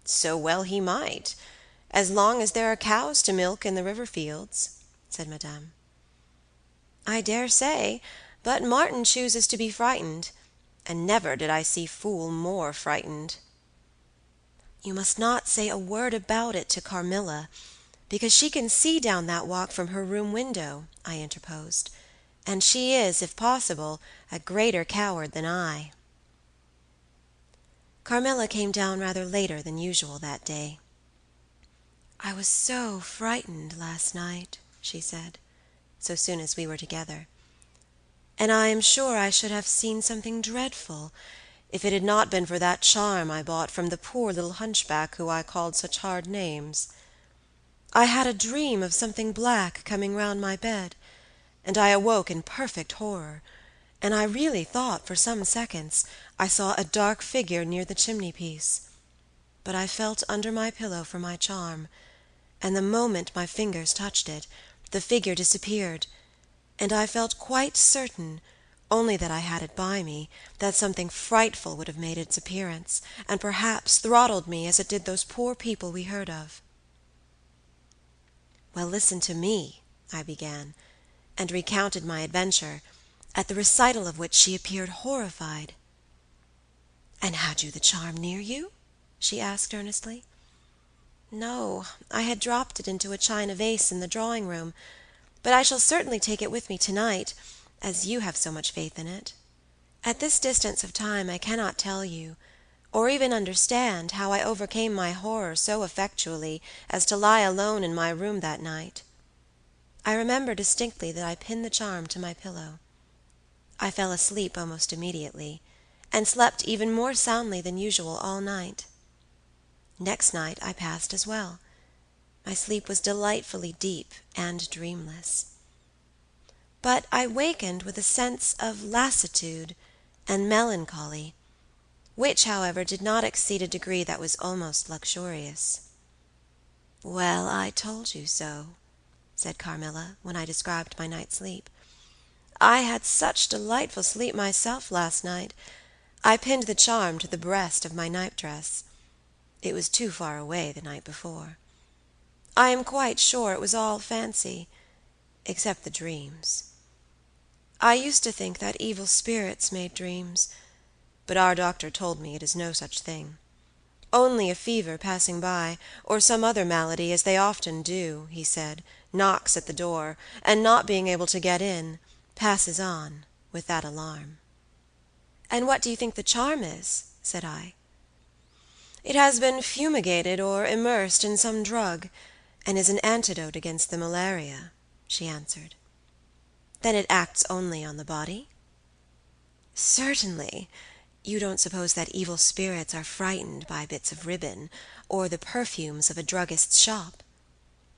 "So well he might, as long as there are cows to milk in the river fields," said Madame. "I dare say, but Martin chooses to be frightened, and never did I see fool more frightened." You must not say a word about it to Carmilla, because she can see down that walk from her room window," I interposed, "and she is, if possible, a greater coward than I." Carmilla came down rather later than usual that day. "I was so frightened last night," she said, so soon as we were together, "and I am sure I should have seen something dreadful if it had not been for that charm I bought from the poor little hunchback who I called such hard names. I had a dream of something black coming round my bed, and I awoke in perfect horror, and I really thought for some seconds I saw a dark figure near the chimney-piece. But I felt under my pillow for my charm, and the moment my fingers touched it, the figure disappeared, and I felt quite certain, only that I had it by me, that something frightful would have made its appearance, and perhaps throttled me as it did those poor people we heard of." "Well, listen to me," I began, and recounted my adventure, at the recital of which she appeared horrified. "And had you the charm near you?" she asked earnestly. "No, I had dropped it into a china vase in the drawing-room, but I shall certainly take it with me tonight, as you have so much faith in it. At this distance of time I cannot tell you, or even understand, how I overcame my horror so effectually as to lie alone in my room that night. I remember distinctly that I pinned the charm to my pillow. I fell asleep almost immediately, and slept even more soundly than usual all night. Next night I passed as well. My sleep was delightfully deep and dreamless. But I wakened with a sense of lassitude and melancholy, which, however, did not exceed a degree that was almost luxurious. "Well, I told you so," said Carmilla, when I described my night's sleep. "I had such delightful sleep myself last night. I pinned the charm to the breast of my nightdress. It was too far away the night before. I am quite sure it was all fancy, except the dreams. I used to think that evil spirits made dreams, but our doctor told me it is no such thing. Only a fever passing by, or some other malady, as they often do, he said, knocks at the door, and not being able to get in, passes on, with that alarm." "And what do you think the charm is?" said I. "It has been fumigated or immersed in some drug, and is an antidote against the malaria," she answered. "Then it acts only on the body?" "Certainly. You don't suppose that evil spirits are frightened by bits of ribbon, or the perfumes of a druggist's shop?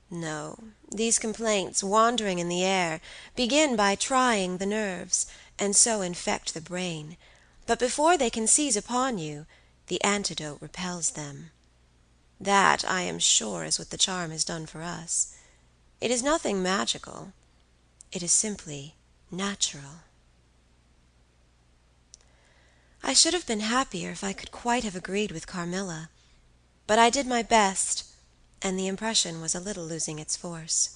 No, these complaints, wandering in the air, begin by trying the nerves, and so infect the brain, but before they can seize upon you, the antidote repels them. That, I am sure, is what the charm has done for us. It is nothing magical. It is simply natural." I should have been happier if I could quite have agreed with Carmilla, but I did my best, and the impression was a little losing its force.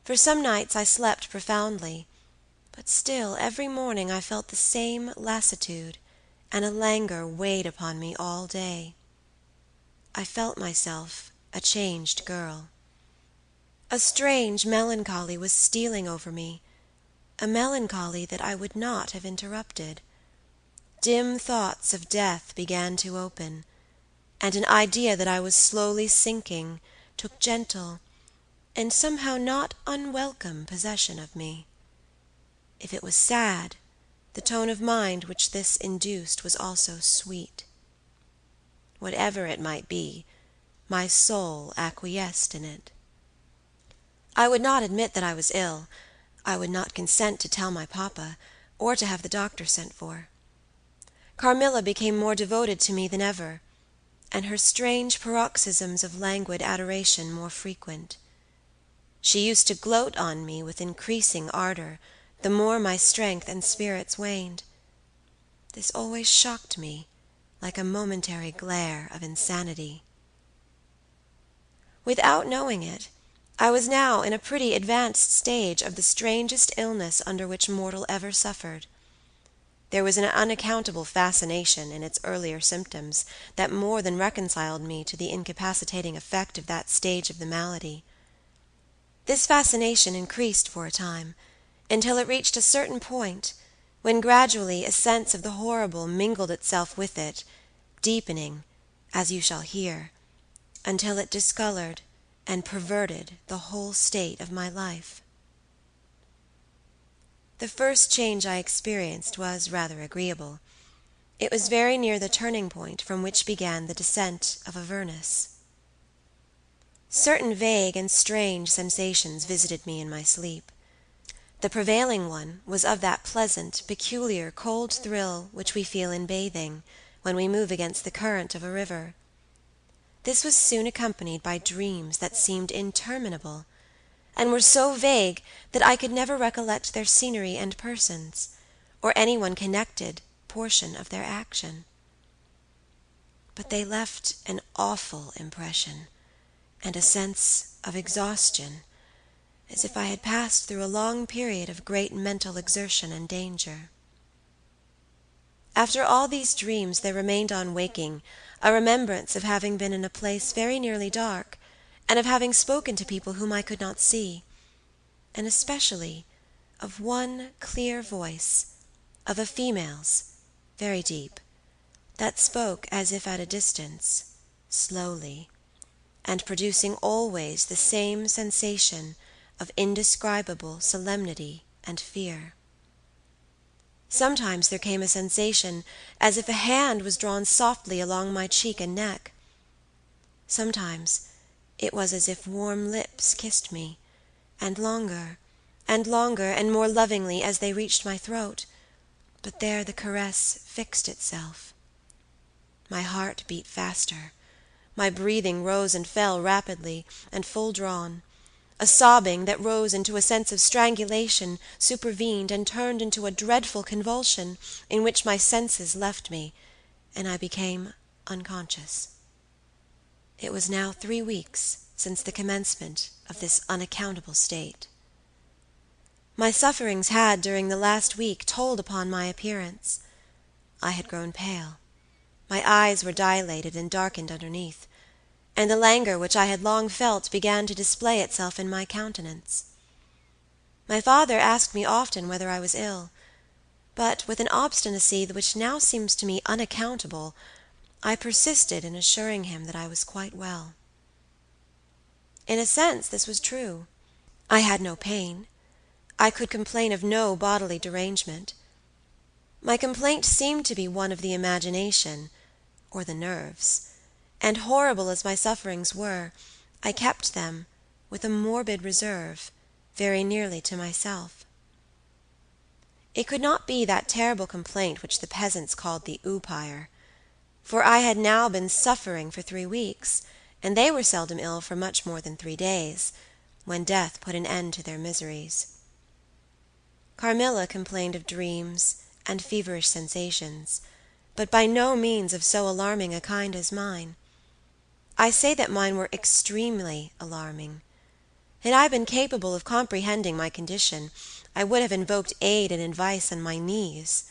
For some nights I slept profoundly, but still every morning I felt the same lassitude, and a languor weighed upon me all day. I felt myself a changed girl. A strange melancholy was stealing over me, a melancholy that I would not have interrupted. Dim thoughts of death began to open, and an idea that I was slowly sinking took gentle, and somehow not unwelcome possession of me. If it was sad, the tone of mind which this induced was also sweet. Whatever it might be, my soul acquiesced in it. I would not admit that I was ill. I would not consent to tell my papa, or to have the doctor sent for. Carmilla became more devoted to me than ever, and her strange paroxysms of languid adoration more frequent. She used to gloat on me with increasing ardor, the more my strength and spirits waned. This always shocked me, like a momentary glare of insanity. Without knowing it, I was now in a pretty advanced stage of the strangest illness under which mortal ever suffered. There was an unaccountable fascination in its earlier symptoms that more than reconciled me to the incapacitating effect of that stage of the malady. This fascination increased for a time, until it reached a certain point, when gradually a sense of the horrible mingled itself with it, deepening, as you shall hear, until it discolored and perverted the whole state of my life. The first change I experienced was rather agreeable. It was very near the turning point from which began the descent of Avernus. Certain vague and strange sensations visited me in my sleep. The prevailing one was of that pleasant, peculiar, cold thrill which we feel in bathing, when we move against the current of a river. This was soon accompanied by dreams that seemed interminable, and were so vague that I could never recollect their scenery and persons, or any one connected portion of their action. But they left an awful impression, and a sense of exhaustion, as if I had passed through a long period of great mental exertion and danger. After all these dreams there remained on waking a remembrance of having been in a place very nearly dark, and of having spoken to people whom I could not see, and especially of one clear voice, of a female's, very deep, that spoke as if at a distance, slowly, and producing always the same sensation of indescribable solemnity and fear. Sometimes there came a sensation as if a hand was drawn softly along my cheek and neck. Sometimes it was as if warm lips kissed me, and longer, and more lovingly as they reached my throat, but there the caress fixed itself. My heart beat faster, my breathing rose and fell rapidly and full drawn. A sobbing that rose into a sense of strangulation supervened and turned into a dreadful convulsion in which my senses left me, and I became unconscious. It was now 3 weeks since the commencement of this unaccountable state. My sufferings had, during the last week, told upon my appearance. I had grown pale. My eyes were dilated and darkened underneath, and the languor which I had long felt began to display itself in my countenance. My father asked me often whether I was ill, but with an obstinacy which now seems to me unaccountable, I persisted in assuring him that I was quite well. In a sense this was true. I had no pain. I could complain of no bodily derangement. My complaint seemed to be one of the imagination, or the nerves, and horrible as my sufferings were, I kept them, with a morbid reserve, very nearly to myself. It could not be that terrible complaint which the peasants called the oupire, for I had now been suffering for 3 weeks, and they were seldom ill for much more than 3 days, when death put an end to their miseries. Carmilla complained of dreams and feverish sensations, but by no means of so alarming a kind as mine. I say that mine were extremely alarming. Had I been capable of comprehending my condition, I would have invoked aid and advice on my knees.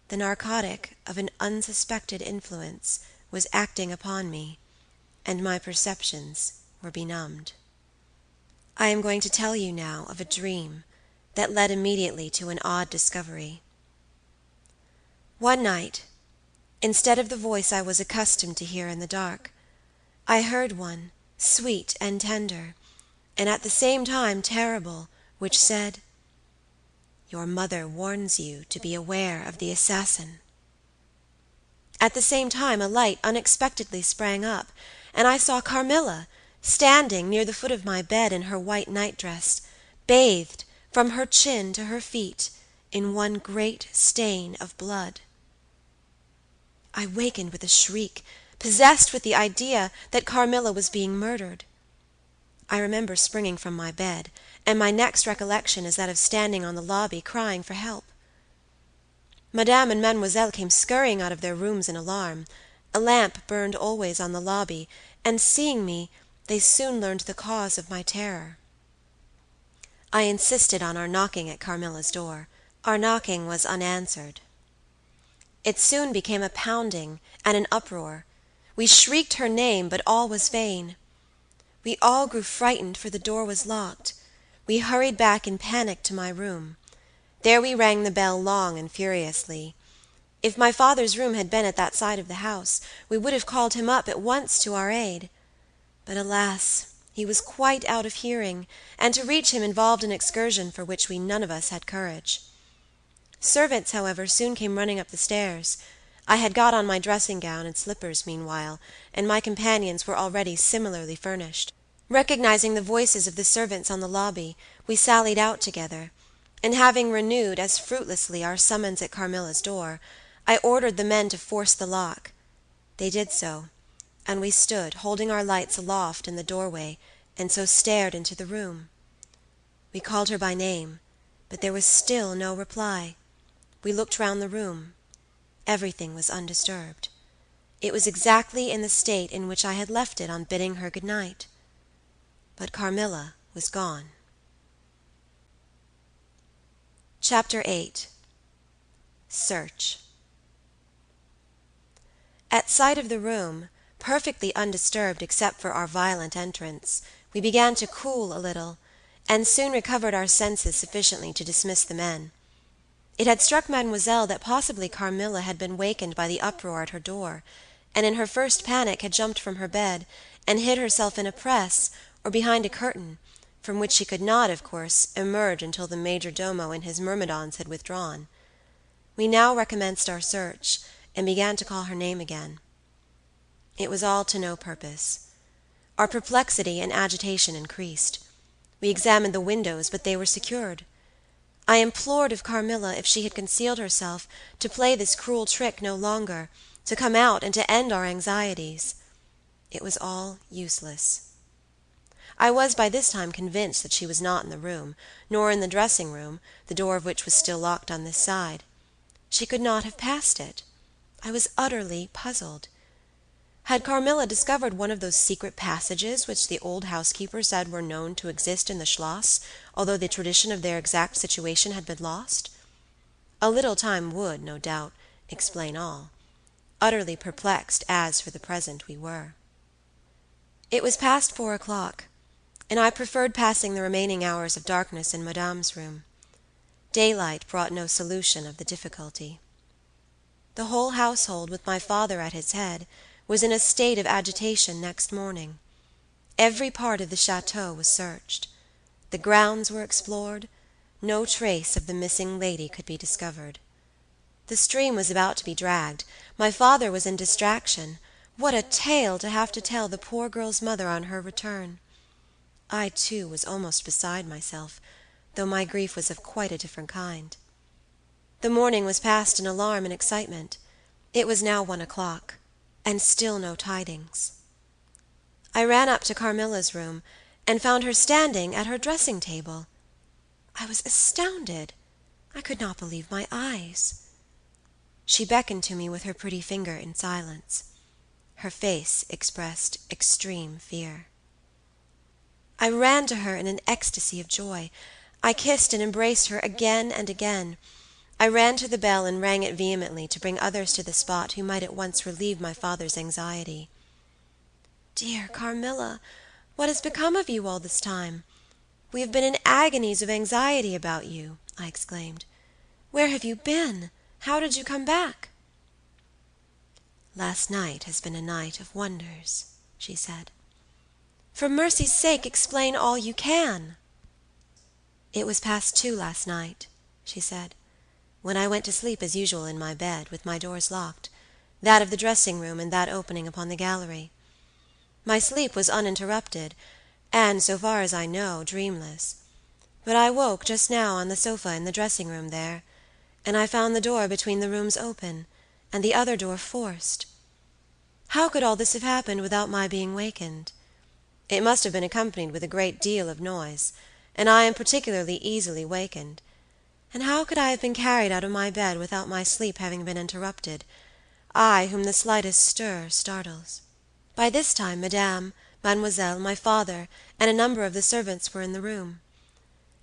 The narcotic of an unsuspected influence was acting upon me, and my perceptions were benumbed. I am going to tell you now of a dream that led immediately to an odd discovery. One night, instead of the voice I was accustomed to hear in the dark, I heard one, sweet and tender, and at the same time terrible, which said, "Your mother warns you to be aware of the assassin." At the same time a light unexpectedly sprang up, and I saw Carmilla standing near the foot of my bed in her white nightdress, bathed from her chin to her feet in one great stain of blood. I wakened with a shriek, possessed with the idea that Carmilla was being murdered. I remember springing from my bed, and my next recollection is that of standing on the lobby crying for help. Madame and Mademoiselle came scurrying out of their rooms in alarm. A lamp burned always on the lobby, and seeing me, they soon learned the cause of my terror. I insisted on our knocking at Carmilla's door. Our knocking was unanswered. It soon became a pounding and an uproar. We shrieked her name, but all was vain. We all grew frightened, for the door was locked. We hurried back in panic to my room. There we rang the bell long and furiously. If my father's room had been at that side of the house, we would have called him up at once to our aid. But alas, he was quite out of hearing, and to reach him involved an excursion for which we none of us had courage. Servants, however, soon came running up the stairs. I had got on my dressing gown and slippers meanwhile, and my companions were already similarly furnished. Recognizing the voices of the servants on the lobby, we sallied out together, and having renewed, as fruitlessly, our summons at Carmilla's door, I ordered the men to force the lock. They did so, and we stood, holding our lights aloft in the doorway, and so stared into the room. We called her by name, but there was still no reply. We looked round the room. Everything was undisturbed. It was exactly in the state in which I had left it on bidding her good night. But Carmilla was gone. Chapter 8. Search. At sight of the room, perfectly undisturbed except for our violent entrance, we began to cool a little, and soon recovered our senses sufficiently to dismiss the men. It had struck Mademoiselle that possibly Carmilla had been wakened by the uproar at her door, and in her first panic had jumped from her bed, and hid herself in a press, or behind a curtain, from which she could not, of course, emerge until the major domo and his myrmidons had withdrawn. We now recommenced our search, and began to call her name again. It was all to no purpose. Our perplexity and agitation increased. We examined the windows, but they were secured. I implored of Carmilla, if she had concealed herself, to play this cruel trick no longer, to come out and to end our anxieties. It was all useless. I was by this time convinced that she was not in the room, nor in the dressing room, the door of which was still locked on this side. She could not have passed it. I was utterly puzzled. Had Carmilla discovered one of those secret passages which the old housekeeper said were known to exist in the Schloss, although the tradition of their exact situation had been lost? A little time would, no doubt, explain all. Utterly perplexed as, for the present, we were. It was past 4:00, and I preferred passing the remaining hours of darkness in Madame's room. Daylight brought no solution of the difficulty. The whole household, with my father at its head, was in a state of agitation next morning. Every part of the chateau was searched. The grounds were explored. No trace of the missing lady could be discovered. The stream was about to be dragged. My father was in distraction. What a tale to have to tell the poor girl's mother on her return! I, too, was almost beside myself, though my grief was of quite a different kind. The morning was passed in alarm and excitement. It was now 1:00, and still no tidings. I ran up to Carmilla's room, and found her standing at her dressing table. I was astounded. I could not believe my eyes. She beckoned to me with her pretty finger in silence. Her face expressed extreme fear. I ran to her in an ecstasy of joy. I kissed and embraced her again and again. I ran to the bell and rang it vehemently to bring others to the spot who might at once relieve my father's anxiety. "Dear Carmilla, what has become of you all this time? We have been in agonies of anxiety about you," I exclaimed. "Where have you been? How did you come back?" "Last night has been a night of wonders," she said. "For mercy's sake, explain all you can." "It was past 2 last night," she said, "when I went to sleep as usual in my bed, with my doors locked, that of the dressing room and that opening upon the gallery. My sleep was uninterrupted, and, so far as I know, dreamless. But I woke just now on the sofa in the dressing room there, and I found the door between the rooms open, and the other door forced. How could all this have happened without my being wakened? It must have been accompanied with a great deal of noise, and I am particularly easily wakened. And how could I have been carried out of my bed without my sleep having been interrupted, I whom the slightest stir startles?" By this time Madame, Mademoiselle, my father, and a number of the servants were in the room.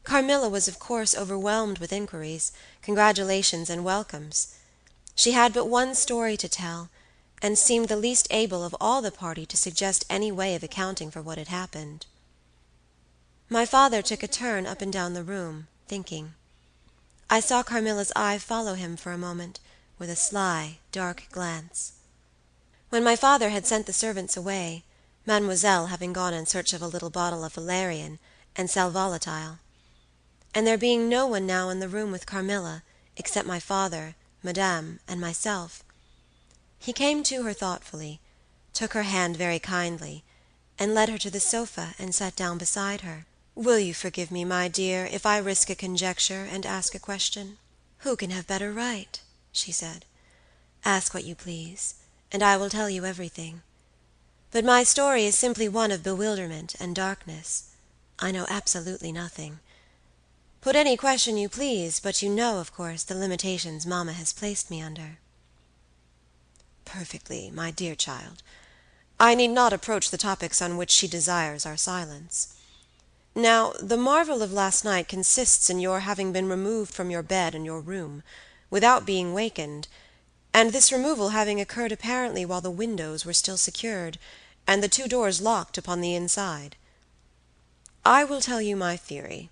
Carmilla was of course overwhelmed with inquiries, congratulations, and welcomes. She had but one story to tell, and seemed the least able of all the party to suggest any way of accounting for what had happened. My father took a turn up and down the room, thinking. I saw Carmilla's eye follow him for a moment, with a sly, dark glance. When my father had sent the servants away, Mademoiselle having gone in search of a little bottle of valerian and sal volatile, and there being no one now in the room with Carmilla, except my father, Madame, and myself, he came to her thoughtfully, took her hand very kindly, and led her to the sofa and sat down beside her. "Will you forgive me, my dear, if I risk a conjecture and ask a question?" "Who can have better right?" she said. "Ask what you please, and I will tell you everything. But my story is simply one of bewilderment and darkness. I know absolutely nothing. Put any question you please, but you know, of course, the limitations Mamma has placed me under." "Perfectly, my dear child. I need not approach the topics on which she desires our silence. Now, the marvel of last night consists in your having been removed from your bed in your room, without being wakened, and this removal having occurred apparently while the windows were still secured, and the 2 doors locked upon the inside. I will tell you my theory,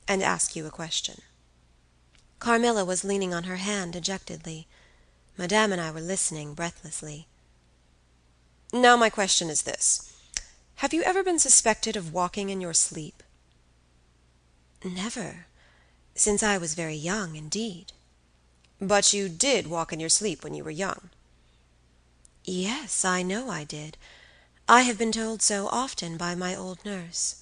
and ask you a question." Carmilla was leaning on her hand dejectedly. Madame and I were listening breathlessly. Now my question is this. Have you ever been suspected of walking in your sleep? "Never. Since I was very young, indeed." "But you did walk in your sleep when you were young?" "Yes, I know I did. I have been told so often by my old nurse."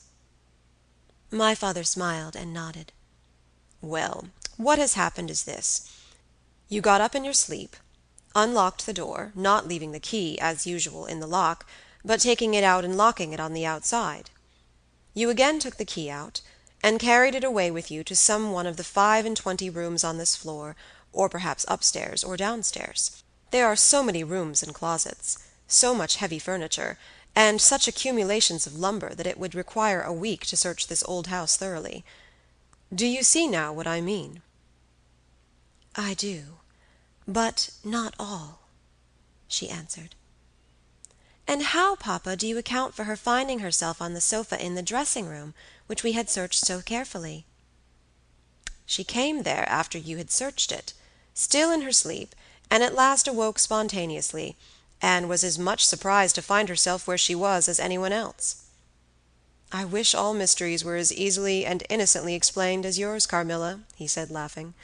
My father smiled and nodded. "Well, what has happened is this. You got up in your sleep, unlocked the door, not leaving the key, as usual, in the lock, but taking it out and locking it on the outside. You again took the key out, and carried it away with you to some one of the 25 rooms on this floor, or perhaps upstairs or downstairs. There are so many rooms and closets, so much heavy furniture, and such accumulations of lumber that it would require a week to search this old house thoroughly. Do you see now what I mean?" "I do, but not all," she answered. "And how, papa, do you account for her finding herself on the sofa in the dressing-room, which we had searched so carefully?" "She came there after you had searched it, still in her sleep, and at last awoke spontaneously, and was as much surprised to find herself where she was as anyone else. I wish all mysteries were as easily and innocently explained as yours, Carmilla," he said, laughing.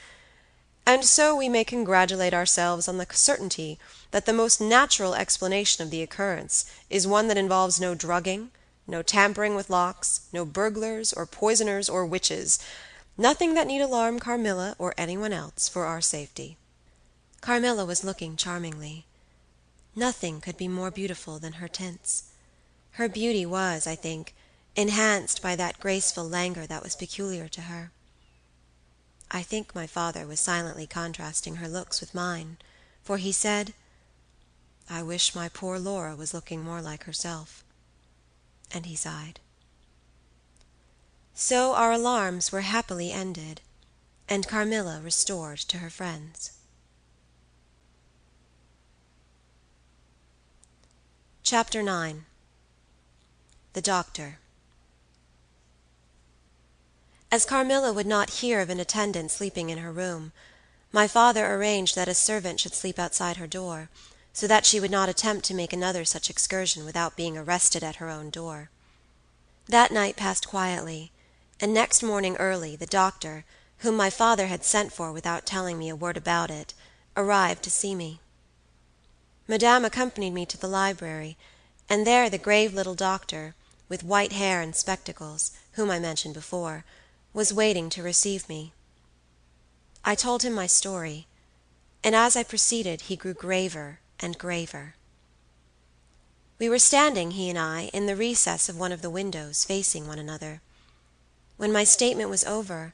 "And so we may congratulate ourselves on the certainty that the most natural explanation of the occurrence is one that involves no drugging, no tampering with locks, no burglars or poisoners or witches, nothing that need alarm Carmilla or anyone else for our safety." Carmilla was looking charmingly. Nothing could be more beautiful than her tints. Her beauty was, I think, enhanced by that graceful languor that was peculiar to her. I think my father was silently contrasting her looks with mine, for he said, "I wish my poor Laura was looking more like herself," and he sighed. So our alarms were happily ended, and Carmilla restored to her friends. Chapter 9. The Doctor. As Carmilla would not hear of an attendant sleeping in her room, my father arranged that a servant should sleep outside her door, so that she would not attempt to make another such excursion without being arrested at her own door. That night passed quietly, and next morning early the doctor, whom my father had sent for without telling me a word about it, arrived to see me. Madame accompanied me to the library, and there the grave little doctor, with white hair and spectacles, whom I mentioned before, was waiting to receive me. I told him my story, and as I proceeded he grew graver and graver. We were standing, he and I, in the recess of one of the windows, facing one another. When my statement was over,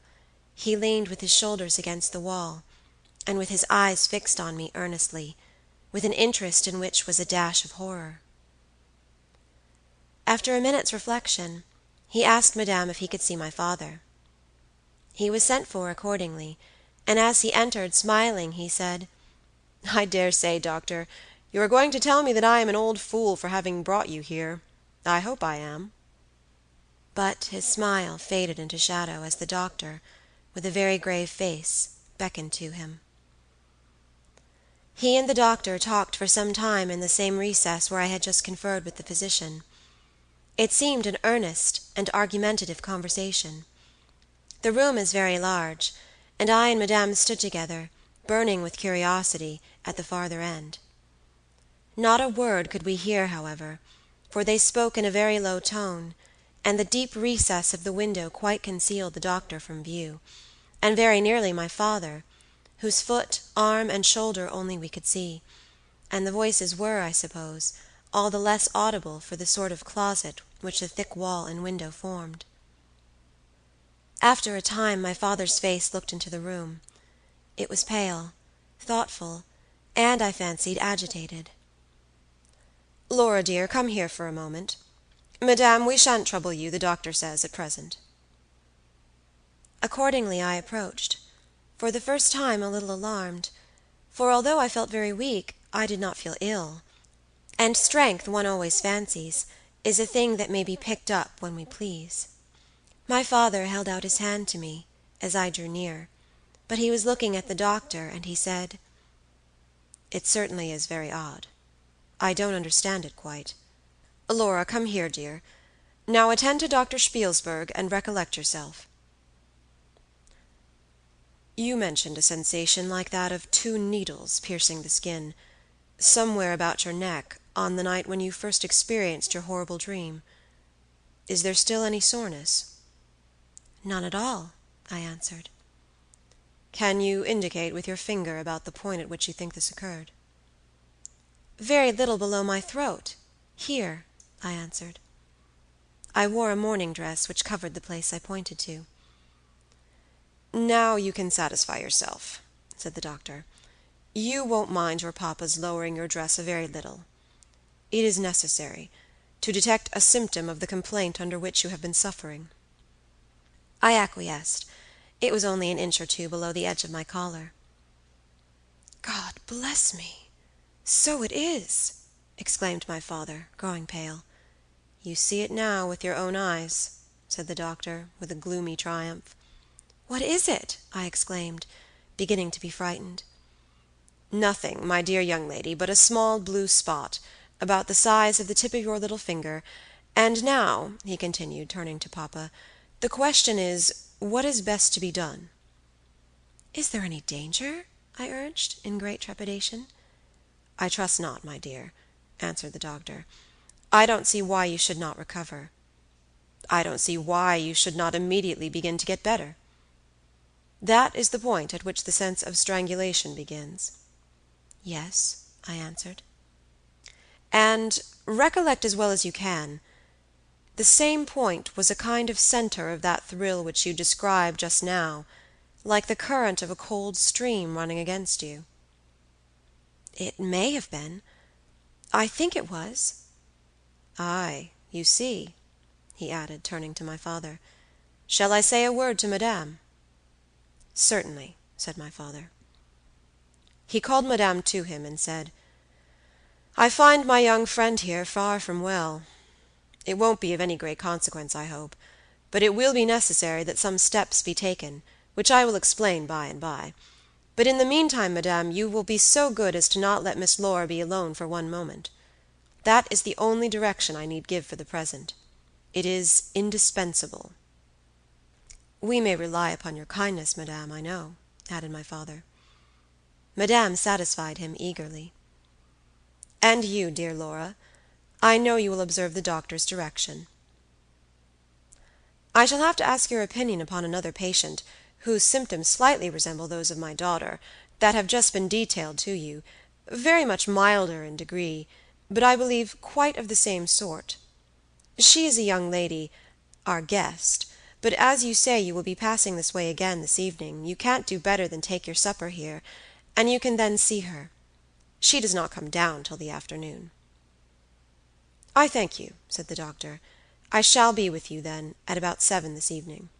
he leaned with his shoulders against the wall, and with his eyes fixed on me earnestly, with an interest in which was a dash of horror. After a minute's reflection, he asked Madame if he could see my father. He was sent for accordingly, and as he entered, smiling, he said, I dare say, doctor, you are going to tell me that I am an old fool for having brought you here. I hope I am." But his smile faded into shadow as the doctor, with a very grave face, beckoned to him. He and the doctor talked for some time in the same recess where I had just conferred with the physician. It seemed an earnest and argumentative conversation. The room is very large, and I and Madame stood together, burning with curiosity, at the farther end. Not a word could we hear, however, for they spoke in a very low tone, and the deep recess of the window quite concealed the doctor from view, and very nearly my father, whose foot, arm, and shoulder only we could see, and the voices were, I suppose, all the less audible for the sort of closet which the thick wall and window formed. After a time my father's face looked into the room. It was pale, thoughtful, and, I fancied, agitated. "Laura, dear, come here for a moment. Madame, we shan't trouble you, the doctor says, at present." Accordingly I approached, for the first time a little alarmed, for although I felt very weak, I did not feel ill, and strength, one always fancies, is a thing that may be picked up when we please. My father held out his hand to me as I drew near, but he was looking at the doctor, and he said, "It certainly is very odd. I don't understand it quite. Laura, come here, dear. Now attend to Dr. Spielsberg, and recollect yourself. You mentioned a sensation like that of 2 needles piercing the skin, somewhere about your neck, on the night when you first experienced your horrible dream. Is there still any soreness?" "None at all," I answered. "Can you indicate with your finger about the point at which you think this occurred?" "Very little below my throat. Here," I answered. I wore a morning dress which covered the place I pointed to. "Now you can satisfy yourself," said the doctor. "You won't mind your papa's lowering your dress a very little. It is necessary, to detect a symptom of the complaint under which you have been suffering." I acquiesced. It was only an inch or 2 below the edge of my collar. "God bless me! So it is!" exclaimed my father, growing pale. "You see it now with your own eyes," said the doctor, with a gloomy triumph. "What is it?" I exclaimed, beginning to be frightened. "Nothing, my dear young lady, but a small blue spot, about the size of the tip of your little finger. And now," he continued, turning to papa, "the question is, what is best to be done?" "Is there any danger?" I urged, in great trepidation. "I trust not, my dear," answered the doctor. "I don't see why you should not recover. I don't see why you should not immediately begin to get better. That is the point at which the sense of strangulation begins." "Yes," I answered. "And recollect as well as you can, the same point was a kind of center of that thrill which you described just now, like the current of a cold stream running against you." "It may have been. I think it was." "Ay, you see," he added, turning to my father. "Shall I say a word to Madame?" "Certainly," said my father. He called Madame to him, and said, "I find my young friend here far from well. It won't be of any great consequence, I hope, but it will be necessary that some steps be taken, which I will explain by and by. But in the meantime, Madame, you will be so good as to not let Miss Laura be alone for one moment. That is the only direction I need give for the present. It is indispensable." "We may rely upon your kindness, Madame, I know," added my father. Madame satisfied him eagerly. "And you, dear Laura, I know you will observe the doctor's direction." "I shall have to ask your opinion upon another patient, whose symptoms slightly resemble those of my daughter, that have just been detailed to you, very much milder in degree, but I believe quite of the same sort. She is a young lady, our guest, but as you say you will be passing this way again this evening, you can't do better than take your supper here, and you can then see her. She does not come down till the afternoon." "I thank you," said the doctor. "I shall be with you, then, at about 7 this evening."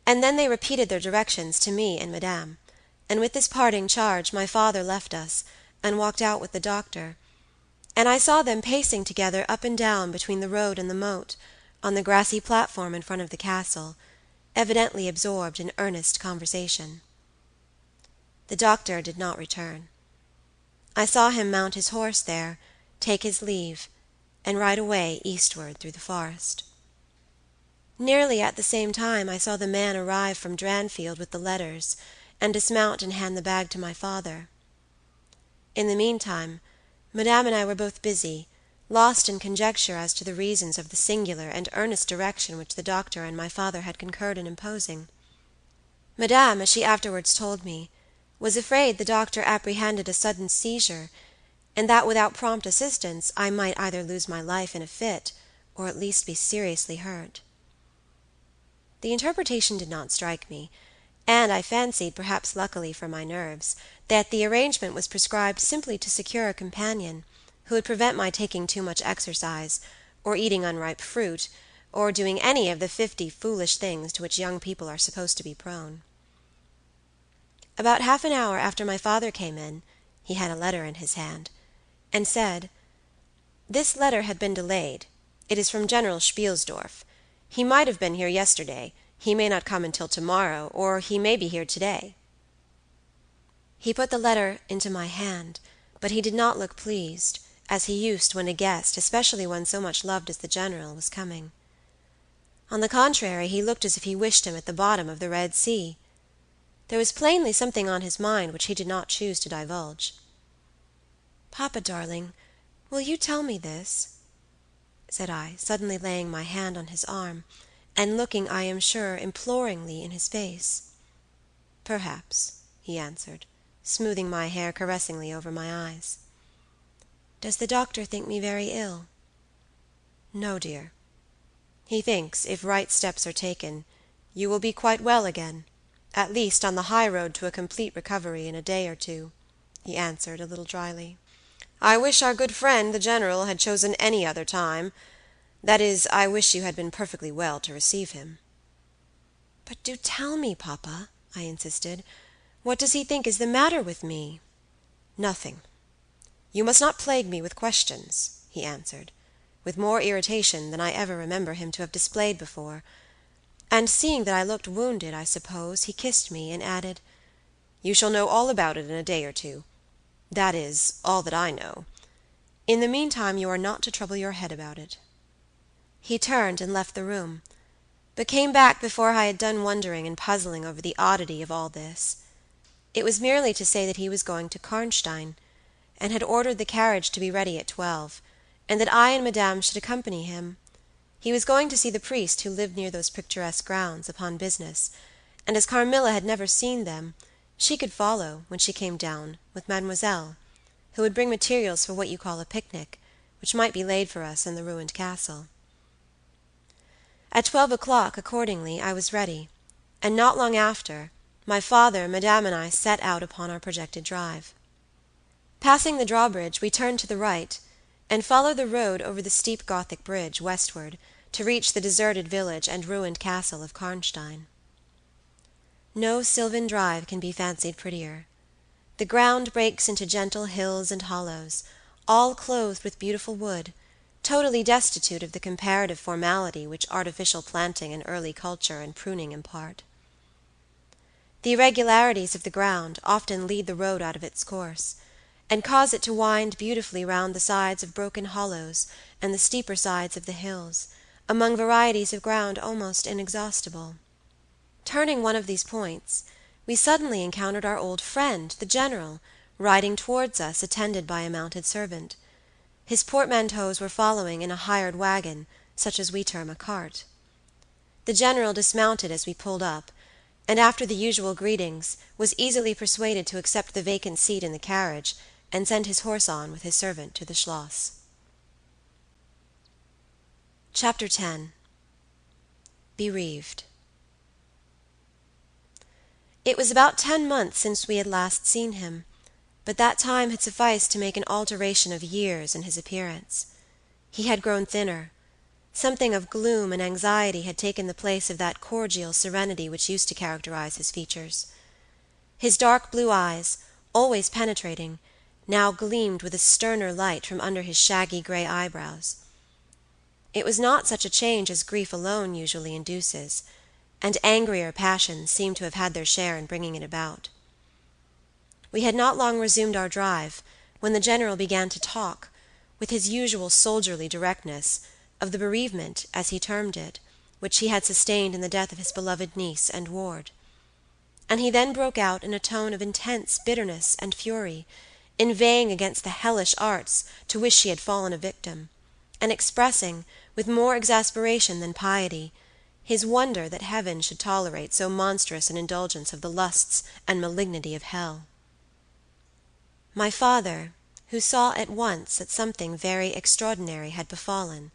And then they repeated their directions to me and Madame, and with this parting charge my father left us, and walked out with the doctor, and I saw them pacing together up and down between the road and the moat, on the grassy platform in front of the castle, evidently absorbed in earnest conversation. The doctor did not return. I saw him mount his horse there, take his leave, and ride away eastward through the forest. Nearly at the same time I saw the man arrive from Dranfield with the letters, and dismount and hand the bag to my father. In the meantime, Madame and I were both busy, lost in conjecture as to the reasons of the singular and earnest direction which the doctor and my father had concurred in imposing. Madame, as she afterwards told me, was afraid the doctor apprehended a sudden seizure, and that without prompt assistance I might either lose my life in a fit, or at least be seriously hurt. The interpretation did not strike me, and I fancied, perhaps luckily for my nerves, that the arrangement was prescribed simply to secure a companion, who would prevent my taking too much exercise, or eating unripe fruit, or doing any of the 50 foolish things to which young people are supposed to be prone. About half an hour after my father came in, he had a letter in his hand, and said, "This letter had been delayed. It is from General Spielsdorf. He might have been here yesterday. He may not come until tomorrow, or he may be here today." He put the letter into my hand, but he did not look pleased, as he used when a guest, especially one so much loved as the General, was coming. On the contrary, he looked as if he wished him at the bottom of the Red Sea. There was plainly something on his mind which he did not choose to divulge. "Papa, darling, will you tell me this?" said I, suddenly laying my hand on his arm, and looking, I am sure, imploringly in his face. "Perhaps," he answered, smoothing my hair caressingly over my eyes. "Does the doctor think me very ill?" "No, dear. He thinks, if right steps are taken, you will be quite well again, at least on the high road to a complete recovery in a day or two," he answered, a little dryly. "I wish our good friend, the General, had chosen any other time. That is, I wish you had been perfectly well to receive him." "But do tell me, papa," I insisted. "What does he think is the matter with me?" "Nothing. You must not plague me with questions," he answered, with more irritation than I ever remember him to have displayed before, and seeing that I looked wounded, I suppose, he kissed me and added, "You shall know all about it in a day or two. That is, all that I know. In the meantime you are not to trouble your head about it." He turned and left the room, but came back before I had done wondering and puzzling over the oddity of all this. It was merely to say that he was going to Karnstein, and had ordered the carriage to be ready at 12, and that I and Madame should accompany him. He was going to see the priest who lived near those picturesque grounds, upon business, and as Carmilla had never seen them, she could follow, when she came down, with Mademoiselle, who would bring materials for what you call a picnic, which might be laid for us in the ruined castle. At 12 o'clock, accordingly, I was ready, and not long after, my father, Madame, and I set out upon our projected drive. Passing the drawbridge, we turned to the right, and followed the road over the steep Gothic bridge, westward, to reach the deserted village and ruined castle of Karnstein. No sylvan drive can be fancied prettier. The ground breaks into gentle hills and hollows, all clothed with beautiful wood, totally destitute of the comparative formality which artificial planting and early culture and pruning impart. The irregularities of the ground often lead the road out of its course, and cause it to wind beautifully round the sides of broken hollows and the steeper sides of the hills, among varieties of ground almost inexhaustible. Turning one of these points, we suddenly encountered our old friend, the General, riding towards us, attended by a mounted servant. His portmanteaus were following in a hired wagon, such as we term a cart. The General dismounted as we pulled up, and after the usual greetings, was easily persuaded to accept the vacant seat in the carriage, and send his horse on with his servant to the Schloss. Chapter 10. Bereaved. It was about 10 months since we had last seen him, but that time had sufficed to make an alteration of years in his appearance. He had grown thinner. Something of gloom and anxiety had taken the place of that cordial serenity which used to characterize his features. His dark blue eyes, always penetrating, now gleamed with a sterner light from under his shaggy gray eyebrows. It was not such a change as grief alone usually induces, and angrier passions seemed to have had their share in bringing it about. We had not long resumed our drive when the General began to talk, with his usual soldierly directness, of the bereavement, as he termed it, which he had sustained in the death of his beloved niece and ward. And he then broke out in a tone of intense bitterness and fury, inveighing against the hellish arts to which she had fallen a victim, and expressing, with more exasperation than piety, his wonder that heaven should tolerate so monstrous an indulgence of the lusts and malignity of hell. My father, who saw at once that something very extraordinary had befallen,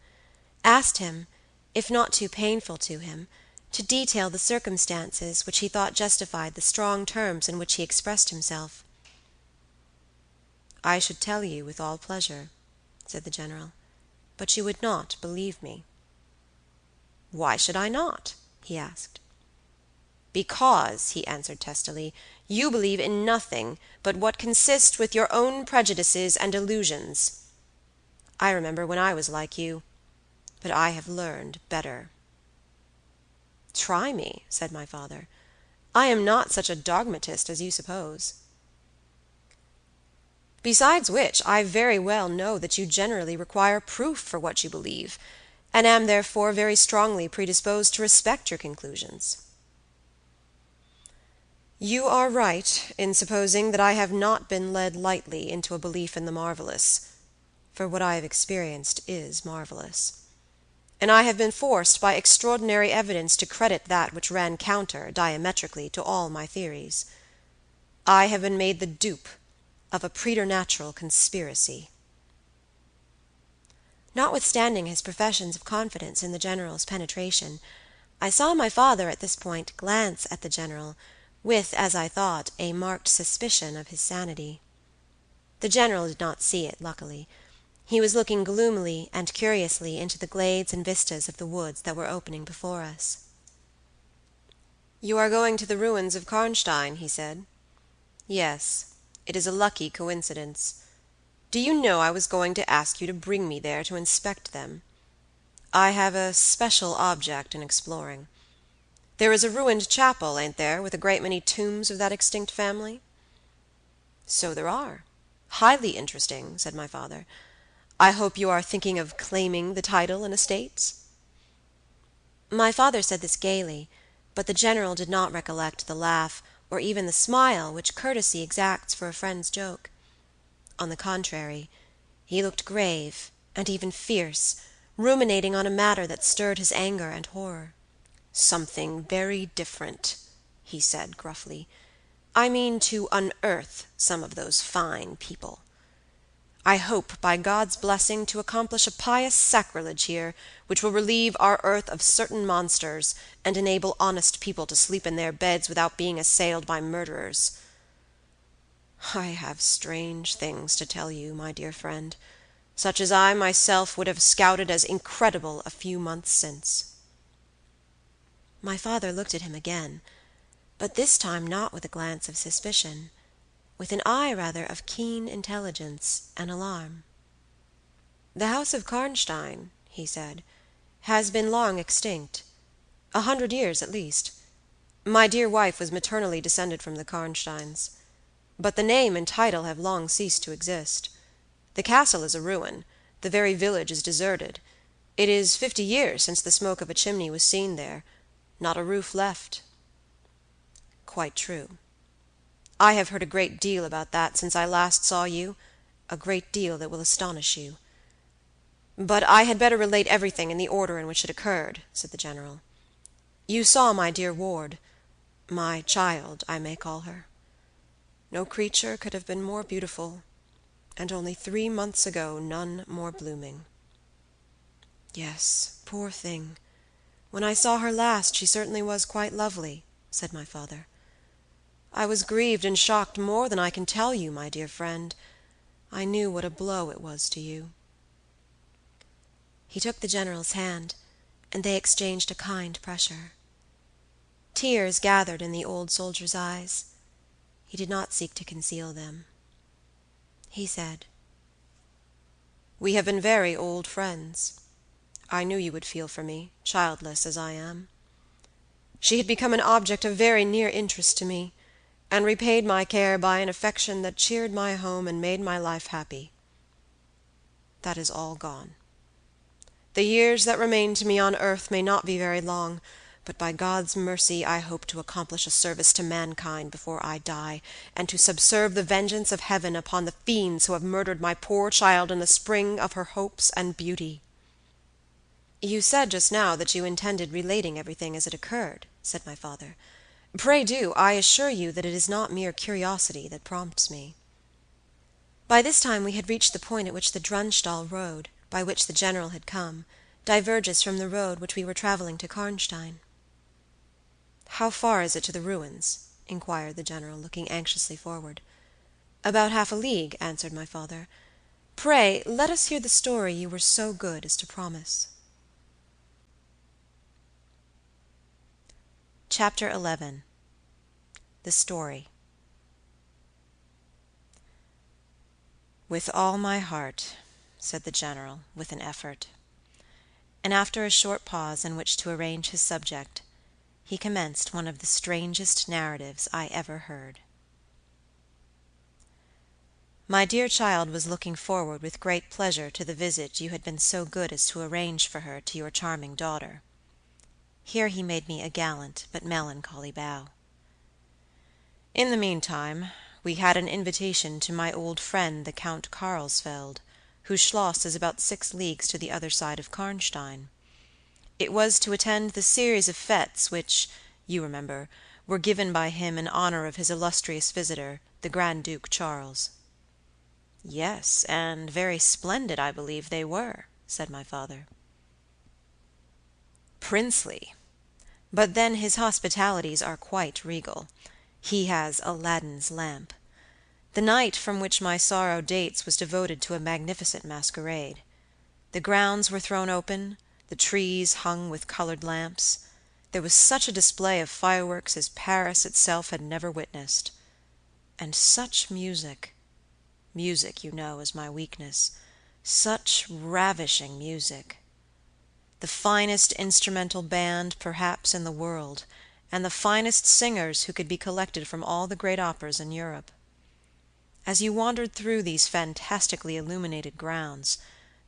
asked him, if not too painful to him, to detail the circumstances which he thought justified the strong terms in which he expressed himself. "I should tell you with all pleasure," said the General, "but you would not believe me." "Why should I not?" he asked. "Because," he answered testily, "you believe in nothing but what consists with your own prejudices and illusions. I remember when I was like you, but I have learned better." "Try me," said my father. "I am not such a dogmatist as you suppose. Besides which, I very well know that you generally require proof for what you believe, and am therefore very strongly predisposed to respect your conclusions." "You are right in supposing that I have not been led lightly into a belief in the marvelous, for what I have experienced is marvelous. And I have been forced by extraordinary evidence to credit that which ran counter, diametrically, to all my theories. I have been made the dupe of a preternatural conspiracy." Notwithstanding his professions of confidence in the General's penetration, I saw my father at this point glance at the General, with, as I thought, a marked suspicion of his sanity. The General did not see it, luckily. He was looking gloomily and curiously into the glades and vistas of the woods that were opening before us. "You are going to the ruins of Karnstein," he said. "Yes, it is a lucky coincidence. Do you know I was going to ask you to bring me there to inspect them? I have a special object in exploring. There is a ruined chapel, ain't there, with a great many tombs of that extinct family?" "So there are. Highly interesting," said my father. "I hope you are thinking of claiming the title and estates?" My father said this gaily, but the General did not recollect the laugh, or even the smile which courtesy exacts for a friend's joke. On the contrary, he looked grave and even fierce, ruminating on a matter that stirred his anger and horror. "Something very different," he said gruffly. "I mean to unearth some of those fine people. I hope, by God's blessing, to accomplish a pious sacrilege here, which will relieve our earth of certain monsters, and enable honest people to sleep in their beds without being assailed by murderers. I have strange things to tell you, my dear friend, such as I myself would have scouted as incredible a few months since." My father looked at him again, but this time not with a glance of suspicion, with an eye rather of keen intelligence and alarm. "The house of Karnstein," he said, "has been long extinct, 100 years at least. My dear wife was maternally descended from the Karnsteins. But the name and title have long ceased to exist. The castle is a ruin, the very village is deserted. It is 50 years since the smoke of a chimney was seen there, not a roof left." "Quite true. I have heard a great deal about that since I last saw you, a great deal that will astonish you. But I had better relate everything in the order in which it occurred," said the General. "You saw my dear ward, my child, I may call her. No creature could have been more beautiful, and only 3 months ago none more blooming." "Yes, poor thing. When I saw her last she certainly was quite lovely," said my father. "I was grieved and shocked more than I can tell you, my dear friend. I knew what a blow it was to you." He took the General's hand, and they exchanged a kind pressure. Tears gathered in the old soldier's eyes. He did not seek to conceal them. He said, "We have been very old friends. I knew you would feel for me, childless as I am. She had become an object of very near interest to me, and repaid my care by an affection that cheered my home and made my life happy. That is all gone. The years that remain to me on earth may not be very long, but by God's mercy I hope to accomplish a service to mankind before I die, and to subserve the vengeance of heaven upon the fiends who have murdered my poor child in the spring of her hopes and beauty." "You said just now that you intended relating everything as it occurred," said my father. "Pray do. I assure you that it is not mere curiosity that prompts me." By this time we had reached the point at which the Drunstall road, by which the General had come, diverges from the road which we were traveling to Karnstein. "How far is it to the ruins?" inquired the General, looking anxiously forward. "About half a league," answered my father. "Pray, let us hear the story you were so good as to promise." Chapter 11. The Story. "With all my heart," said the General, with an effort; and after a short pause in which to arrange his subject, he commenced one of the strangest narratives I ever heard. "My dear child was looking forward with great pleasure to the visit you had been so good as to arrange for her to your charming daughter." Here he made me a gallant but melancholy bow. "In the meantime, we had an invitation to my old friend the Count Carlsfeld, whose schloss is about 6 leagues to the other side of Karnstein. It was to attend the series of fetes which, you remember, were given by him in honor of his illustrious visitor, the Grand Duke Charles." "Yes, and very splendid, I believe, they were," said my father. "Princely. But then his hospitalities are quite regal. He has Aladdin's lamp. The night from which my sorrow dates was devoted to a magnificent masquerade. The grounds were thrown open, the trees hung with colored lamps. There was such a display of fireworks as Paris itself had never witnessed. And such music. Music, you know, is my weakness. Such ravishing music. The finest instrumental band, perhaps, in the world, and the finest singers who could be collected from all the great operas in Europe. As you wandered through these fantastically illuminated grounds,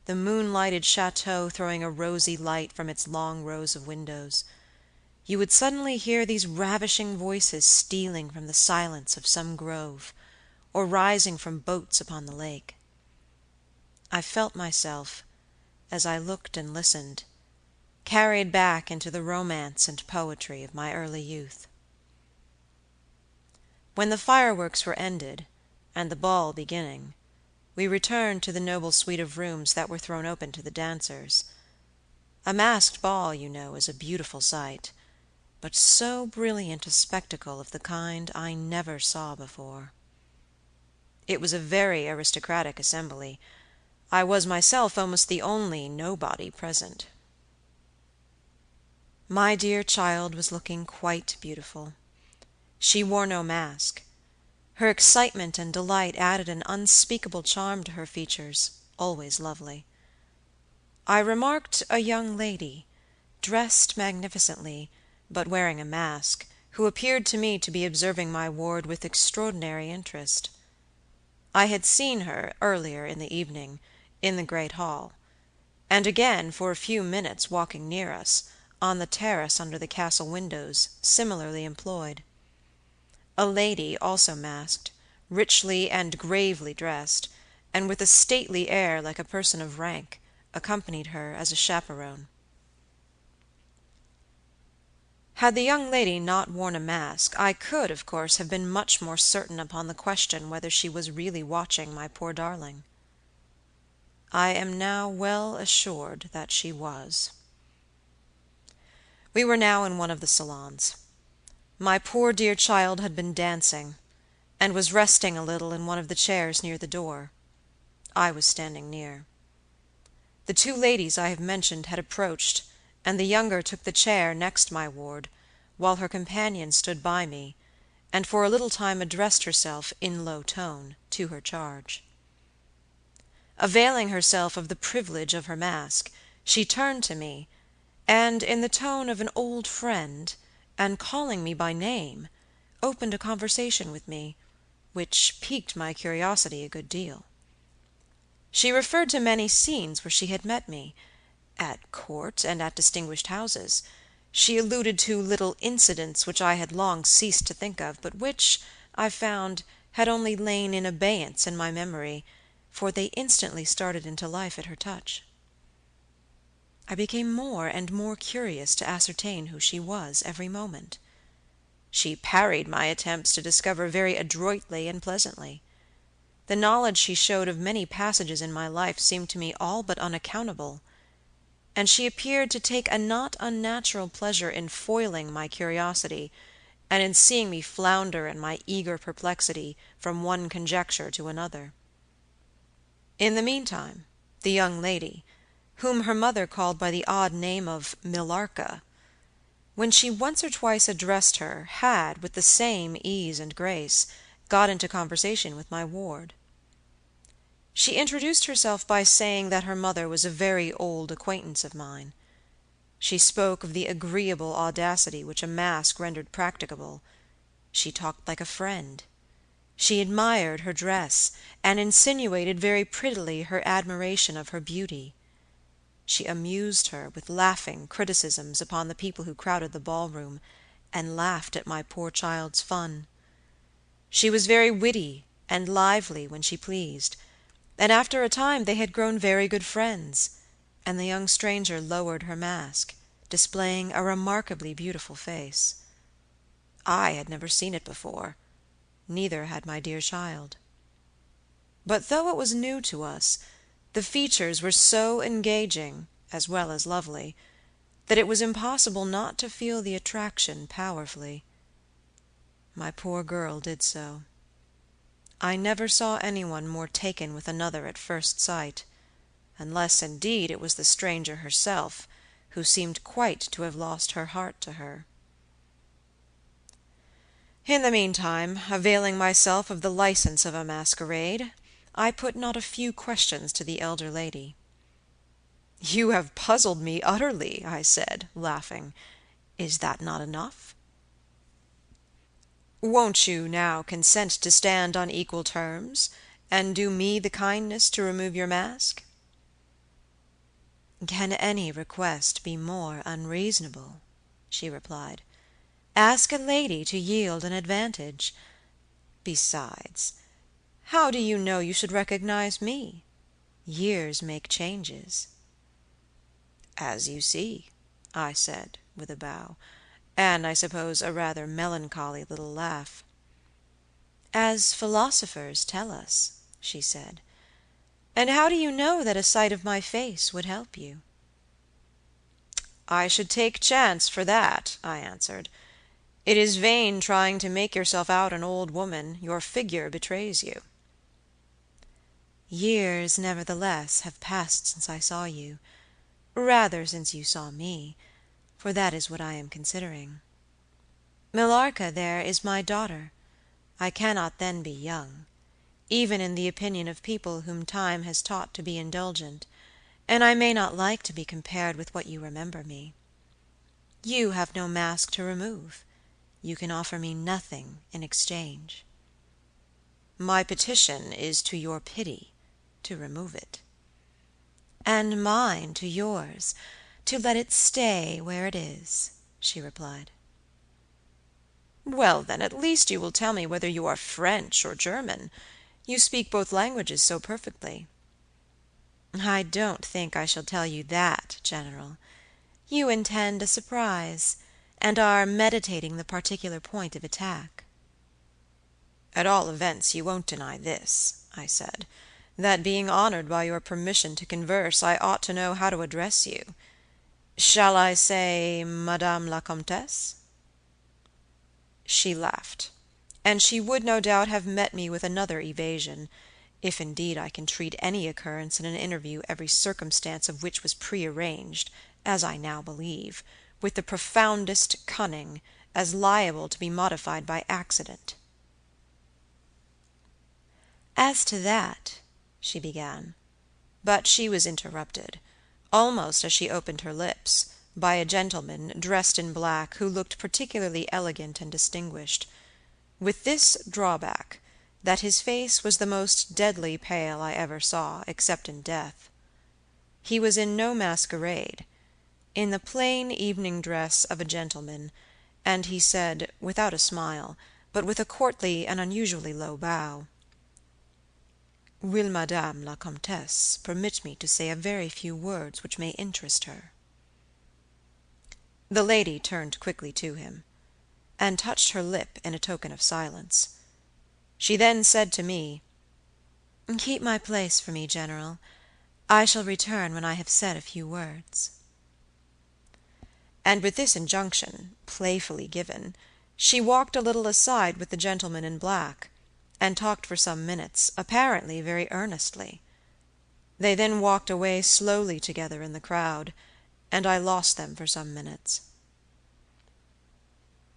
the moon-lighted chateau throwing a rosy light from its long rows of windows, you would suddenly hear these ravishing voices stealing from the silence of some grove, or rising from boats upon the lake. I felt myself, as I looked and listened, carried back into the romance and poetry of my early youth. When the fireworks were ended, and the ball beginning, we returned to the noble suite of rooms that were thrown open to the dancers. A masked ball, you know, is a beautiful sight, but so brilliant a spectacle of the kind I never saw before. It was a very aristocratic assembly. I was myself almost the only nobody present. My dear child was looking quite beautiful. She wore no mask. Her excitement and delight added an unspeakable charm to her features, always lovely. I remarked a young lady, dressed magnificently, but wearing a mask, who appeared to me to be observing my ward with extraordinary interest. I had seen her, earlier in the evening, in the great hall, and again, for a few minutes, walking near us, on the terrace under the castle windows, similarly employed. A lady, also masked, richly and gravely dressed, and with a stately air like a person of rank, accompanied her as a chaperon. Had the young lady not worn a mask, I could, of course, have been much more certain upon the question whether she was really watching my poor darling. I am now well assured that she was. We were now in one of the salons. My poor dear child had been dancing, and was resting a little in one of the chairs near the door. I was standing near. The 2 ladies I have mentioned had approached, and the younger took the chair next my ward, while her companion stood by me, and for a little time addressed herself, in low tone, to her charge. Availing herself of the privilege of her mask, she turned to me, and in the tone of an old friend, and calling me by name, opened a conversation with me, which piqued my curiosity a good deal. She referred to many scenes where she had met me, at court and at distinguished houses. She alluded to little incidents which I had long ceased to think of, but which, I found, had only lain in abeyance in my memory, for they instantly started into life at her touch. I became more and more curious to ascertain who she was every moment. She parried my attempts to discover very adroitly and pleasantly. The knowledge she showed of many passages in my life seemed to me all but unaccountable, and she appeared to take a not unnatural pleasure in foiling my curiosity, and in seeing me flounder in my eager perplexity from one conjecture to another. In the meantime, the young lady, whom her mother called by the odd name of Millarca, when she once or twice addressed her, had, with the same ease and grace, got into conversation with my ward. She introduced herself by saying that her mother was a very old acquaintance of mine. She spoke of the agreeable audacity which a mask rendered practicable. She talked like a friend. She admired her dress, and insinuated very prettily her admiration of her beauty. She amused her with laughing criticisms upon the people who crowded the ballroom, and laughed at my poor child's fun. She was very witty and lively when she pleased, and after a time they had grown very good friends, and the young stranger lowered her mask, displaying a remarkably beautiful face. I had never seen it before, neither had my dear child. But though it was new to us, the features were so engaging, as well as lovely, that it was impossible not to feel the attraction powerfully. My poor girl did so. I never saw anyone more taken with another at first sight, unless, indeed, it was the stranger herself, who seemed quite to have lost her heart to her. In the meantime, availing myself of the license of a masquerade, I put not a few questions to the elder lady. "You have puzzled me utterly," I said, laughing. "Is that not enough?" "Won't you now consent to stand on equal terms, and do me the kindness to remove your mask?" "Can any request be more unreasonable?" she replied. "Ask a lady to yield an advantage. Besides, how do you know you should recognize me? Years make changes." "As you see," I said, with a bow, and I suppose a rather melancholy little laugh. "As philosophers tell us," she said. "And how do you know that a sight of my face would help you?" "I should take chance for that," I answered. "It is vain trying to make yourself out an old woman. Your figure betrays you." "Years, nevertheless, have passed since I saw you, rather since you saw me, for that is what I am considering. Millarca, there, is my daughter. I cannot then be young, even in the opinion of people whom time has taught to be indulgent, and I may not like to be compared with what you remember me. You have no mask to remove. You can offer me nothing in exchange." "My petition is to your pity to remove it." "And mine to yours to let it stay where it is," she replied. "Well, then, at least you will tell me whether you are French or German. You speak both languages so perfectly." "I don't think I shall tell you that, General. You intend a surprise, and are meditating the particular point of attack." "At all events, you won't deny this," I said, "that being honored by your permission to converse, I ought to know how to address you. Shall I say Madame la Comtesse?" She laughed, and she would no doubt have met me with another evasion, if indeed I can treat any occurrence in an interview every circumstance of which was prearranged, as I now believe, with the profoundest cunning, as liable to be modified by accident." "As to that," she began, but she was interrupted, almost as she opened her lips, by a gentleman, dressed in black, who looked particularly elegant and distinguished, with this drawback, that his face was the most deadly pale I ever saw, except in death. He was in no masquerade, in the plain evening dress of a gentleman, and he said, without a smile, but with a courtly and unusually low bow, "Will Madame la Comtesse permit me to say a very few words which may interest her?" The lady turned quickly to him, and touched her lip in a token of silence. She then said to me, "Keep my place for me, General. I shall return when I have said a few words." And with this injunction, playfully given, she walked a little aside with the gentleman in black, and talked for some minutes, apparently very earnestly. They then walked away slowly together in the crowd, and I lost them for some minutes.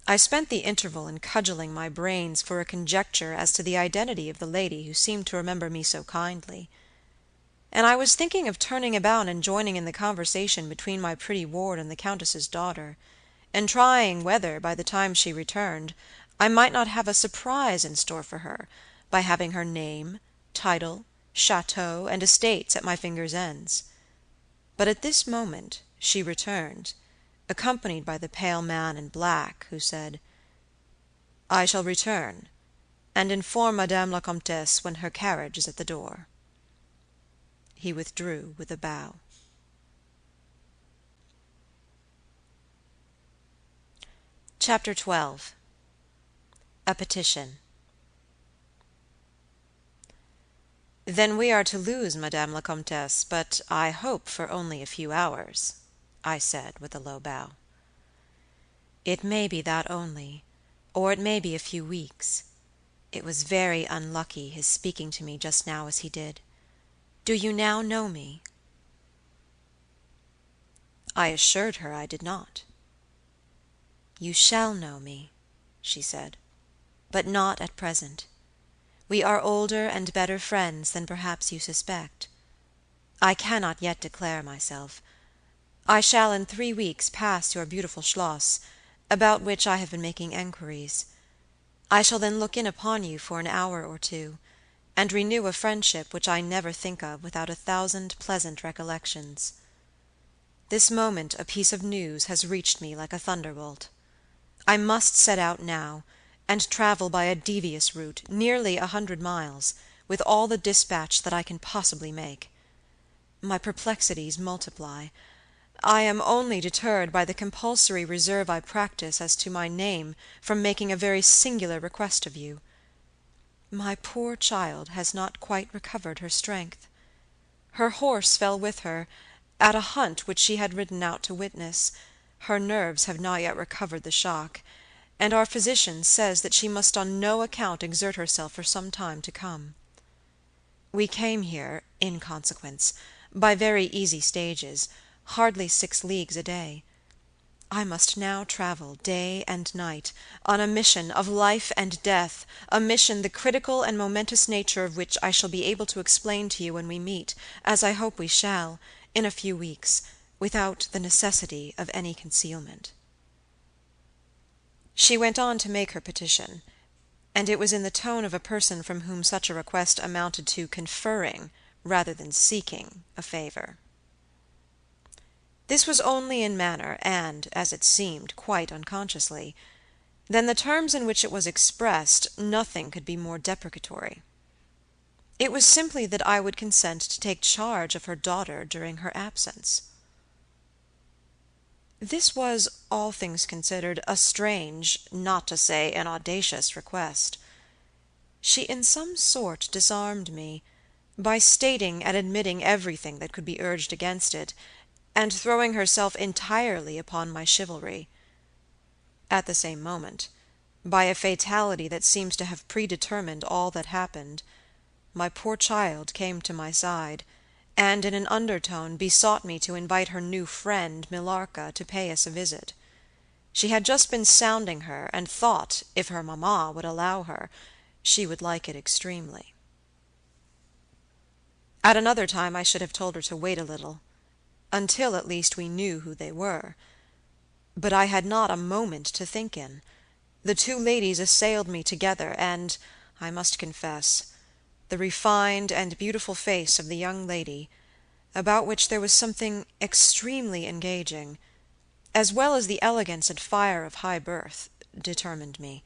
I spent the interval in cudgelling my brains for a conjecture as to the identity of the lady who seemed to remember me so kindly, and I was thinking of turning about and joining in the conversation between my pretty ward and the Countess's daughter, and trying whether, by the time she returned, I might not have a surprise in store for her, by having her name, title, chateau, and estates at my fingers' ends. But at this moment she returned, accompanied by the pale man in black, who said, "I shall return, and inform Madame la Comtesse when her carriage is at the door." He withdrew with a bow. Chapter 12. A Petition. "Then we are to lose Madame la Comtesse, but I hope for only a few hours," I said, with a low bow. "It may be that only, or it may be a few weeks. It was very unlucky his speaking to me just now as he did. Do you now know me?" I assured her I did not. "You shall know me," she said, "but not at present. We are older and better friends than perhaps you suspect. I cannot yet declare myself. I shall in 3 weeks pass your beautiful Schloss, about which I have been making enquiries. I shall then look in upon you for an hour or two, and renew a friendship which I never think of without 1,000 pleasant recollections. This moment a piece of news has reached me like a thunderbolt. I must set out now, and travel by a devious route, nearly 100 miles, with all the dispatch that I can possibly make. My perplexities multiply. I am only deterred by the compulsory reserve I practice as to my name from making a very singular request of you. My poor child has not quite recovered her strength. Her horse fell with her, at a hunt which she had ridden out to witness. Her nerves have not yet recovered the shock, and our physician says that she must on no account exert herself for some time to come. We came here, in consequence, by very easy stages, hardly 6 leagues a day. I must now travel day and night, on a mission of life and death, a mission the critical and momentous nature of which I shall be able to explain to you when we meet, as I hope we shall, in a few weeks, without the necessity of any concealment." She went on to make her petition, and it was in the tone of a person from whom such a request amounted to conferring, rather than seeking, a favor. This was only in manner, and, as it seemed, quite unconsciously. Than the terms in which it was expressed, nothing could be more deprecatory. It was simply that I would consent to take charge of her daughter during her absence. This was, all things considered, a strange, not to say an audacious request. She in some sort disarmed me, by stating and admitting everything that could be urged against it, and throwing herself entirely upon my chivalry. At the same moment, by a fatality that seems to have predetermined all that happened, my poor child came to my side, and in an undertone besought me to invite her new friend, Millarca, to pay us a visit. She had just been sounding her, and thought, if her mamma would allow her, she would like it extremely. At another time I should have told her to wait a little, until at least we knew who they were. But I had not a moment to think in. The two ladies assailed me together, and, I must confess, the refined and beautiful face of the young lady, about which there was something extremely engaging, as well as the elegance and fire of high birth, determined me,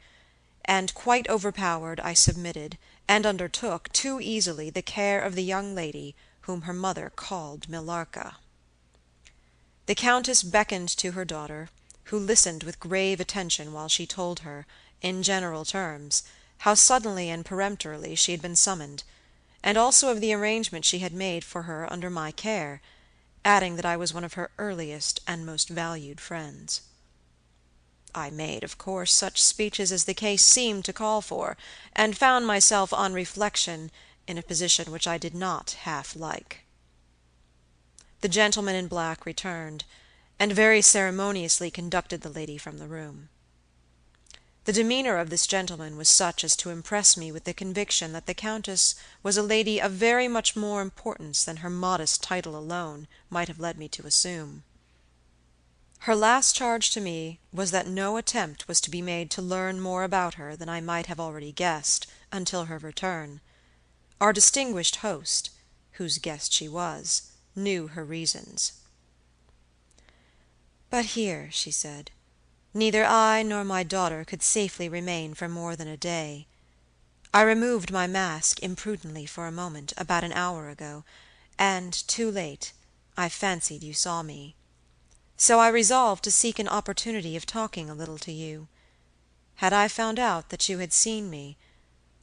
and quite overpowered I submitted, and undertook, too easily, the care of the young lady whom her mother called Millarca. The Countess beckoned to her daughter, who listened with grave attention while she told her, in general terms, how suddenly and peremptorily she had been summoned, and also of the arrangement she had made for her under my care, adding that I was one of her earliest and most valued friends. I made, of course, such speeches as the case seemed to call for, and found myself, on reflection, in a position which I did not half like. The gentleman in black returned, and very ceremoniously conducted the lady from the room. The demeanor of this gentleman was such as to impress me with the conviction that the Countess was a lady of very much more importance than her modest title alone might have led me to assume. Her last charge to me was that no attempt was to be made to learn more about her than I might have already guessed, until her return. Our distinguished host, whose guest she was, knew her reasons. "But here," she said, "neither I nor my daughter could safely remain for more than a day. I removed my mask imprudently for a moment, about an hour ago, and, too late, I fancied you saw me. So I resolved to seek an opportunity of talking a little to you. Had I found out that you had seen me,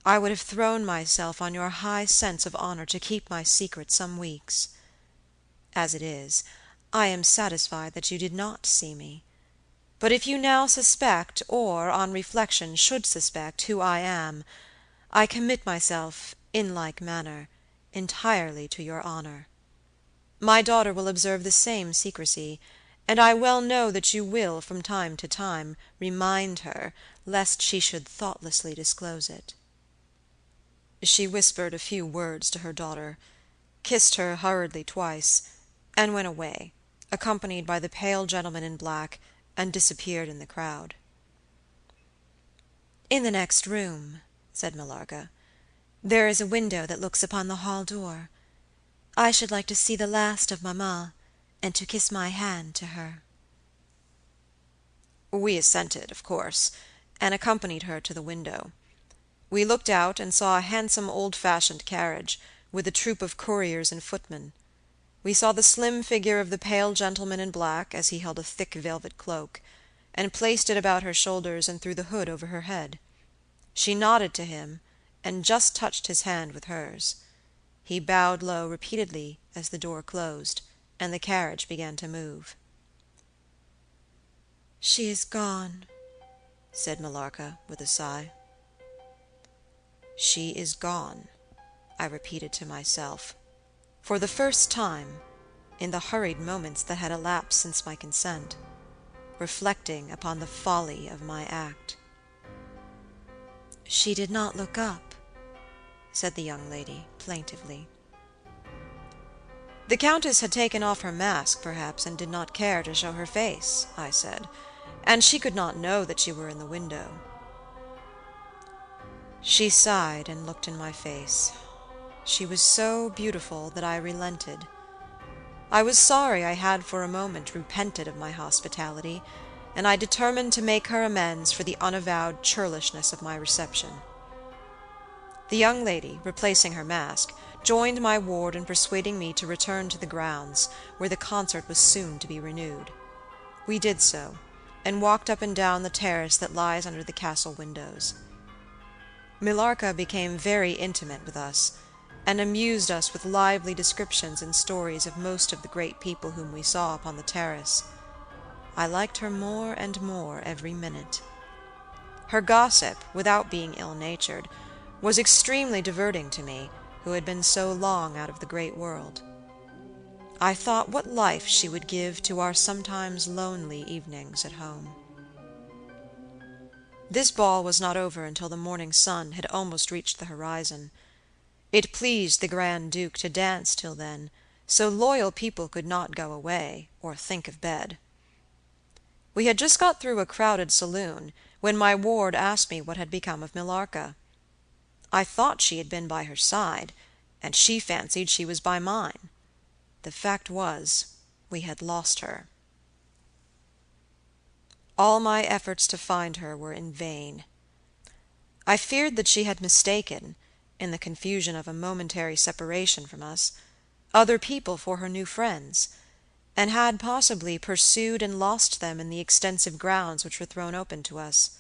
I would have thrown myself on your high sense of honor to keep my secret some weeks. As it is, I am satisfied that you did not see me. But if you now suspect, or, on reflection, should suspect, who I am, I commit myself, in like manner, entirely to your honor. My daughter will observe the same secrecy, and I well know that you will, from time to time, remind her, lest she should thoughtlessly disclose it." She whispered a few words to her daughter, kissed her hurriedly twice, and went away, accompanied by the pale gentleman in black, and disappeared in the crowd. "In the next room," said Millarca, "there is a window that looks upon the hall door. I should like to see the last of mamma, and to kiss my hand to her." We assented, of course, and accompanied her to the window. We looked out and saw a handsome old-fashioned carriage, with a troop of couriers and footmen. We saw the slim figure of the pale gentleman in black, as he held a thick velvet cloak, and placed it about her shoulders and threw the hood over her head. She nodded to him, and just touched his hand with hers. He bowed low repeatedly as the door closed, and the carriage began to move. "She is gone," said Millarca, with a sigh. "She is gone," I repeated to myself, for the first time, in the hurried moments that had elapsed since my consent, reflecting upon the folly of my act. "She did not look up," said the young lady, plaintively. "The Countess had taken off her mask, perhaps, and did not care to show her face," I said, "and she could not know that you were in the window." She sighed and looked in my face. She was so beautiful that I relented. I was sorry I had for a moment repented of my hospitality, and I determined to make her amends for the unavowed churlishness of my reception. The young lady, replacing her mask, joined my ward in persuading me to return to the grounds, where the concert was soon to be renewed. We did so, and walked up and down the terrace that lies under the castle windows. Millarca became very intimate with us, and amused us with lively descriptions and stories of most of the great people whom we saw upon the terrace. I liked her more and more every minute. Her gossip, without being ill-natured, was extremely diverting to me, who had been so long out of the great world. I thought what life she would give to our sometimes lonely evenings at home. This ball was not over until the morning sun had almost reached the horizon. It pleased the Grand Duke to dance till then, so loyal people could not go away, or think of bed. We had just got through a crowded saloon, when my ward asked me what had become of Millarca. I thought she had been by her side, and she fancied she was by mine. The fact was, we had lost her. All my efforts to find her were in vain. I feared that she had mistaken, in the confusion of a momentary separation from us, other people for her new friends, and had possibly pursued and lost them in the extensive grounds which were thrown open to us.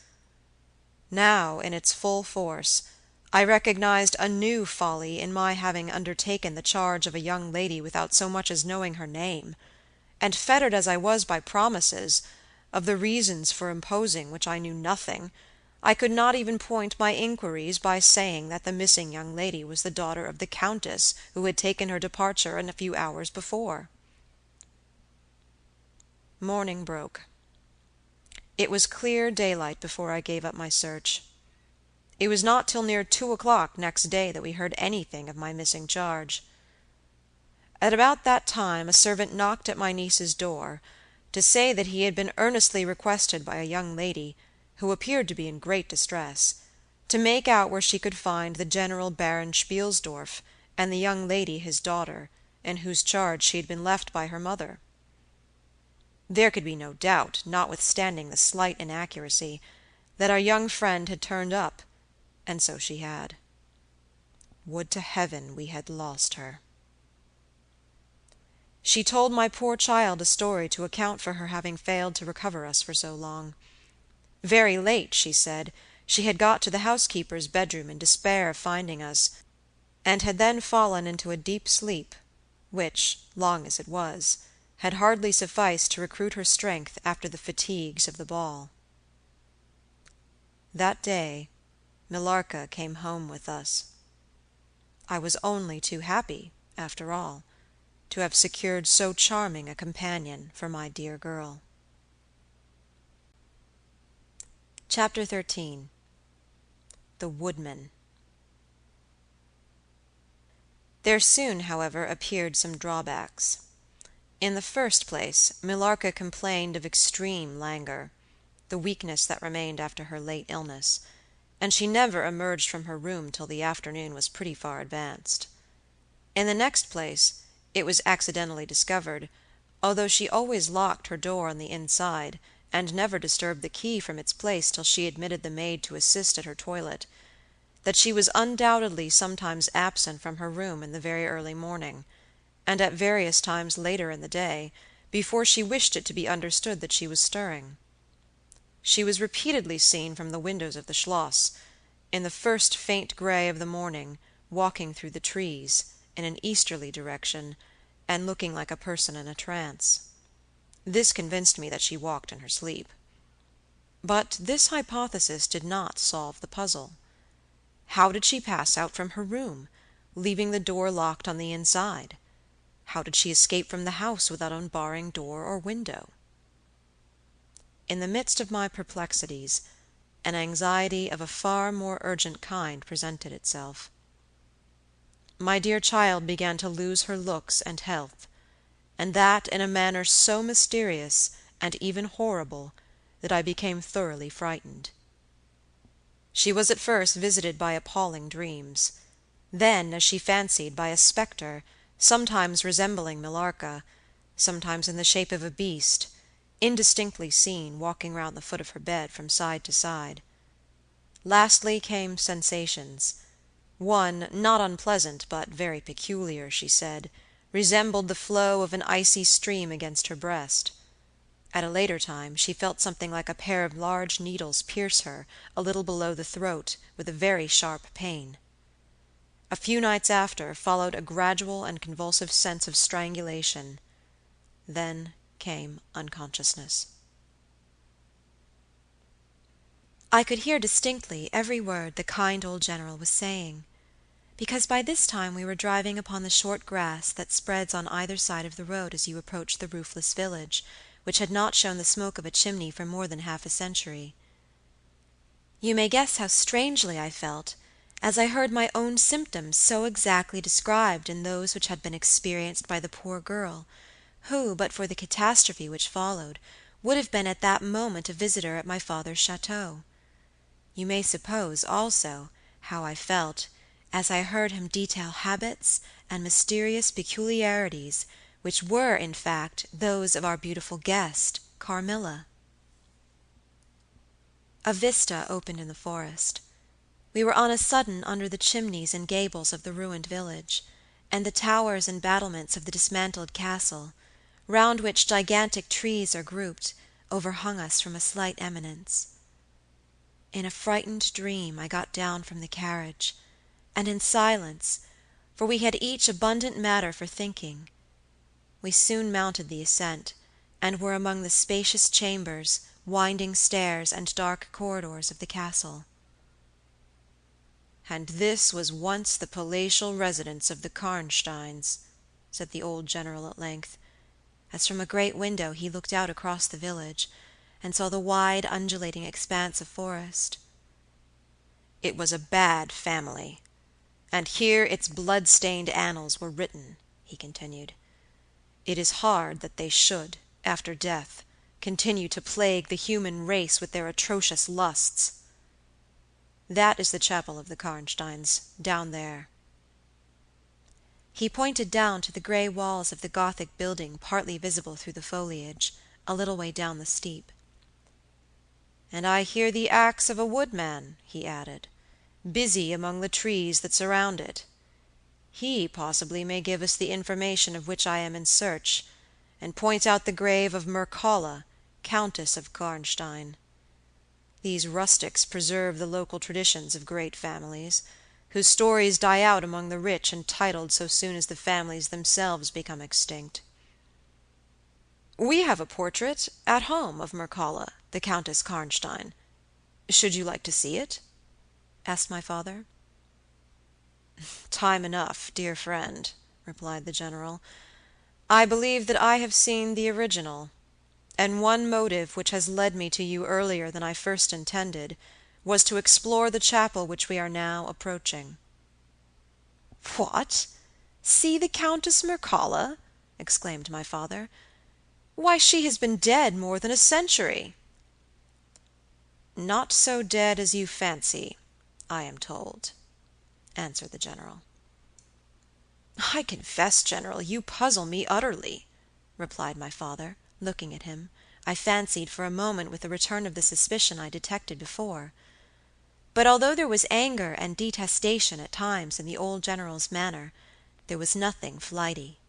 Now, in its full force, I recognized a new folly in my having undertaken the charge of a young lady without so much as knowing her name, and fettered as I was by promises, of the reasons for imposing which I knew nothing, I could not even point my inquiries by saying that the missing young lady was the daughter of the Countess who had taken her departure a few hours before. Morning broke. It was clear daylight before I gave up my search. It was not till near 2:00 next day that we heard anything of my missing charge. At about that time a servant knocked at my niece's door, to say that he had been earnestly requested by a young lady, who appeared to be in great distress, to make out where she could find the General Baron Spielsdorf and the young lady his daughter, in whose charge she had been left by her mother. There could be no doubt, notwithstanding the slight inaccuracy, that our young friend had turned up, and so she had. Would to heaven we had lost her. She told my poor child a story to account for her having failed to recover us for so long. Very late, she said, she had got to the housekeeper's bedroom in despair of finding us, and had then fallen into a deep sleep, which, long as it was, had hardly sufficed to recruit her strength after the fatigues of the ball. That day, Millarca came home with us. I was only too happy, after all, to have secured so charming a companion for my dear girl. Chapter 13. The Woodman. There soon, however, appeared some drawbacks. In the first place, Millarca complained of extreme languor, the weakness that remained after her late illness, and she never emerged from her room till the afternoon was pretty far advanced. In the next place, it was accidentally discovered, although she always locked her door on the inside, and never disturbed the key from its place till she admitted the maid to assist at her toilet, that she was undoubtedly sometimes absent from her room in the very early morning, and at various times later in the day, before she wished it to be understood that she was stirring. She was repeatedly seen from the windows of the schloss, in the first faint grey of the morning, walking through the trees, in an easterly direction, and looking like a person in a trance. This convinced me that she walked in her sleep. But this hypothesis did not solve the puzzle. How did she pass out from her room, leaving the door locked on the inside? How did she escape from the house without unbarring door or window? In the midst of my perplexities, an anxiety of a far more urgent kind presented itself. My dear child began to lose her looks and health, and that in a manner so mysterious and even horrible that I became thoroughly frightened. She was at first visited by appalling dreams, then, as she fancied, by a spectre, sometimes resembling Millarca, sometimes in the shape of a beast, indistinctly seen walking round the foot of her bed from side to side. Lastly came sensations. One, not unpleasant, but very peculiar, she said, resembled the flow of an icy stream against her breast. At a later time she felt something like a pair of large needles pierce her, a little below the throat, with a very sharp pain. A few nights after followed a gradual and convulsive sense of strangulation. Then came unconsciousness. I could hear distinctly every word the kind old General was saying, because by this time we were driving upon the short grass that spreads on either side of the road as you approach the roofless village, which had not shown the smoke of a chimney for more than half a century. You may guess how strangely I felt as I heard my own symptoms so exactly described in those which had been experienced by the poor girl, who, but for the catastrophe which followed, would have been at that moment a visitor at my father's chateau. You may suppose, also, how I felt as I heard him detail habits and mysterious peculiarities which were, in fact, those of our beautiful guest, Carmilla. A vista opened in the forest. We were on a sudden under the chimneys and gables of the ruined village, and the towers and battlements of the dismantled castle, round which gigantic trees are grouped, overhung us from a slight eminence. In a frightened dream I got down from the carriage, and in silence, for we had each abundant matter for thinking, we soon mounted the ascent, and were among the spacious chambers, winding stairs, and dark corridors of the castle. "And this was once the palatial residence of the Karnsteins," said the old general at length, as from a great window he looked out across the village, and saw the wide undulating expanse of forest. "It was a bad family, and here its blood-stained annals were written," he continued. "It is hard that they should, after death, continue to plague the human race with their atrocious lusts. That is the chapel of the Karnsteins, down there." He pointed down to the grey walls of the Gothic building partly visible through the foliage, a little way down the steep. "And I hear the axe of a woodman," he added, "busy among the trees that surround it. He possibly may give us the information of which I am in search, and point out the grave of Mircalla, Countess of Karnstein. These rustics preserve the local traditions of great families, whose stories die out among the rich and titled so soon as the families themselves become extinct. We have a portrait at home of Mircalla, the Countess Karnstein. Should you like to see it?" asked my father. "Time enough, dear friend," replied the general. "I believe that I have seen the original, and one motive which has led me to you earlier than I first intended was to explore the chapel which we are now approaching." "What! See the Countess Mircalla?" exclaimed my father. "Why, she has been dead more than a century." "Not so dead as you fancy, I am told," answered the general. "I confess, General, you puzzle me utterly," replied my father, looking at him, I fancied for a moment with a return of the suspicion I detected before. But although there was anger and detestation at times in the old general's manner, there was nothing flighty.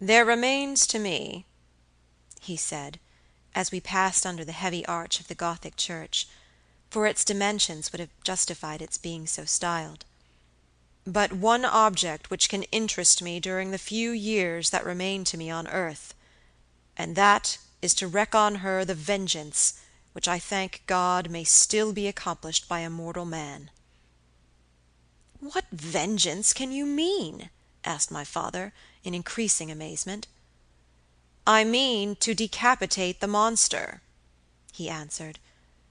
"There remains to me," he said, as we passed under the heavy arch of the Gothic church, for its dimensions would have justified its being so styled, "but one object which can interest me during the few years that remain to me on earth, and that is to wreak on her the vengeance which I thank God may still be accomplished by a mortal man." "What vengeance can you mean?" asked my father, in increasing amazement. "I mean to decapitate the monster," he answered,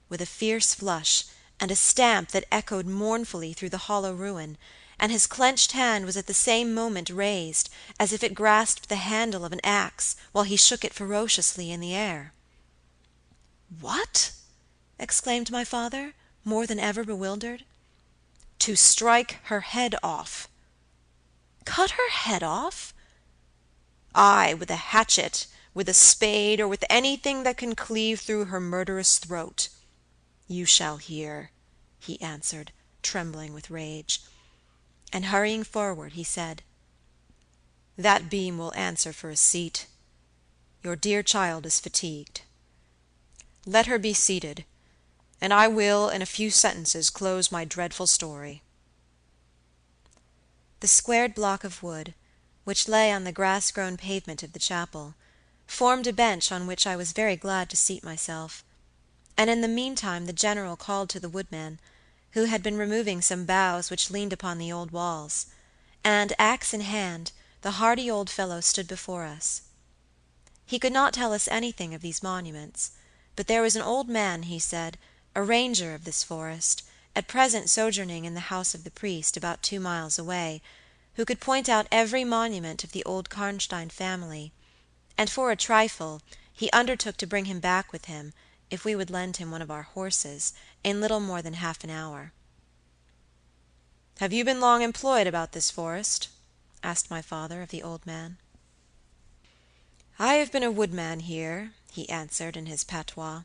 with a fierce flush, and a stamp that echoed mournfully through the hollow ruin, and his clenched hand was at the same moment raised, as if it grasped the handle of an axe, while he shook it ferociously in the air. "What?" exclaimed my father, more than ever bewildered. "To strike her head off." "Cut her head off?" "Aye, with a hatchet, with a spade, or with anything that can cleave through her murderous throat. You shall hear," he answered, trembling with rage. And hurrying forward, he said, "That beam will answer for a seat. Your dear child is fatigued. Let her be seated, and I will in a few sentences close my dreadful story." The squared block of wood, which lay on the grass-grown pavement of the chapel, formed a bench on which I was very glad to seat myself, and in the meantime the general called to the woodman, who had been removing some boughs which leaned upon the old walls, and, axe in hand, the hardy old fellow stood before us. He could not tell us anything of these monuments, but there was an old man, he said, a ranger of this forest, at present sojourning in the house of the priest about 2 miles away, who could point out every monument of the old Karnstein family, and for a trifle he undertook to bring him back with him, if we would lend him one of our horses, in little more than half an hour. "Have you been long employed about this forest?" asked my father of the old man. "I have been a woodman here," he answered in his patois,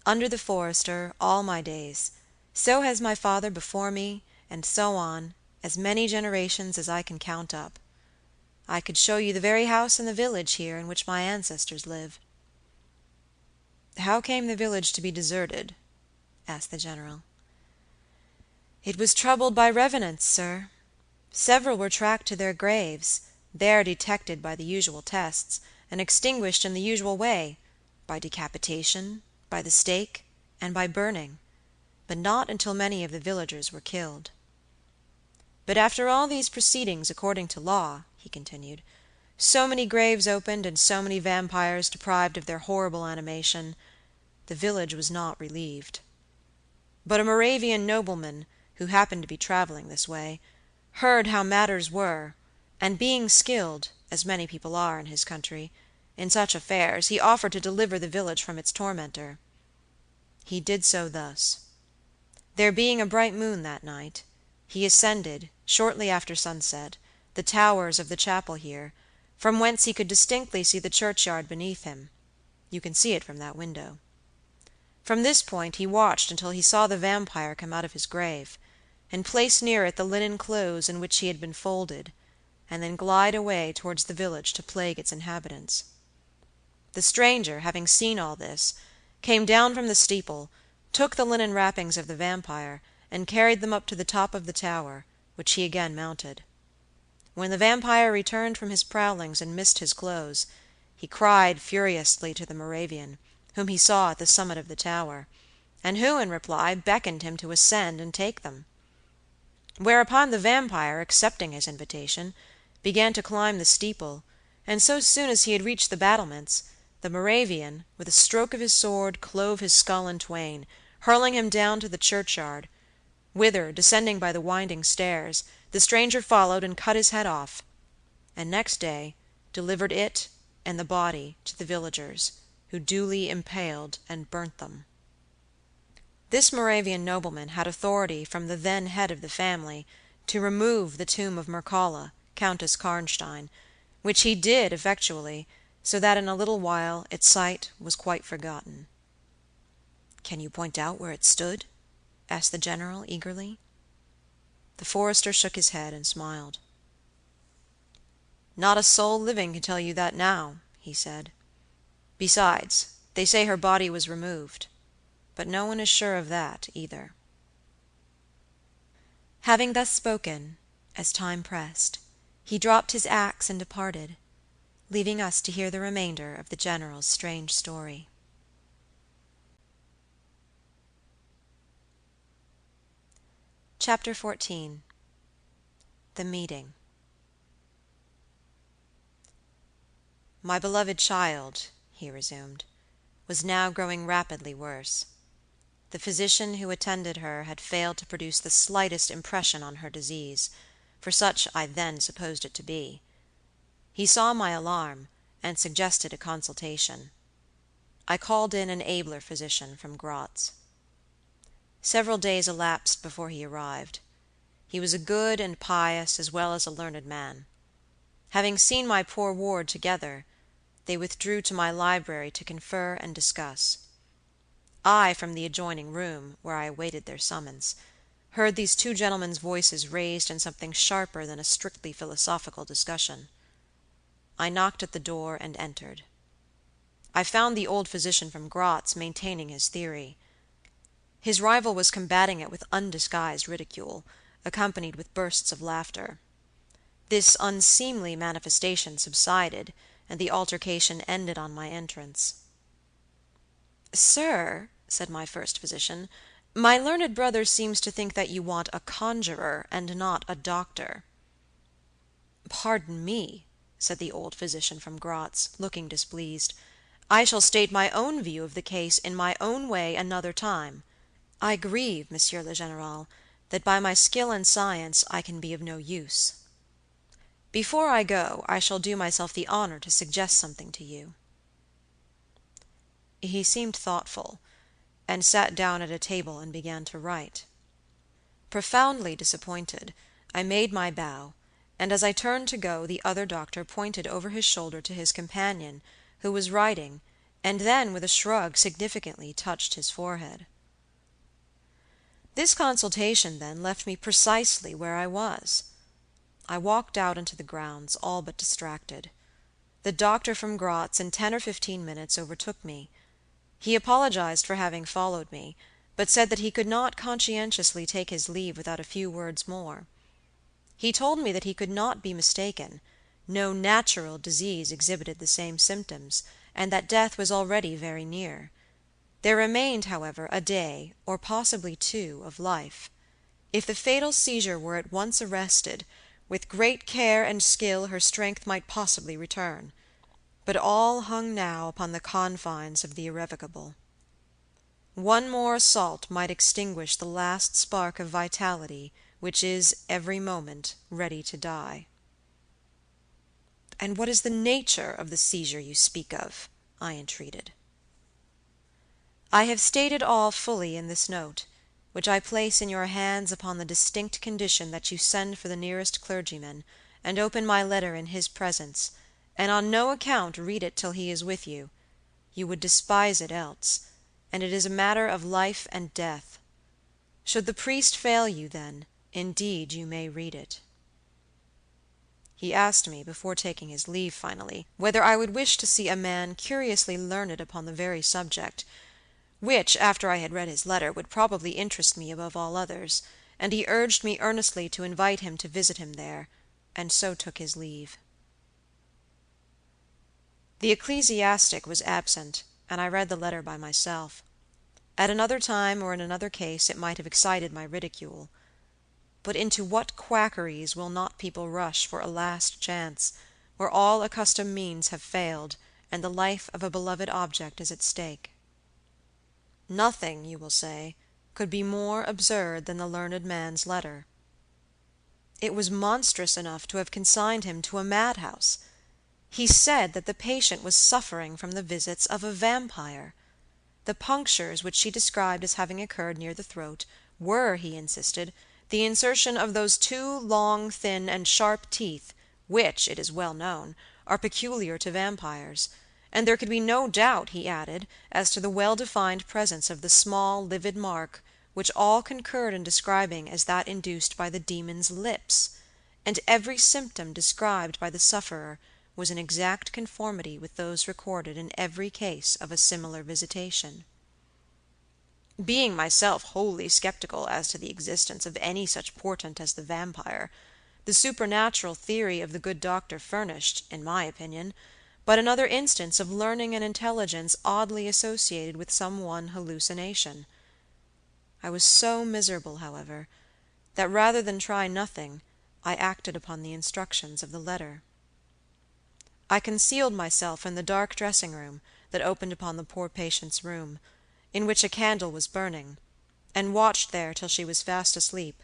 "under the forester, all my days. So has my father before me, and so on, as many generations as I can count up. I could show you the very house in the village here in which my ancestors live." "How came the village to be deserted?" asked the General. "It was troubled by revenants, sir. Several were tracked to their graves, there detected by the usual tests, and extinguished in the usual way, by decapitation, by the stake, and by burning, but not until many of the villagers were killed. But after all these proceedings according to law," he continued, "so many graves opened and so many vampires deprived of their horrible animation, the village was not relieved. But a Moravian nobleman, who happened to be traveling this way, heard how matters were, and being skilled, as many people are in his country, in such affairs, he offered to deliver the village from its tormentor. He did so thus. There being a bright moon that night, he ascended, shortly after sunset, the towers of the chapel here, from whence he could distinctly see the churchyard beneath him. You can see it from that window. From this point he watched until he saw the vampire come out of his grave, and place near it the linen clothes in which he had been folded, and then glide away towards the village to plague its inhabitants. The stranger, having seen all this, came down from the steeple, took the linen wrappings of the vampire, and carried them up to the top of the tower, which he again mounted. When the vampire returned from his prowlings and missed his clothes, he cried furiously to the Moravian, whom he saw at the summit of the tower, and who, in reply, beckoned him to ascend and take them. Whereupon the vampire, accepting his invitation, began to climb the steeple, and so soon as he had reached the battlements, the Moravian, with a stroke of his sword, clove his skull in twain, hurling him down to the churchyard, whither, descending by the winding stairs, the stranger followed and cut his head off, and next day delivered it and the body to the villagers, who duly impaled and burnt them. This Moravian nobleman had authority from the then head of the family to remove the tomb of Mircalla, Countess Karnstein, which he did effectually, so that in a little while its site was quite forgotten." "Can you point out where it stood?" asked the General eagerly. The forester shook his head and smiled. "Not a soul living can tell you that now," he said. "Besides, they say her body was removed, but no one is sure of that either." Having thus spoken, as time pressed, he dropped his axe and departed, leaving us to hear the remainder of the General's strange story. Chapter 14. The Meeting. "My beloved child," he resumed, "was now growing rapidly worse. The physician who attended her had failed to produce the slightest impression on her disease, for such I then supposed it to be. He saw my alarm, and suggested a consultation. I called in an abler physician from Gratz. Several days elapsed before he arrived. He was a good and pious as well as a learned man. Having seen my poor ward together, they withdrew to my library to confer and discuss. I, from the adjoining room, where I awaited their summons, heard these two gentlemen's voices raised in something sharper than a strictly philosophical discussion. I knocked at the door and entered. I found the old physician from Gratz maintaining his theory. His rival was combating it with undisguised ridicule, accompanied with bursts of laughter. This unseemly manifestation subsided, and the altercation ended on my entrance. "Sir," said my first physician, "my learned brother seems to think that you want a conjurer and not a doctor." "Pardon me," said the old physician from Gratz, looking displeased. "I shall state my own view of the case in my own way another time. I grieve, Monsieur le Général, that by my skill and science I can be of no use. Before I go, I shall do myself the honor to suggest something to you." He seemed thoughtful, and sat down at a table and began to write. Profoundly disappointed, I made my bow, and as I turned to go the other doctor pointed over his shoulder to his companion, who was writing, and then with a shrug significantly touched his forehead. This consultation, then, left me precisely where I was. I walked out into the grounds, all but distracted. The doctor from Gratz in 10 or 15 minutes overtook me. He apologized for having followed me, but said that he could not conscientiously take his leave without a few words more. He told me that he could not be mistaken; no natural disease exhibited the same symptoms, and that death was already very near. There remained, however, a day, or possibly 2, of life. If the fatal seizure were at once arrested, with great care and skill her strength might possibly return; but all hung now upon the confines of the irrevocable. One more assault might extinguish the last spark of vitality which is every moment ready to die. "And what is the nature of the seizure you speak of?" I entreated. "I have stated all fully in this note, which I place in your hands upon the distinct condition that you send for the nearest clergyman, and open my letter in his presence, and on no account read it till he is with you. You would despise it else, and it is a matter of life and death. Should the priest fail you, then, indeed you may read it." He asked me, before taking his leave finally, whether I would wish to see a man curiously learned upon the very subject, which, after I had read his letter, would probably interest me above all others, and he urged me earnestly to invite him to visit him there, and so took his leave. The ecclesiastic was absent, and I read the letter by myself. At another time or in another case it might have excited my ridicule. But into what quackeries will not people rush for a last chance, where all accustomed means have failed, and the life of a beloved object is at stake? Nothing, you will say, could be more absurd than the learned man's letter. It was monstrous enough to have consigned him to a madhouse. He said that the patient was suffering from the visits of a vampire. The punctures which she described as having occurred near the throat were, he insisted, the insertion of those 2 long, thin, and sharp teeth which, it is well known, are peculiar to vampires, and there could be no doubt, he added, as to the well-defined presence of the small livid mark which all concurred in describing as that induced by the demon's lips, and every symptom described by the sufferer was in exact conformity with those recorded in every case of a similar visitation. Being myself wholly skeptical as to the existence of any such portent as the vampire, the supernatural theory of the good doctor furnished, in my opinion, but another instance of learning and intelligence oddly associated with some one hallucination. I was so miserable, however, that rather than try nothing, I acted upon the instructions of the letter. I concealed myself in the dark dressing-room that opened upon the poor patient's room, in which a candle was burning, and watched there till she was fast asleep.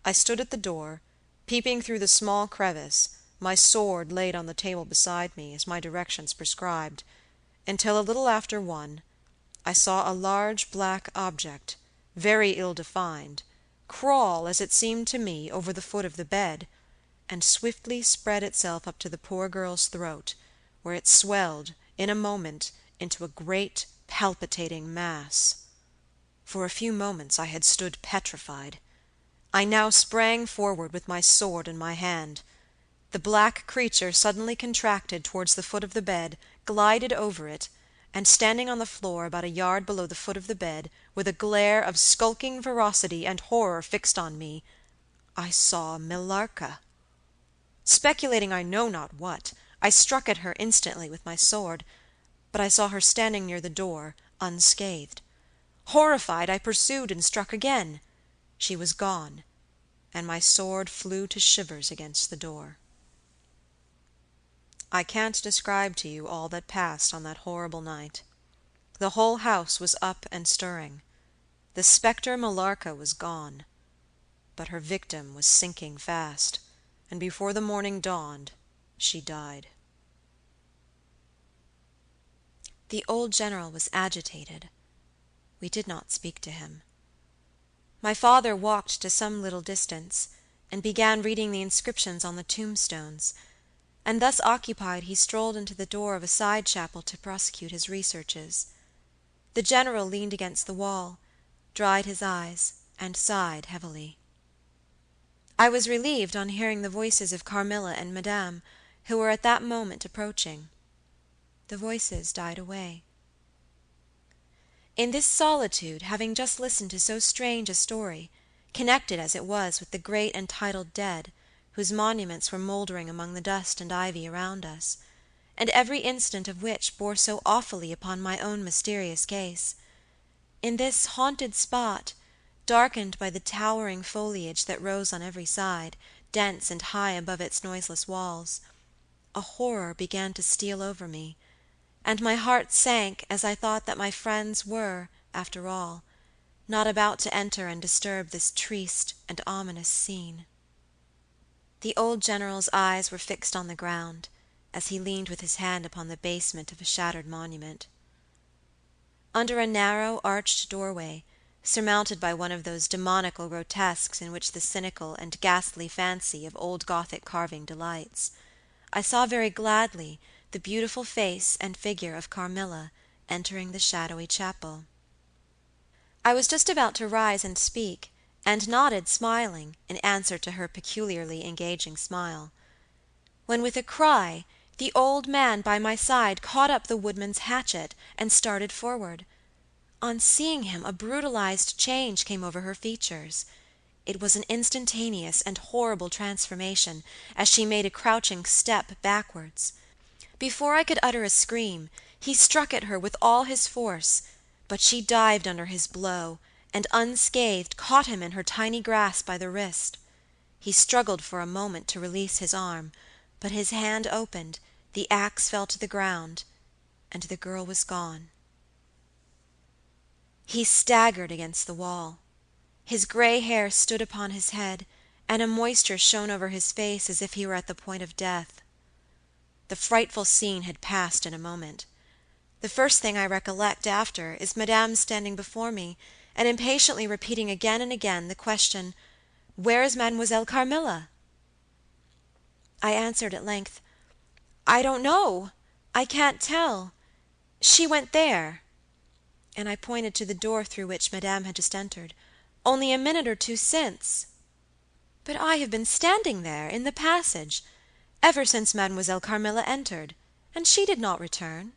I stood at the door, peeping through the small crevice, my sword laid on the table beside me, as my directions prescribed, until a little after 1, I saw a large black object, very ill-defined, crawl, as it seemed to me, over the foot of the bed, and swiftly spread itself up to the poor girl's throat, where it swelled, in a moment, into a great palpitating mass. For a few moments I had stood petrified. I now sprang forward with my sword in my hand. The black creature suddenly contracted towards the foot of the bed, glided over it, and standing on the floor about a yard below the foot of the bed, with a glare of skulking ferocity and horror fixed on me, I saw Millarca. Speculating I know not what, I struck at her instantly with my sword, but I saw her standing near the door, unscathed. Horrified, I pursued and struck again. She was gone, and my sword flew to shivers against the door. I can't describe to you all that passed on that horrible night. The whole house was up and stirring. The spectre Millarca was gone, but her victim was sinking fast, and before the morning dawned, she died." The old General was agitated. We did not speak to him. My father walked to some little distance, and began reading the inscriptions on the tombstones, and thus occupied he strolled into the door of a side chapel to prosecute his researches. The General leaned against the wall, dried his eyes, and sighed heavily. I was relieved on hearing the voices of Carmilla and Madame, who were at that moment approaching. The voices died away. In this solitude, having just listened to so strange a story, connected as it was with the great and titled dead, whose monuments were mouldering among the dust and ivy around us, and every incident of which bore so awfully upon my own mysterious case, in this haunted spot, darkened by the towering foliage that rose on every side, dense and high above its noiseless walls, a horror began to steal over me, and my heart sank as I thought that my friends were, after all, not about to enter and disturb this triste and ominous scene. The old General's eyes were fixed on the ground, as he leaned with his hand upon the basement of a shattered monument. Under a narrow, arched doorway, surmounted by one of those demoniacal grotesques in which the cynical and ghastly fancy of old Gothic carving delights, I saw very gladly the beautiful face and figure of Carmilla entering the shadowy chapel. I was just about to rise and speak, and nodded smiling in answer to her peculiarly engaging smile, when with a cry the old man by my side caught up the woodman's hatchet and started forward. On seeing him a brutalized change came over her features. It was an instantaneous and horrible transformation, as she made a crouching step backwards. Before I could utter a scream, he struck at her with all his force, but she dived under his blow, and unscathed caught him in her tiny grasp by the wrist. He struggled for a moment to release his arm, but his hand opened, the axe fell to the ground, and the girl was gone. He staggered against the wall. His gray hair stood upon his head, and a moisture shone over his face as if he were at the point of death. The frightful scene had passed in a moment. The first thing I recollect after is Madame standing before me, and impatiently repeating again and again the question, "Where is Mademoiselle Carmilla?" I answered at length, "I don't know. I can't tell. She went there," and I pointed to the door through which Madame had just entered, "only a minute or two since. But I have been standing there, in the passage, ever since Mademoiselle Carmilla entered, and she did not return."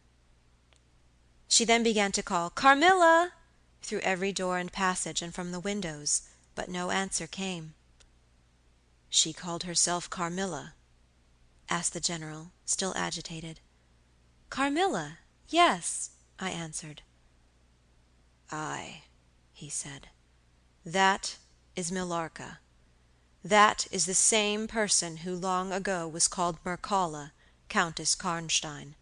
She then began to call, "Carmilla!" through every door and passage, and from the windows, but no answer came. "She called herself Carmilla?" asked the General, still agitated. "Carmilla, yes," I answered. "Ay," he said, "that is Millarca. That is the same person who long ago was called Mircalla, Countess Karnstein.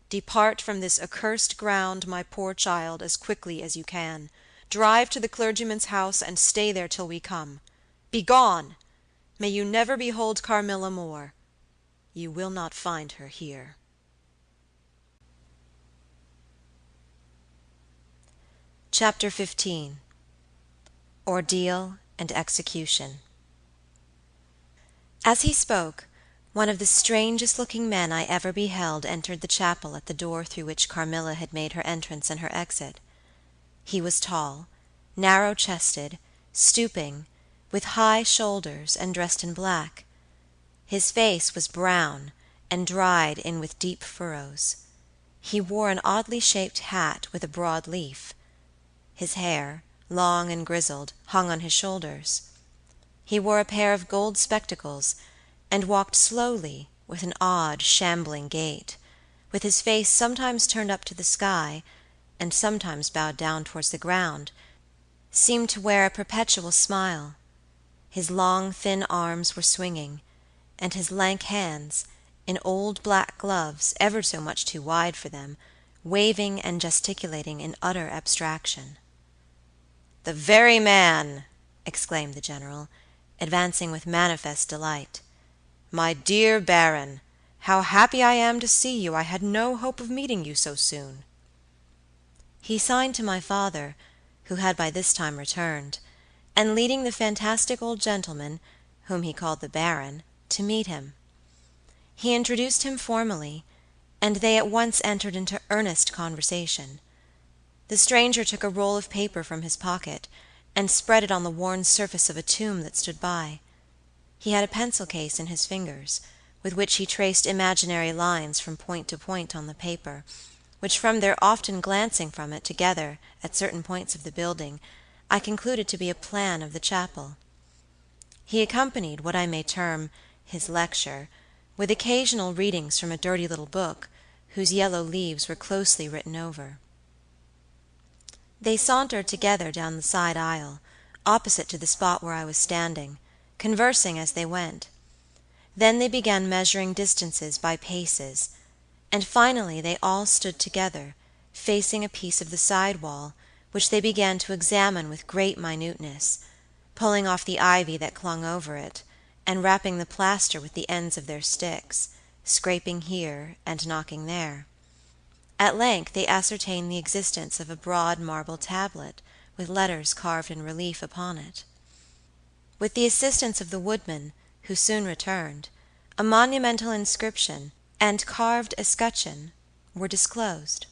Depart from this accursed ground, my poor child, as quickly as you can. Drive to the clergyman's house, and stay there till we come. Begone! May you never behold Carmilla more. You will not find her here." Chapter 15. Ordeal and Execution. As he spoke, one of the strangest-looking men I ever beheld entered the chapel at the door through which Carmilla had made her entrance and her exit. He was tall, narrow-chested, stooping, with high shoulders, and dressed in black. His face was brown, and dried in with deep furrows. He wore an oddly shaped hat with a broad leaf. His hair, long and grizzled, hung on his shoulders. He wore a pair of gold spectacles, and walked slowly, with an odd, shambling gait, with his face sometimes turned up to the sky, and sometimes bowed down towards the ground, seemed to wear a perpetual smile. His long, thin arms were swinging, and his lank hands, in old black gloves, ever so much too wide for them, waving and gesticulating in utter abstraction. "The very man!" exclaimed the General, advancing with manifest delight. "My dear Baron, how happy I am to see you! I had no hope of meeting you so soon." He signed to my father, who had by this time returned, and leading the fantastic old gentleman, whom he called the Baron, to meet him. He introduced him formally, and they at once entered into earnest conversation. The stranger took a roll of paper from his pocket, and spread it on the worn surface of a tomb that stood by. He had a pencil case in his fingers, with which he traced imaginary lines from point to point on the paper, which from their often glancing from it together at certain points of the building, I concluded to be a plan of the chapel. He accompanied what I may term his lecture with occasional readings from a dirty little book, whose yellow leaves were closely written over. They sauntered together down the side aisle, opposite to the spot where I was standing, conversing as they went. Then they began measuring distances by paces, and finally they all stood together, facing a piece of the side wall, which they began to examine with great minuteness, pulling off the ivy that clung over it, and rapping the plaster with the ends of their sticks, scraping here and knocking there. At length they ascertained the existence of a broad marble tablet, with letters carved in relief upon it. With the assistance of the woodman, who soon returned, a monumental inscription and carved escutcheon were disclosed.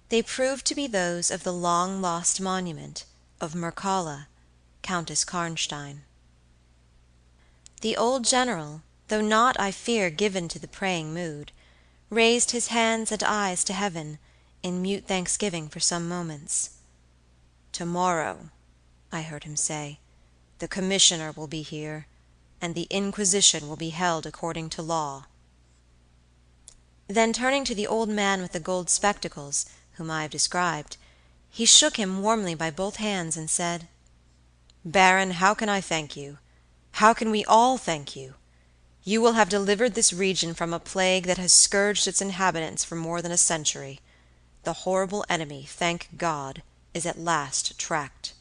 They proved to be those of the long-lost monument of Mircalla, Countess Karnstein. The old General, though not, I fear, given to the praying mood, raised his hands and eyes to heaven in mute thanksgiving for some moments. "Tomorrow," I heard him say, "the commissioner will be here, and the inquisition will be held according to law." Then turning to the old man with the gold spectacles, whom I have described, he shook him warmly by both hands and said, "Baron, how can I thank you? How can we all thank you? You will have delivered this region from a plague that has scourged its inhabitants for more than a century. The horrible enemy, thank God, is at last tracked."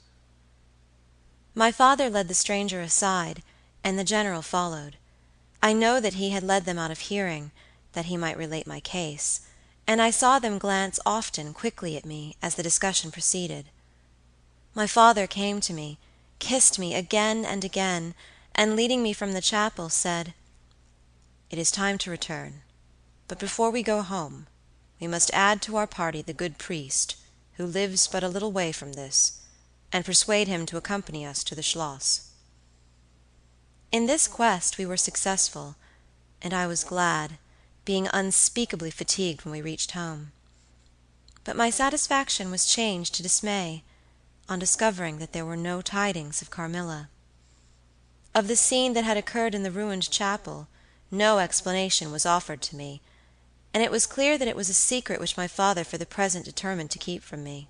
My father led the stranger aside, and the General followed. I know that he had led them out of hearing, that he might relate my case, and I saw them glance often quickly at me as the discussion proceeded. My father came to me, kissed me again and again, and leading me from the chapel, said, "It is time to return, but before we go home, we must add to our party the good priest, who lives but a little way from this, and persuade him to accompany us to the Schloss." In this quest we were successful, and I was glad, being unspeakably fatigued when we reached home. But my satisfaction was changed to dismay on discovering that there were no tidings of Carmilla. Of the scene that had occurred in the ruined chapel, no explanation was offered to me, and it was clear that it was a secret which my father for the present determined to keep from me.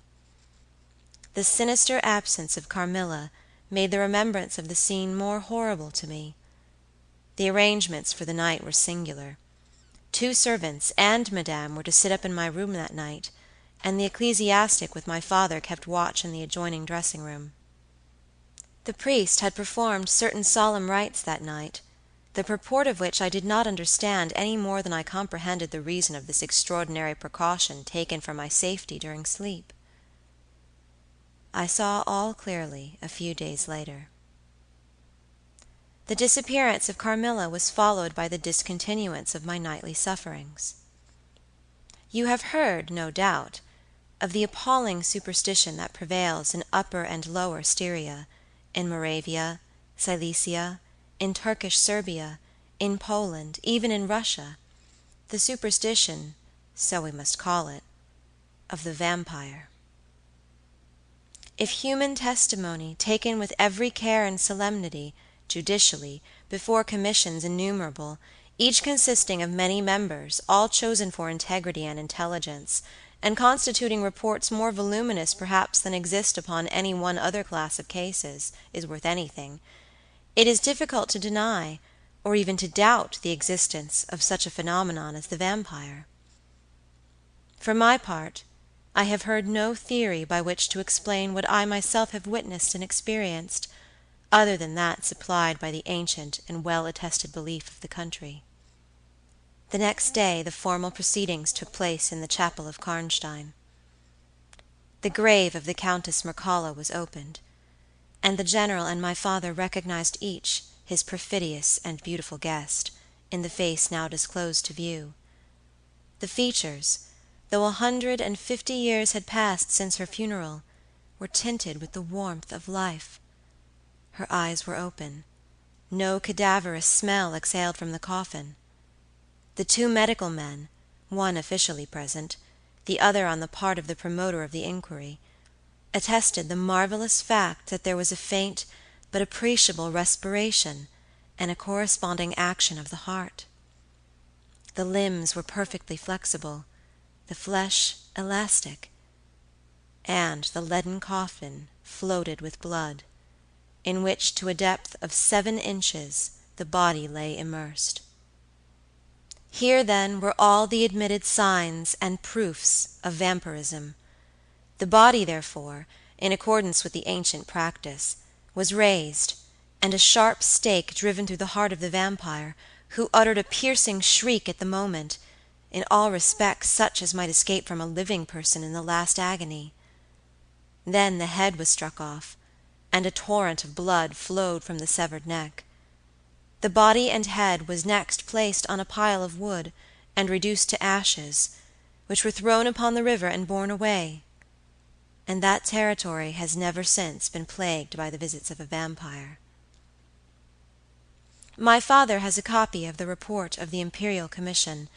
The sinister absence of Carmilla made the remembrance of the scene more horrible to me. The arrangements for the night were singular. 2 servants and Madame were to sit up in my room that night, and the ecclesiastic with my father kept watch in the adjoining dressing-room. The priest had performed certain solemn rites that night, the purport of which I did not understand any more than I comprehended the reason of this extraordinary precaution taken for my safety during sleep. I saw all clearly a few days later. The disappearance of Carmilla was followed by the discontinuance of my nightly sufferings. You have heard, no doubt, of the appalling superstition that prevails in Upper and Lower Styria, in Moravia, Silesia, in Turkish Serbia, in Poland, even in Russia, the superstition, so we must call it, of the vampire. If human testimony, taken with every care and solemnity, judicially, before commissions innumerable, each consisting of many members, all chosen for integrity and intelligence, and constituting reports more voluminous perhaps than exist upon any one other class of cases, is worth anything, it is difficult to deny, or even to doubt the existence of such a phenomenon as the vampire. For my part, I have heard no theory by which to explain what I myself have witnessed and experienced, other than that supplied by the ancient and well-attested belief of the country. The next day the formal proceedings took place in the chapel of Karnstein. The grave of the Countess Mircalla was opened, and the General and my father recognized each his perfidious and beautiful guest, in the face now disclosed to view. The features, though 150 years had passed since her funeral, were tinted with the warmth of life. Her eyes were open. No cadaverous smell exhaled from the coffin. The two medical men, one officially present, the other on the part of the promoter of the inquiry, attested the marvelous fact that there was a faint but appreciable respiration and a corresponding action of the heart. The limbs were perfectly flexible, the flesh elastic, and the leaden coffin floated with blood, in which to a depth of 7 inches the body lay immersed. Here, then, were all the admitted signs and proofs of vampirism. The body, therefore, in accordance with the ancient practice, was raised, and a sharp stake driven through the heart of the vampire, who uttered a piercing shriek at the moment, in all respects such as might escape from a living person in the last agony. Then the head was struck off, and a torrent of blood flowed from the severed neck. The body and head was next placed on a pile of wood and reduced to ashes, which were thrown upon the river and borne away, and that territory has never since been plagued by the visits of a vampire. My father has a copy of the report of the Imperial Commission,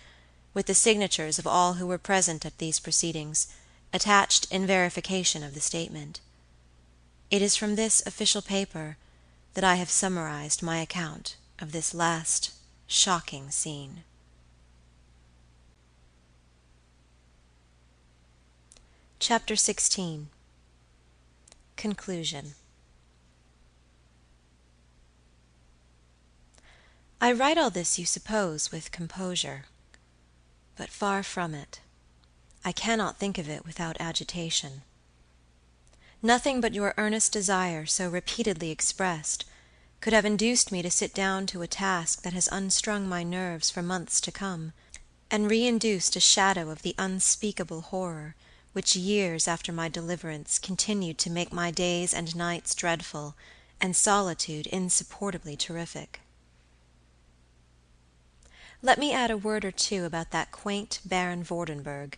with the signatures of all who were present at these proceedings, attached in verification of the statement. It is from this official paper that I have summarized my account of this last shocking scene. Chapter 16. Conclusion. I write all this, you suppose, with composure, but far from it. I cannot think of it without agitation. Nothing but your earnest desire, so repeatedly expressed, could have induced me to sit down to a task that has unstrung my nerves for months to come, and re-induced a shadow of the unspeakable horror which years after my deliverance continued to make my days and nights dreadful, and solitude insupportably terrific. Let me add a word or two about that quaint Baron Vordenburg,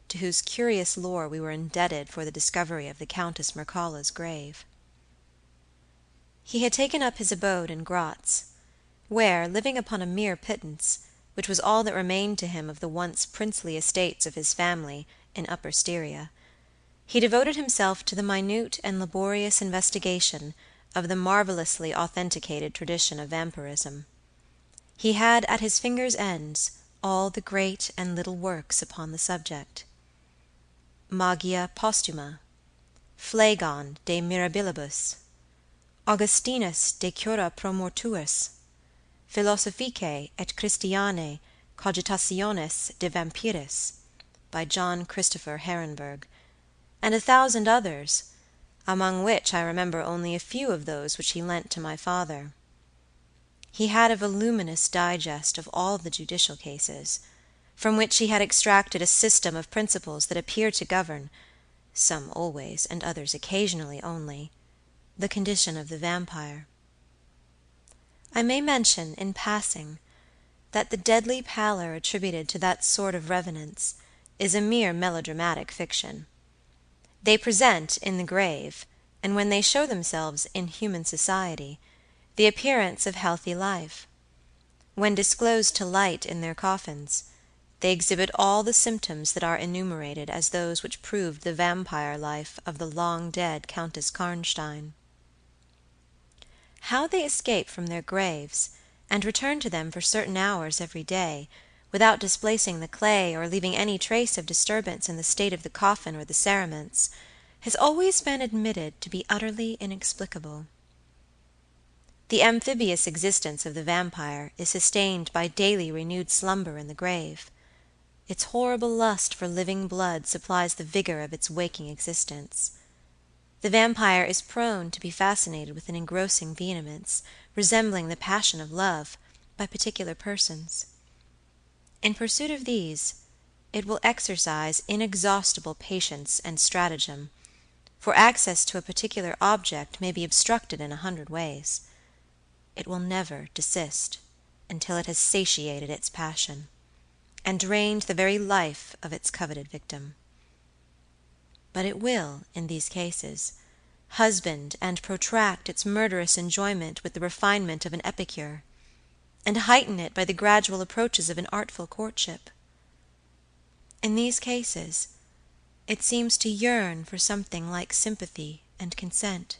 to whose curious lore we were indebted for the discovery of the Countess Mircalla's grave. He had taken up his abode in Gratz, where, living upon a mere pittance, which was all that remained to him of the once princely estates of his family in Upper Styria, he devoted himself to the minute and laborious investigation of the marvelously authenticated tradition of vampirism. He had at his fingers' ends all the great and little works upon the subject. Magia Postuma, Phlegon de Mirabilibus, Augustinus de Cura Pro Mortuis, Philosophicae et Christianae Cogitationes de Vampiris, by John Christopher Herenberg, and 1,000 others, among which I remember only a few of those which he lent to my father. He had a voluminous digest of all the judicial cases, from which he had extracted a system of principles that appear to govern, some always and others occasionally only, the condition of the vampire. I may mention, in passing, that the deadly pallor attributed to that sort of revenants is a mere melodramatic fiction. They present in the grave, and when they show themselves in human society, the appearance of healthy life. When disclosed to light in their coffins, they exhibit all the symptoms that are enumerated as those which proved the vampire life of the long-dead Countess Karnstein. How they escape from their graves, and return to them for certain hours every day, without displacing the clay or leaving any trace of disturbance in the state of the coffin or the cerements, has always been admitted to be utterly inexplicable. The amphibious existence of the vampire is sustained by daily renewed slumber in the grave. Its horrible lust for living blood supplies the vigor of its waking existence. The vampire is prone to be fascinated with an engrossing vehemence, resembling the passion of love, by particular persons. In pursuit of these, it will exercise inexhaustible patience and stratagem, for access to a particular object may be obstructed in 100 ways. It will never desist until it has satiated its passion, and drained the very life of its coveted victim. But it will, in these cases, husband and protract its murderous enjoyment with the refinement of an epicure, and heighten it by the gradual approaches of an artful courtship. In these cases, it seems to yearn for something like sympathy and consent.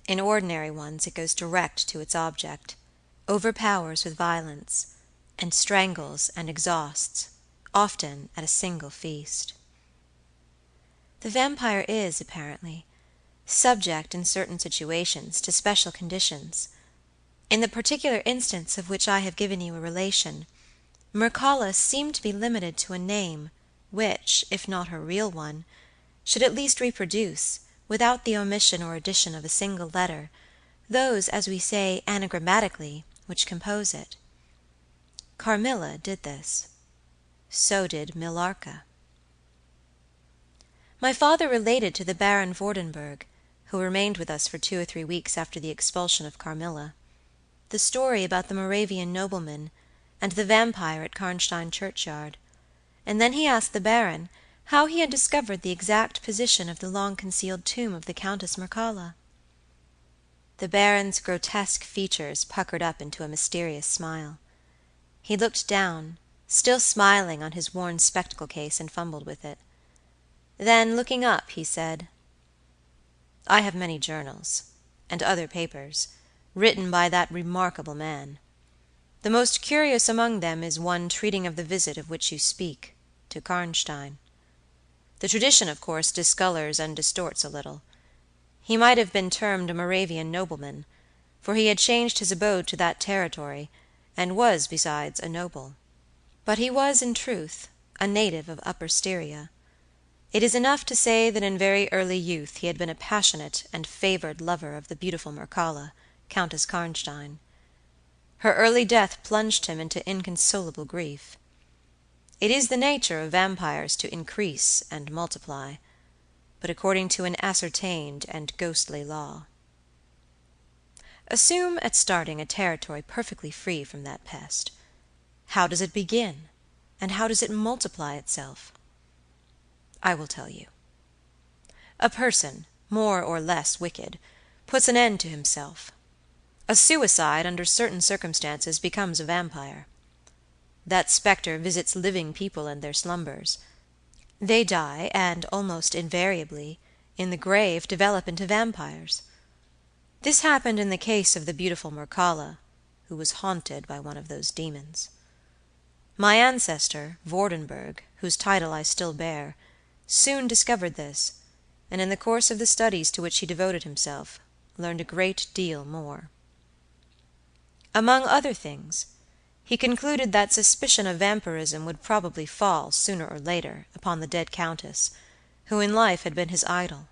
In ordinary ones it goes direct to its object, overpowers with violence, and strangles and exhausts, often at a single feast. The vampire is, apparently, subject in certain situations to special conditions. In the particular instance of which I have given you a relation, Mircalla seemed to be limited to a name which, if not her real one, should at least reproduce, without the omission or addition of a single letter, those, as we say anagrammatically, which compose it. Carmilla did this. So did Millarca. My father related to the Baron Vordenburg, who remained with us for 2 or 3 weeks after the expulsion of Carmilla, the story about the Moravian nobleman and the vampire at Karnstein churchyard, and then he asked the Baron how he had discovered the exact position of the long-concealed tomb of the Countess Mircalla. The Baron's grotesque features puckered up into a mysterious smile. He looked down, still smiling on his worn spectacle case, and fumbled with it. Then, looking up, he said, "I have many journals, and other papers, written by that remarkable man. The most curious among them is one treating of the visit of which you speak, to Karnstein. The tradition, of course, discolors and distorts a little. He might have been termed a Moravian nobleman, for he had changed his abode to that territory, and was, besides, a noble. But he was, in truth, a native of Upper Styria. It is enough to say that in very early youth he had been a passionate and favored lover of the beautiful Mircalla, Countess Karnstein. Her early death plunged him into inconsolable grief. It is the nature of vampires to increase and multiply, but according to an ascertained and ghostly law. Assume at starting a territory perfectly free from that pest. How does it begin, and how does it multiply itself? I will tell you. A person, more or less wicked, puts an end to himself. A suicide, under certain circumstances, becomes a vampire. That spectre visits living people in their slumbers. They die, and, almost invariably, in the grave develop into vampires. This happened in the case of the beautiful Mircalla, who was haunted by one of those demons. My ancestor, Vordenburg, whose title I still bear, soon discovered this, and in the course of the studies to which he devoted himself, learned a great deal more. Among other things, he concluded that suspicion of vampirism would probably fall, sooner or later, upon the dead countess, who in life had been his idol.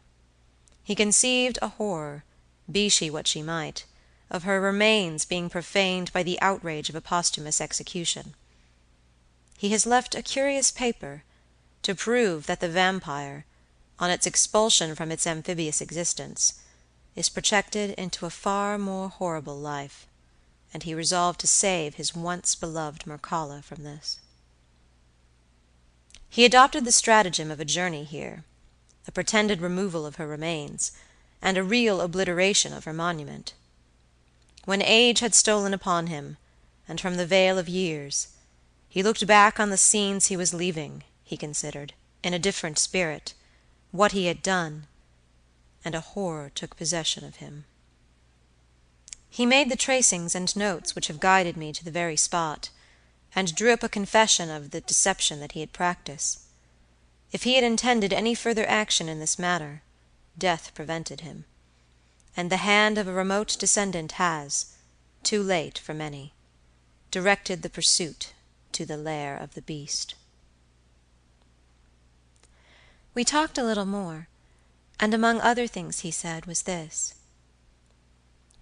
He conceived a horror, be she what she might, of her remains being profaned by the outrage of a posthumous execution. He has left a curious paper to prove that the vampire, on its expulsion from its amphibious existence, is projected into a far more horrible life, and he resolved to save his once beloved Mircalla from this. He adopted the stratagem of a journey here, a pretended removal of her remains, and a real obliteration of her monument. When age had stolen upon him, and from the veil of years, he looked back on the scenes he was leaving, he considered, in a different spirit, what he had done, and a horror took possession of him. He made the tracings and notes which have guided me to the very spot, and drew up a confession of the deception that he had practiced. If he had intended any further action in this matter, death prevented him, and the hand of a remote descendant has, too late for many, directed the pursuit to the lair of the beast. We talked a little more, and among other things he said was this: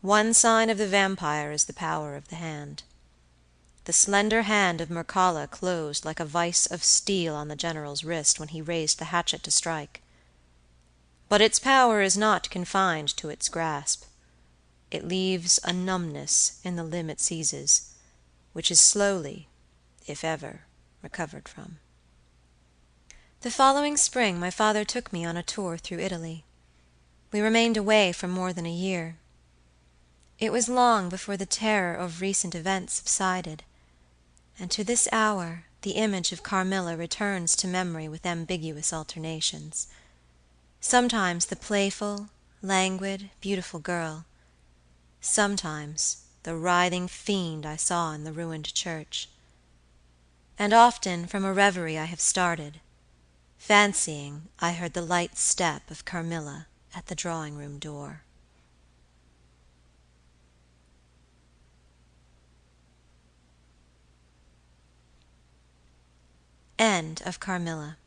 "One sign of the vampire is the power of the hand. The slender hand of Mircalla closed like a vice of steel on the General's wrist when he raised the hatchet to strike. But its power is not confined to its grasp. It leaves a numbness in the limb it seizes, which is slowly, if ever, recovered from." The following spring my father took me on a tour through Italy. We remained away for more than a year. It was long before the terror of recent events subsided, and to this hour the image of Carmilla returns to memory with ambiguous alternations. Sometimes the playful, languid, beautiful girl; sometimes the writhing fiend I saw in the ruined church. And often from a reverie I have started, fancying I heard the light step of Carmilla at the drawing-room door. End of Carmilla.